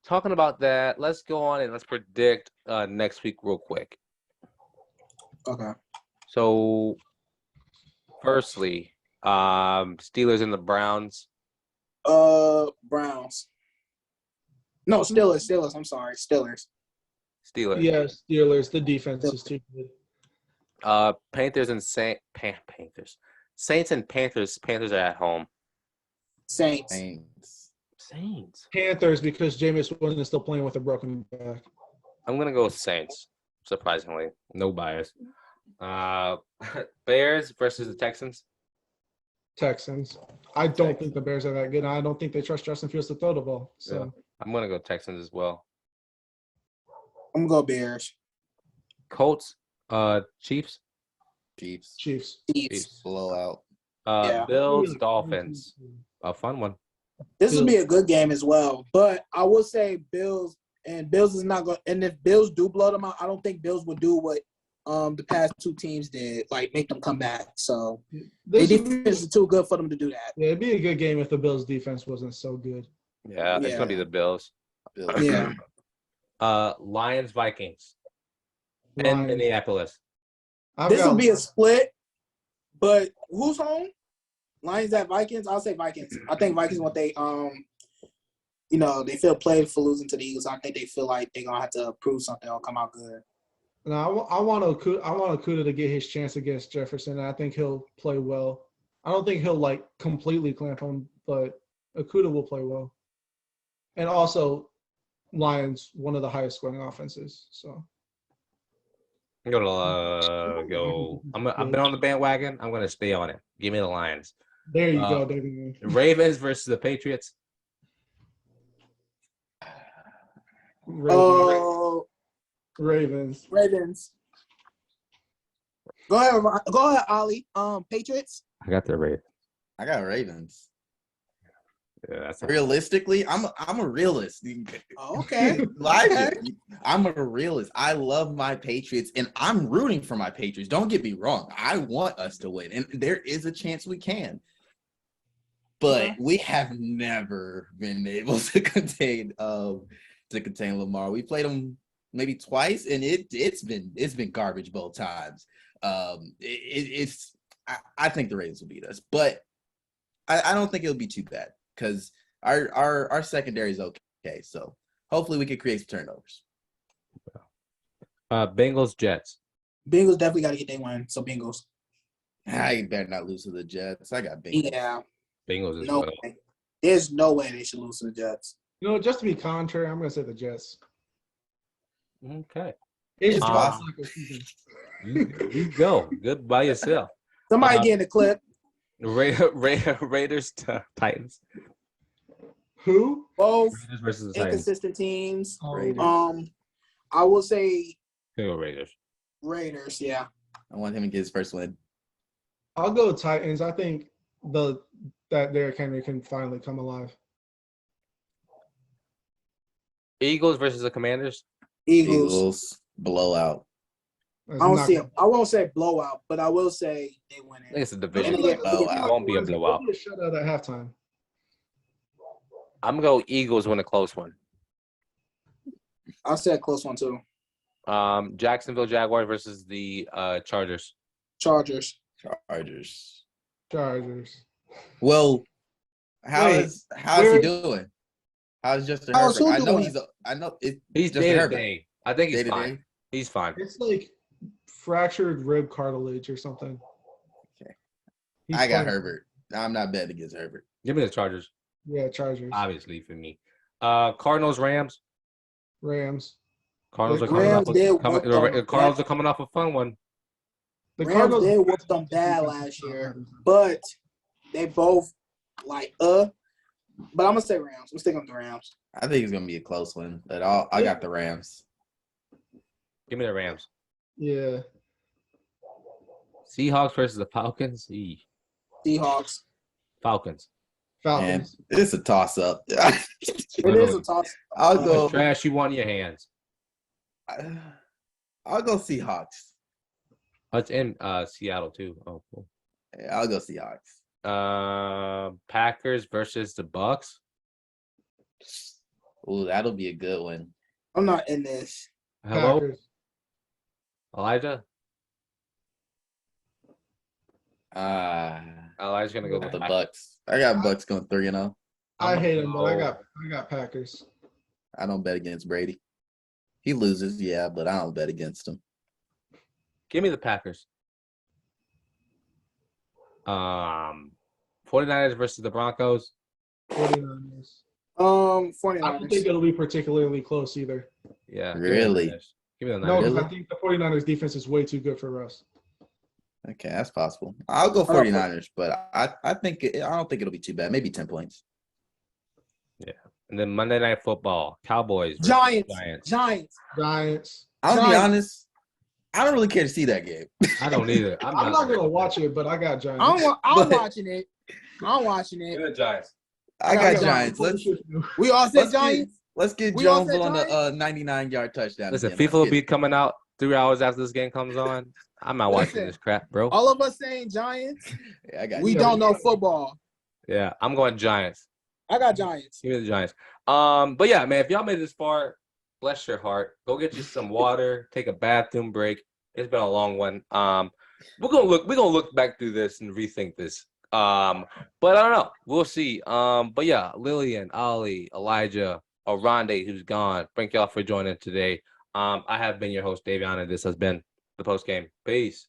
Talking about that, let's go on and let's predict next week real quick.
Okay.
So, firstly, Steelers and the Browns.
Browns. No, Steelers. I'm sorry, Steelers.
Steelers.
Yeah, Steelers. The defense is too good.
Panthers and Panthers. Saints and Panthers. Panthers are at home.
Saints.
Saints.
Panthers because Jameis Winston is still playing with a broken back.
I'm gonna go with Saints. Surprisingly, no bias. Bears versus the Texans.
Texans. I don't think the Bears are that good. I don't think they trust Justin Fields to throw the ball. So
Yeah. I'm gonna go Texans as well.
I'm gonna go Bears.
Colts. Chiefs.
Chiefs.
Blowout.
Yeah.
Bills. Dolphins. A fun one.
This will be a good game as well. But I will say Bills is not going. And if Bills do blow them out, I don't think Bills would do what the past two teams did, like make them come back. So their defense is too good for them to do that.
Yeah, it'd be a good game if the Bills' defense wasn't so good.
Yeah, it's gonna be the Bills.
Yeah.
Lions. Vikings. In Minneapolis.
This will be a split, but who's home? Lions at Vikings? I'll say Vikings. I think Vikings want they they feel played for losing to the Eagles. I think they feel like they're gonna have to prove something or come out good.
No, I want Okudah to get his chance against Jefferson. I think he'll play well. I don't think he'll like completely clamp him, but Okudah will play well. And also, Lions, one of the highest scoring offenses. So
I'm gonna go. I've been on the bandwagon. I'm gonna stay on it. Give me the Lions.
there you go, Davion.
Ravens versus the Patriots.
Ravens.
Go ahead, Ollie. Patriots.
I got the Ravens.
I got Ravens.
Yeah, that's
Realistically, I'm a realist.
Oh, okay.
I'm a realist. I love my Patriots, and I'm rooting for my Patriots. Don't get me wrong. I want us to win, and there is a chance we can. But we have never been able to contain Lamar. We played him maybe twice, and it's been garbage both times. I think the Ravens will beat us, but I don't think it'll be too bad because our secondary is okay. So hopefully we can create some turnovers.
Bengals, Jets.
Bengals definitely got to get their win. So Bengals.
I better not lose to the Jets. I got Bengals.
Yeah.
Bengals as
No
well.
way. There's no way they should lose to the Jets.
You know, just to be contrary, I'm going to say the Jets.
Okay.
It's
possible.
You go. Good by yourself.
Somebody get in the clip.
Raiders, Titans.
Who?
Both
Raiders versus the Titans.
inconsistent teams.
Raiders.
I will say
Go Raiders.
Raiders. Yeah.
I want him to get his first win.
I'll go Titans. I think that Derrick Henry can finally come alive.
Eagles versus the Commanders.
Eagles.
Blowout.
That's
I
not-
won't say blowout, but I will say they win
I think
it.
it's a division.
And
It won't be a blowout.
It'll be a shutout at halftime.
I'm gonna go Eagles win a close one.
I'll say a close one too.
Jacksonville Jaguars versus the Chargers.
Chargers.
Chargers.
Well, how's he doing? How's Justin
How's
Herbert?
who
He's
Justin
day to
Herbert.
day. I think he's
Day-to-day?
fine. He's fine.
It's like fractured rib cartilage or something.
Okay.
He's
I got
playing-
Herbert. I'm not betting against Herbert.
Give me the Chargers,
Yeah, Chargers.
obviously for me. Cardinals Rams.
Rams.
Cardinals are
The
coming
Rams
off.
did
Coming,
whoop
the
them.
Cardinals are coming off a fun one.
The
Rams
Cardinals
did whoop them bad last year, but they both But I'm gonna say Rams. I'm sticking with the Rams.
I think it's gonna be a close one, but I got the Rams.
Give me the Rams.
Yeah.
Seahawks versus the Falcons.
Seahawks.
Falcons.
And
Falcons.
it's a toss up.
It is a toss.
I'll
The
go.
trash you want in your hands.
I'll go Seahawks.
It's in Seattle too. Oh, cool.
Yeah, I'll go Seahawks.
Packers versus the Bucks.
Ooh, that'll be a good one.
I'm not in this.
Hello,
Packers.
Elijah.
Uh
Elijah's gonna go
with
with
the
the
Bucks. I got Bucks going 3-0.
I
I'm
hate
gonna
him, but I
go-
got Packers.
I don't bet against Brady. He loses, yeah, but I don't bet against him.
Give me the Packers. 49ers versus the Broncos.
49ers.
49ers.
I don't think it'll be particularly close either.
Yeah.
Really?
Give me the
No,
Niners.
because
Really?
I think the 49ers defense is way too good for Russ.
Okay, that's possible. I'll go
I got
49ers, but I don't think it'll be too bad. Maybe 10 points.
And then Monday Night Football. Cowboys versus
Giants.
Giants.
Giants.
I'll be
Giants.
honest. I don't really care to see that game.
I don't either. I'm
I'm
not
not gonna watch it, but I got Giants.
I'm
But-
watching it. I'm watching
Give
it.
me the Giants.
I
got
got
Giants.
Giants.
We all said
Let's get-
Giants.
Let's get
We all
Jones
said
on a
Giants?
99-yard touchdown.
Listen,
again.
FIFA will
Let's
be
get
coming out 3 hours after this game comes on. I'm not watching
Listen.
this crap, bro.
All of us saying Giants.
it. Yeah, I got
We
you.
don't know football.
Yeah, I'm going Giants.
I got Giants.
Give me the Giants. But yeah, man, if y'all made it this far, bless your heart. Go get you some water, take a bathroom break. It's been a long one. We're gonna look back through this and rethink this. But I don't know. We'll see. But yeah, Lillian, Ollie, Elijah, Oronde, who's gone. Thank y'all for joining today. I have been your host, Davion, and this has been the post game. Peace.